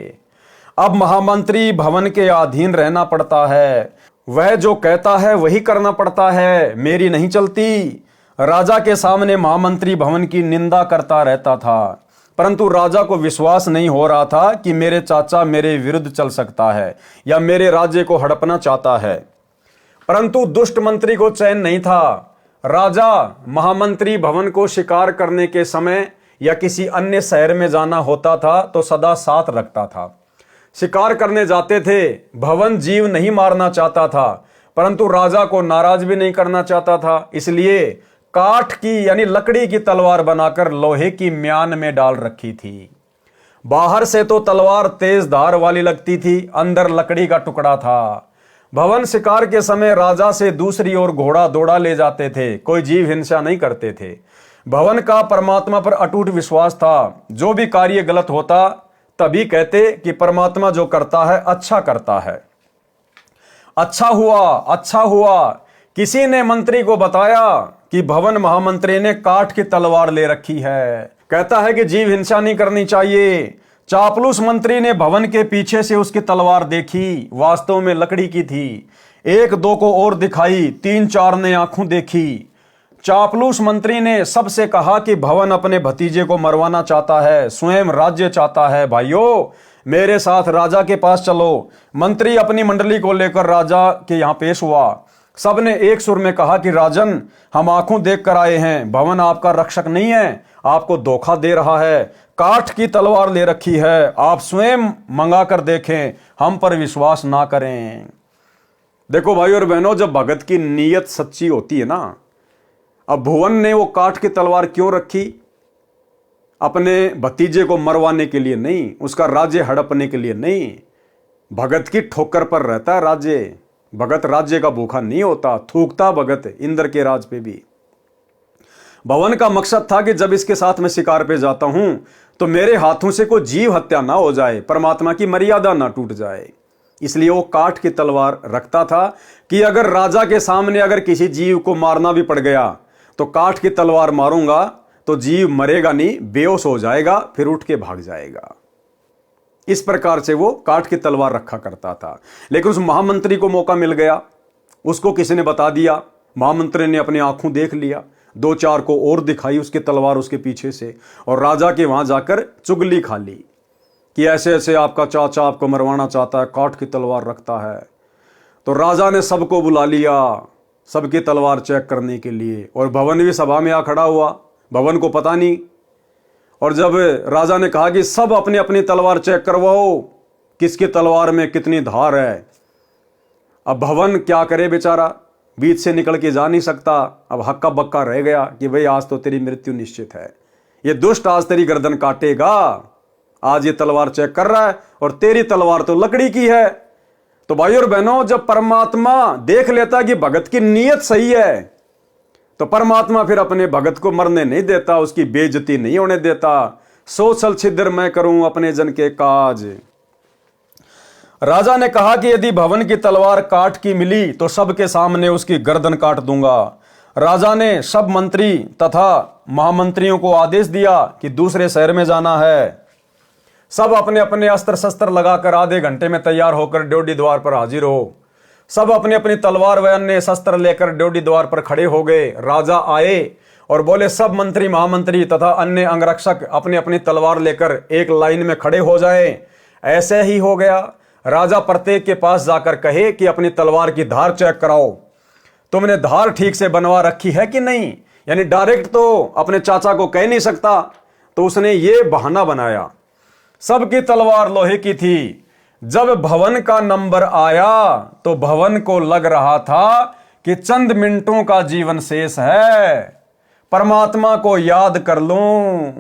अब महामंत्री भवन के अधीन रहना पड़ता है, वह जो कहता है वही करना पड़ता है, मेरी नहीं चलती। राजा के सामने महामंत्री भवन की निंदा करता रहता था, परंतु राजा को विश्वास नहीं हो रहा था कि मेरे चाचा मेरे विरुद्ध चल सकता है या मेरे राज्य को हड़पना चाहता है। परंतु दुष्ट मंत्री को चैन नहीं था। राजा महामंत्री भवन को शिकार करने के समय या किसी अन्य शहर में जाना होता था तो सदा साथ रखता था। शिकार करने जाते थे, भवन जीव नहीं मारना चाहता था, परंतु राजा को नाराज भी नहीं करना चाहता था, इसलिए काठ की यानी लकड़ी की तलवार बनाकर लोहे की म्यान में डाल रखी थी। बाहर से तो तलवार तेज धार वाली लगती थी, अंदर लकड़ी का टुकड़ा था। भवन शिकार के समय राजा से दूसरी ओर घोड़ा दौड़ा ले जाते थे, कोई जीव हिंसा नहीं करते थे। भवन का परमात्मा पर अटूट विश्वास था। जो भी कार्य गलत होता तभी कहते कि परमात्मा जो करता है अच्छा करता है। अच्छा हुआ, अच्छा हुआ। किसी ने मंत्री को बताया कि भवन महामंत्री ने काठ की तलवार ले रखी है, कहता है कि जीव हिंसा नहीं करनी चाहिए। चापलूस मंत्री ने भवन के पीछे से उसकी तलवार देखी, वास्तव में लकड़ी की थी। 1-2 को और दिखाई, 3-4 ने आंखों देखी। चापलूस मंत्री ने सबसे कहा कि भवन अपने भतीजे को मरवाना चाहता है, स्वयं राज्य चाहता है। भाइयों, मेरे साथ राजा के पास चलो। मंत्री अपनी मंडली को लेकर राजा के यहां पेश हुआ। सबने एक सुर में कहा कि राजन, हम आंखों देख कर आए हैं, भवन आपका रक्षक नहीं है, आपको धोखा दे रहा है, काठ की तलवार ले रखी है, आप स्वयं मंगा कर देखें, हम पर विश्वास ना करें। देखो भाई और बहनों, जब भगत की नीयत सच्ची होती है ना, अब भुवन ने वो काठ की तलवार क्यों रखी? अपने भतीजे को मरवाने के लिए नहीं, उसका राज्य हड़पने के लिए नहीं। भगत की ठोकर पर रहता है राज्य। भगत राज्य का भूखा नहीं होता, थूकता भगत इंद्र के राज पे भी। भवन का मकसद था कि जब इसके साथ मैं शिकार पे जाता हूं तो मेरे हाथों से कोई जीव हत्या ना हो जाए, परमात्मा की मर्यादा ना टूट जाए। इसलिए वो काठ की तलवार रखता था कि अगर राजा के सामने अगर किसी जीव को मारना भी पड़ गया तो काठ की तलवार मारूंगा तो जीव मरेगा नहीं, बेहोश हो जाएगा, फिर उठ के भाग जाएगा। इस प्रकार से वो काठ की तलवार रखा करता था। लेकिन उस महामंत्री को मौका मिल गया, उसको किसी ने बता दिया महामंत्री ने अपनी आंखों देख लिया, 2-4 को और दिखाई उसकी तलवार उसके पीछे से, और राजा के वहां जाकर चुगली खा ली कि ऐसे ऐसे आपका चाचा आपको मरवाना चाहता है, काठ की तलवार रखता है। तो राजा ने सबको बुला लिया, सबकी तलवार चेक करने के लिए, और भवन भी सभा में आ खड़ा हुआ, भवन को पता नहीं। और जब राजा ने कहा कि सब अपनी अपनी तलवार चेक करवाओ, किसकी तलवार में कितनी धार है, अब भवन क्या करे बेचारा, बीच से निकल के जा नहीं सकता। अब हक्का बक्का रह गया कि भाई आज तो तेरी मृत्यु निश्चित है, ये दुष्ट आज तेरी गर्दन काटेगा, आज ये तलवार चेक कर रहा है और तेरी तलवार तो लकड़ी की है। तो भाई और बहनों, जब परमात्मा देख लेता कि भगत की नीयत सही है, तो परमात्मा फिर अपने भगत को मरने नहीं देता, उसकी बेइज्जती नहीं होने देता। सो छल छिद्र मैं करूं अपने जन के काज। राजा ने कहा कि यदि भवन की तलवार काठ की मिली तो सबके सामने उसकी गर्दन काट दूंगा। राजा ने सब मंत्री तथा महामंत्रियों को आदेश दिया कि दूसरे शहर में जाना है। सब अपने अपने अस्त्र शस्त्र लगाकर आधे घंटे में तैयार होकर ड्योढ़ी द्वार पर हाजिर हो। सब अपनी अपनी तलवार व अन्य शस्त्र लेकर ड्योढ़ी द्वार पर खड़े हो गए। राजा आए और बोले सब मंत्री महामंत्री तथा अन्य अंगरक्षक अपनी अपनी तलवार लेकर एक लाइन में खड़े हो जाएं। ऐसे ही हो गया। राजा प्रत्येक के पास जाकर कहे कि अपनी तलवार की धार चेक कराओ, तुमने धार ठीक से बनवा रखी है कि नहीं। यानी डायरेक्ट तो अपने चाचा को कह नहीं सकता, तो उसने ये बहाना बनाया। सबकी तलवार लोहे की थी। जब भवन का नंबर आया तो भवन को लग रहा था कि चंद मिनटों का जीवन शेष है, परमात्मा को याद कर लूं।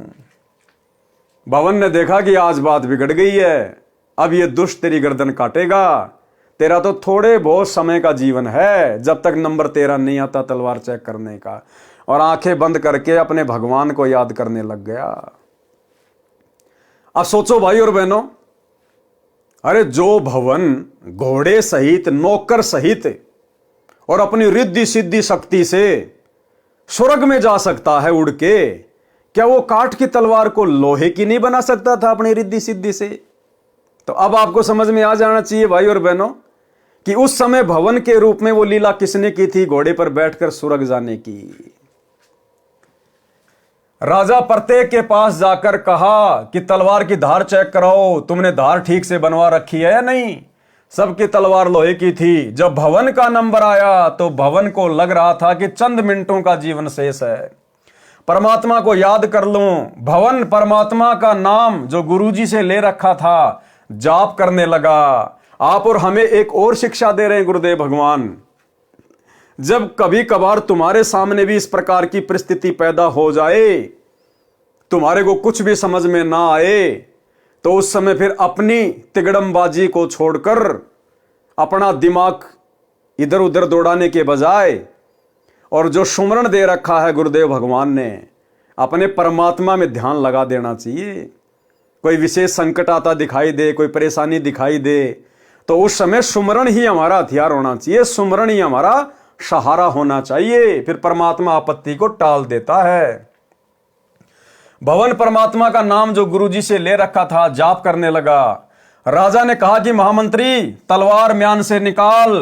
भवन ने देखा कि आज बात बिगड़ गई है, अब ये दुष्ट तेरी गर्दन काटेगा, तेरा तो थोड़े बहुत समय का जीवन है, जब तक नंबर तेरा नहीं आता तलवार चेक करने का। और आंखें बंद करके अपने भगवान को याद करने लग गया। अब सोचो भाई और बहनों, अरे जो भवन घोड़े सहित नौकर सहित और अपनी रिद्धि सिद्धि शक्ति से स्वर्ग में जा सकता है उड़ के, क्या वो काठ की तलवार को लोहे की नहीं बना सकता था अपनी रिद्धि सिद्धि से? तो अब आपको समझ में आ जाना चाहिए भाई और बहनों कि उस समय भवन के रूप में वो लीला किसने की थी, घोड़े पर बैठकर स्वर्ग जाने की। राजा प्रत्येक के पास जाकर कहा कि तलवार की धार चेक कराओ, तुमने धार ठीक से बनवा रखी है या नहीं। सबकी तलवार लोहे की थी। जब भवन का नंबर आया तो भवन को लग रहा था कि चंद मिनटों का जीवन शेष है, परमात्मा को याद कर लूं। भवन परमात्मा का नाम जो गुरुजी से ले रखा था जाप करने लगा। आप और हमें एक और शिक्षा दे रहे हैं गुरुदेव भगवान, जब कभी कभार तुम्हारे सामने भी इस प्रकार की परिस्थिति पैदा हो जाए, तुम्हारे को कुछ भी समझ में ना आए, तो उस समय फिर अपनी तिगड़मबाजी को छोड़कर अपना दिमाग इधर उधर दौड़ाने के बजाय और जो सुमरण दे रखा है गुरुदेव भगवान ने, अपने परमात्मा में ध्यान लगा देना चाहिए। कोई विशेष संकट आता दिखाई दे, कोई परेशानी दिखाई दे, तो उस समय सुमरण ही हमारा हथियार होना चाहिए, सुमरण ही हमारा सहारा होना चाहिए। फिर परमात्मा आपत्ति को टाल देता है। भवन परमात्मा का नाम जो गुरुजी से ले रखा था जाप करने लगा। राजा ने कहा कि महामंत्री तलवार म्यान से निकाल।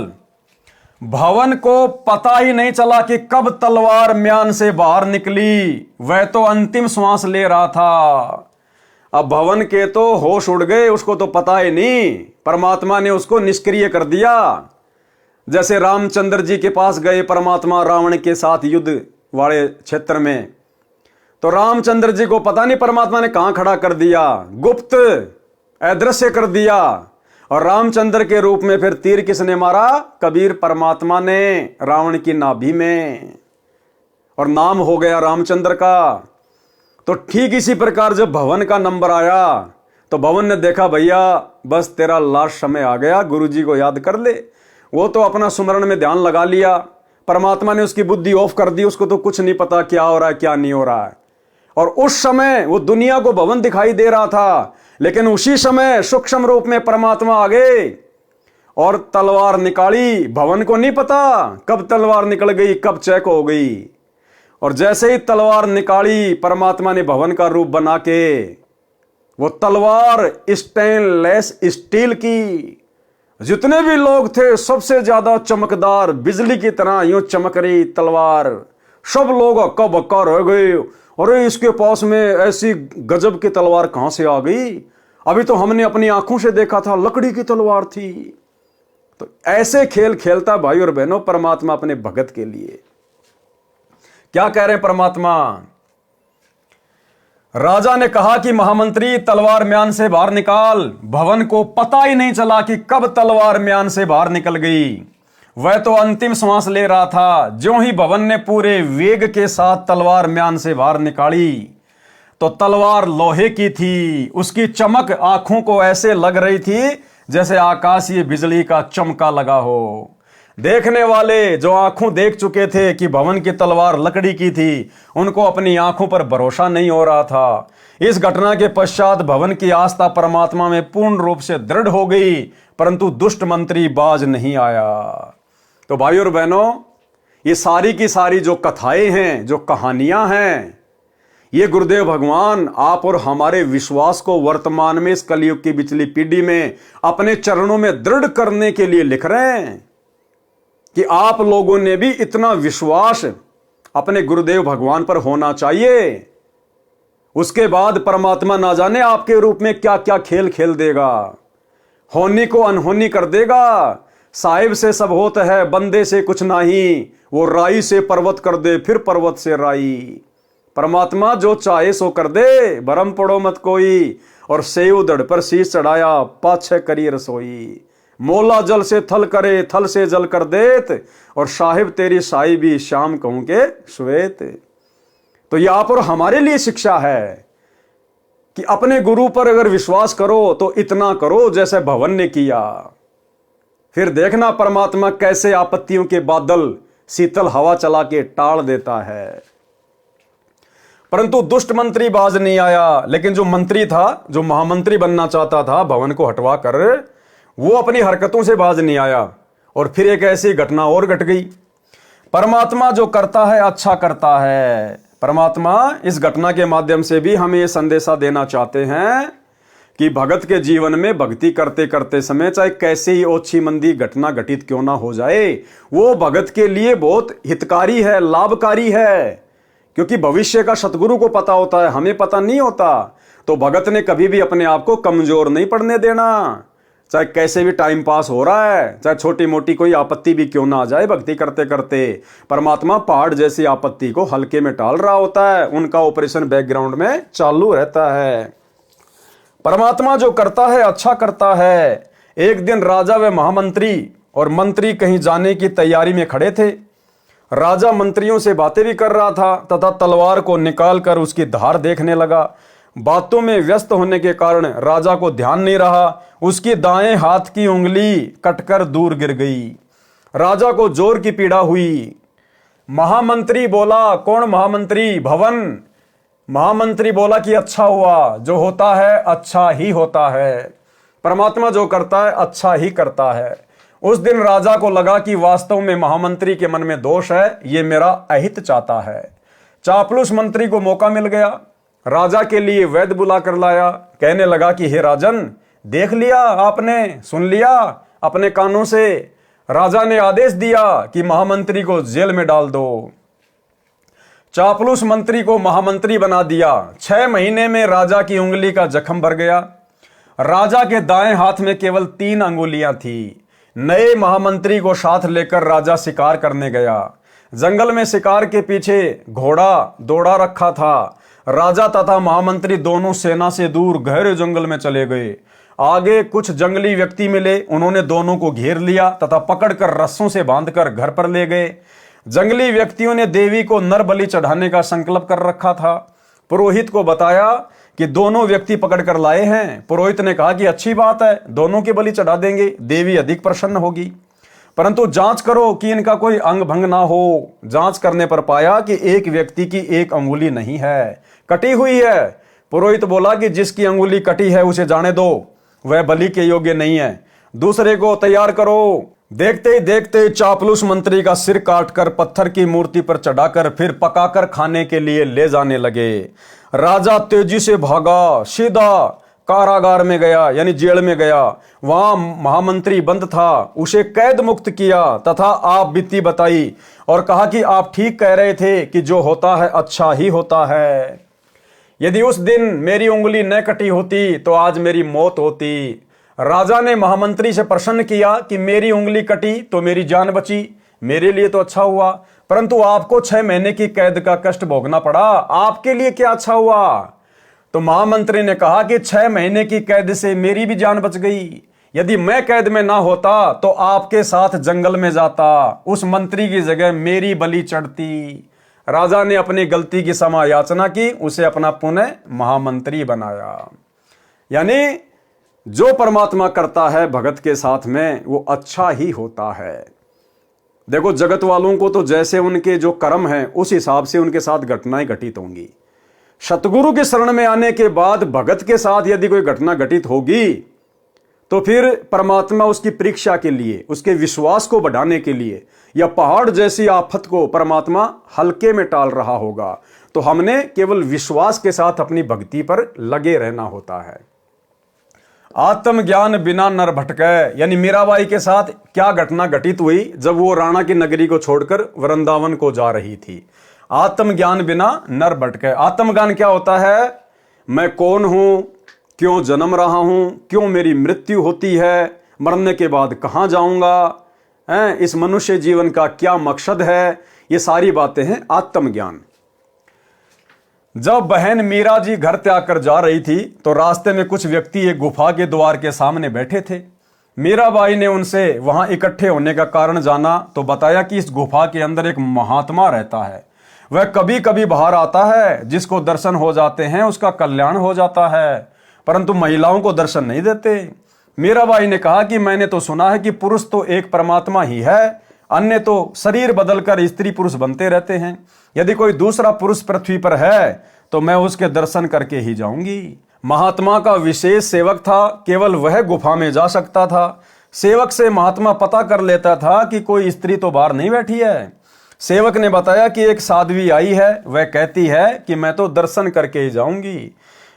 भवन को पता ही नहीं चला कि कब तलवार म्यान से बाहर निकली, वह तो अंतिम श्वास ले रहा था। अब भवन के तो होश उड़ गए, उसको तो पता ही नहीं, परमात्मा ने उसको निष्क्रिय कर दिया। जैसे रामचंद्र जी के पास गए परमात्मा रावण के साथ युद्ध वाले क्षेत्र में, तो रामचंद्र जी को पता नहीं परमात्मा ने कहां खड़ा कर दिया, गुप्त अदृश्य कर दिया। और रामचंद्र के रूप में फिर तीर किसने मारा? कबीर परमात्मा ने रावण की नाभि में, और नाम हो गया रामचंद्र का। तो ठीक इसी प्रकार जब भवन का नंबर आया तो भवन ने देखा भैया बस तेरा लास्ट समय आ गया, गुरुजी को याद कर ले। वो तो अपना सुमरण में ध्यान लगा लिया, परमात्मा ने उसकी बुद्धि ऑफ कर दी, उसको तो कुछ नहीं पता क्या हो रहा है क्या नहीं हो रहा है। और उस समय वो दुनिया को भवन दिखाई दे रहा था, लेकिन उसी समय सूक्ष्म रूप में परमात्मा आ गए और तलवार निकाली। भवन को नहीं पता कब तलवार निकल गई, कब चेक हो गई। और जैसे ही तलवार निकाली परमात्मा ने भवन का रूप बना के, वो तलवार स्टेनलेस स्टील की, जितने भी लोग थे सबसे ज्यादा चमकदार बिजली की तरह यूं चमक रही तलवार। सब लोग हक्का बक्का रह गए, अरे इसके पास में ऐसी गजब की तलवार कहां से आ गई, अभी तो हमने अपनी आंखों से देखा था लकड़ी की तलवार थी। तो ऐसे खेल खेलता भाई और बहनों परमात्मा अपने भगत के लिए। क्या कह रहे हैं परमात्मा? राजा ने कहा कि महामंत्री तलवार म्यान से बाहर निकाल। भवन को पता ही नहीं चला कि कब तलवार म्यान से बाहर निकल गई। वह तो अंतिम श्वास ले रहा था। ज्यों ही भवन ने पूरे वेग के साथ तलवार म्यान से बाहर निकाली तो तलवार लोहे की थी। उसकी चमक आंखों को ऐसे लग रही थी जैसे आकाशीय बिजली का चमका लगा हो। देखने वाले जो आंखों देख चुके थे कि भवन की तलवार लकड़ी की थी, उनको अपनी आंखों पर भरोसा नहीं हो रहा था। इस घटना के पश्चात भवन की आस्था परमात्मा में पूर्ण रूप से दृढ़ हो गई, परंतु दुष्ट मंत्री बाज नहीं आया। तो भाइयों और बहनों, ये सारी की सारी जो कथाएं हैं, जो कहानियां हैं, ये गुरुदेव भगवान आप और हमारे विश्वास को वर्तमान में इस कलयुग की बिचली पीढ़ी में अपने चरणों में दृढ़ करने के लिए लिख रहे हैं कि आप लोगों ने भी इतना विश्वास अपने गुरुदेव भगवान पर होना चाहिए। उसके बाद परमात्मा ना जाने आपके रूप में क्या क्या खेल खेल देगा, होनी को अनहोनी कर देगा। साहिब से सब होता है, बंदे से कुछ नहीं, वो राई से पर्वत कर दे, फिर पर्वत से राई। परमात्मा जो चाहे सो कर दे, भरम पड़ो मत कोई। और सेव दड़ पर शीश चढ़ाया, पाछे करी रसोई। मोला जल से थल करे, थल से जल कर देत, और साहिब तेरी साई भी शाम कहूं के श्वेत। तो यह आप और हमारे लिए शिक्षा है कि अपने गुरु पर अगर विश्वास करो तो इतना करो जैसे भवन ने किया। फिर देखना परमात्मा कैसे आपत्तियों के बादल शीतल हवा चला के टाल देता है। परंतु दुष्ट मंत्री बाज नहीं आया। लेकिन जो मंत्री था, जो महामंत्री बनना चाहता था भवन को हटवा कर, वो अपनी हरकतों से बाज नहीं आया। और फिर एक ऐसी घटना और घट गई। परमात्मा जो करता है अच्छा करता है। परमात्मा इस घटना के माध्यम से भी हमें यह संदेशा देना चाहते हैं कि भगत के जीवन में भक्ति करते करते समय चाहे कैसे ही ओछी मंदी घटना घटित क्यों ना हो जाए, वो भगत के लिए बहुत हितकारी है, लाभकारी है। क्योंकि भविष्य का सतगुरु को पता होता है, हमें पता नहीं होता। तो भगत ने कभी भी अपने आप को कमजोर नहीं पड़ने देना। चाहे कैसे भी टाइम पास हो रहा है, चाहे छोटी मोटी कोई आपत्ति भी क्यों ना आ जाए, भक्ति करते करते परमात्मा पहाड़ जैसी आपत्ति को हल्के में टाल रहा होता है। उनका ऑपरेशन बैकग्राउंड में चालू रहता है। परमात्मा जो करता है अच्छा करता है। एक दिन राजा व महामंत्री और मंत्री कहीं जाने की तैयारी में खड़े थे। राजा मंत्रियों से बातें भी कर रहा था तथा तलवार को निकालकर उसकी धार देखने लगा। बातों में व्यस्त होने के कारण राजा को ध्यान नहीं रहा। उसकी दाएं हाथ की उंगली कटकर दूर गिर गई। राजा को जोर की पीड़ा हुई। महामंत्री बोला, कौन महामंत्री? भवन। महामंत्री बोला कि अच्छा हुआ, जो होता है अच्छा ही होता है। परमात्मा जो करता है अच्छा ही करता है। उस दिन राजा को लगा कि वास्तव में महामंत्री के मन में दोष है, ये मेरा अहित चाहता है। चापलूस मंत्री को मौका मिल गया। राजा के लिए वैद्य बुला कर लाया। कहने लगा कि हे राजन, देख लिया आपने, सुन लिया अपने कानों से। राजा ने आदेश दिया कि महामंत्री को जेल में डाल दो। चापलूस मंत्री को महामंत्री बना दिया। 6 महीने में राजा की उंगली का जख्म भर गया। राजा के दाएं हाथ में केवल 3 अंगुलियां थी। नए महामंत्री को साथ लेकर राजा शिकार करने गया। जंगल में शिकार के पीछे घोड़ा दौड़ा रखा था। राजा तथा महामंत्री दोनों सेना से दूर गहरे जंगल में चले गए। आगे कुछ जंगली व्यक्ति मिले। उन्होंने दोनों को घेर लिया तथा पकड़कर रस्सों से बांधकर घर पर ले गए। जंगली व्यक्तियों ने देवी को नर बलि चढ़ाने का संकल्प कर रखा था। पुरोहित को बताया कि दोनों व्यक्ति पकड़कर लाए हैं। पुरोहित ने कहा कि अच्छी बात है, दोनों की बलि चढ़ा देंगे, देवी अधिक प्रसन्न होगी। परंतु जांच करो कि इनका कोई अंग भंग ना हो। जांच करने पर पाया कि एक व्यक्ति की एक अंगुली नहीं है, कटी हुई है। पुरोहित बोला कि जिसकी अंगुली कटी है उसे जाने दो, वह बलि के योग्य नहीं है। दूसरे को तैयार करो। देखते ही देखते चापलूस मंत्री का सिर काटकर पत्थर की मूर्ति पर चढ़ाकर फिर पकाकर खाने के लिए ले जाने लगे। राजा तेजी से भागा, सीधा कारागार में गया यानी जेल में गया, वहां महामंत्री बंद था, उसे कैद मुक्त किया तथा आप बीती बताई और कहा कि आप ठीक कह रहे थे कि जो होता है अच्छा ही होता है। यदि उस दिन मेरी उंगली न कटी होती तो आज मेरी मौत होती। राजा ने महामंत्री से प्रश्न किया कि मेरी उंगली कटी तो मेरी जान बची, मेरे लिए तो अच्छा हुआ, परंतु आपको 6 महीने की कैद का कष्ट भोगना पड़ा, आपके लिए क्या अच्छा हुआ? तो महामंत्री ने कहा कि 6 महीने की कैद से मेरी भी जान बच गई। यदि मैं कैद में ना होता तो आपके साथ जंगल में जाता, उस मंत्री की जगह मेरी बलि चढ़ती। राजा ने अपनी गलती की क्षमा याचना की, उसे अपना पुनः महामंत्री बनाया। यानी जो परमात्मा करता है भगत के साथ में वो अच्छा ही होता है। देखो, जगत वालों को तो जैसे उनके जो कर्म हैं उस हिसाब से उनके साथ घटनाएं घटित होंगी। सतगुरु के शरण में आने के बाद भगत के साथ यदि कोई घटना घटित होगी तो फिर परमात्मा उसकी परीक्षा के लिए, उसके विश्वास को बढ़ाने के लिए या पहाड़ जैसी आफत को परमात्मा हल्के में टाल रहा होगा। तो हमने केवल विश्वास के साथ अपनी भक्ति पर लगे रहना होता है। आत्मज्ञान बिना नर भटके, यानी मीराबाई के साथ क्या घटना घटित हुई जब वो राणा की नगरी को छोड़कर वृंदावन को जा रही थी। आत्मज्ञान बिना नर भटके। आत्मज्ञान क्या होता है? मैं कौन हूं, क्यों जन्म रहा हूं, क्यों मेरी मृत्यु होती है, मरने के बाद कहां जाऊंगा, इस मनुष्य जीवन का क्या मकसद है, ये सारी बातें हैं आत्मज्ञान। जब बहन मीरा जी घर त्याग कर जा रही थी तो रास्ते में कुछ व्यक्ति एक गुफा के द्वार के सामने बैठे थे। मीराबाई ने उनसे वहां इकट्ठे होने का कारण जाना तो बताया कि इस गुफा के अंदर एक महात्मा रहता है, वह कभी कभी बाहर आता है, जिसको दर्शन हो जाते हैं उसका कल्याण हो जाता है, परंतु महिलाओं को दर्शन नहीं देते। मीराबाई ने कहा कि मैंने तो सुना है कि पुरुष तो एक परमात्मा ही है, अन्य तो शरीर बदलकर स्त्री पुरुष बनते रहते हैं। यदि कोई दूसरा पुरुष पृथ्वी पर है तो मैं उसके दर्शन करके ही जाऊंगी। महात्मा का विशेष सेवक था, केवल वह गुफा में जा सकता था। सेवक से महात्मा पता कर लेता था कि कोई स्त्री तो बाहर नहीं बैठी है। सेवक ने बताया कि एक साध्वी आई है, वह कहती है कि मैं तो दर्शन करके ही जाऊंगी।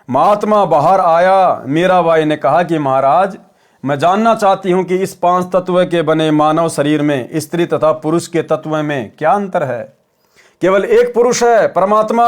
महात्मा बाहर आया। मीराबाई ने कहा कि महाराज, मैं जानना चाहती हूं कि इस 5 तत्व के बने मानव शरीर में स्त्री तथा पुरुष के तत्व में क्या अंतर है? केवल एक पुरुष है परमात्मा,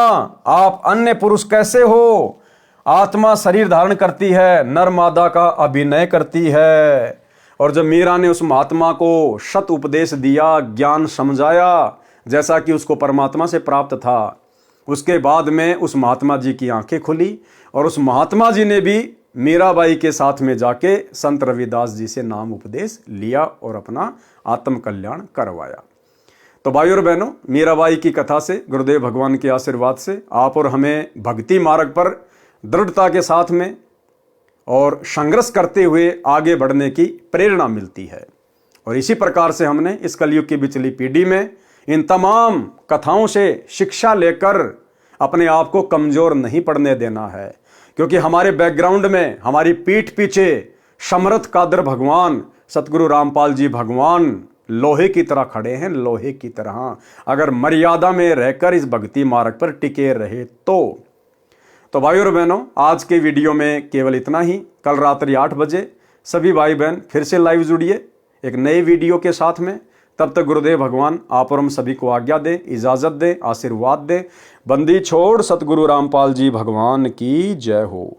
आप अन्य पुरुष कैसे हो? आत्मा शरीर धारण करती है, नर मादा का अभिनय करती है। और जब मीरा ने उस महात्मा को सत उपदेश दिया, ज्ञान समझाया जैसा कि उसको परमात्मा से प्राप्त था, उसके बाद में उस महात्मा जी की आंखें खुली और उस महात्मा जी ने भी मीराबाई के साथ में जाके संत रविदास जी से नाम उपदेश लिया और अपना आत्म कल्याण करवाया। तो भाइयों और बहनों, मीराबाई की कथा से, गुरुदेव भगवान के आशीर्वाद से आप और हमें भक्ति मार्ग पर दृढ़ता के साथ में और संघर्ष करते हुए आगे बढ़ने की प्रेरणा मिलती है। और इसी प्रकार से हमने इस कलयुग की बिचली पीढ़ी में इन तमाम कथाओं से शिक्षा लेकर अपने आप को कमजोर नहीं पड़ने देना है, क्योंकि हमारे बैकग्राउंड में, हमारी पीठ पीछे समर्थ कादर भगवान, सतगुरु रामपाल जी भगवान लोहे की तरह खड़े हैं, लोहे की तरह, अगर मर्यादा में रहकर इस भक्ति मार्ग पर टिके रहे तो भाइयों और बहनों, आज के वीडियो में केवल इतना ही। कल रात्रि 8 बजे सभी भाई बहन फिर से लाइव जुड़िए एक नए वीडियो के साथ में। तब तक गुरुदेव भगवान आप और हम सभी को आज्ञा दे, इजाजत दे, आशीर्वाद दे। बंदी छोड़ सतगुरु रामपाल जी भगवान की जय हो।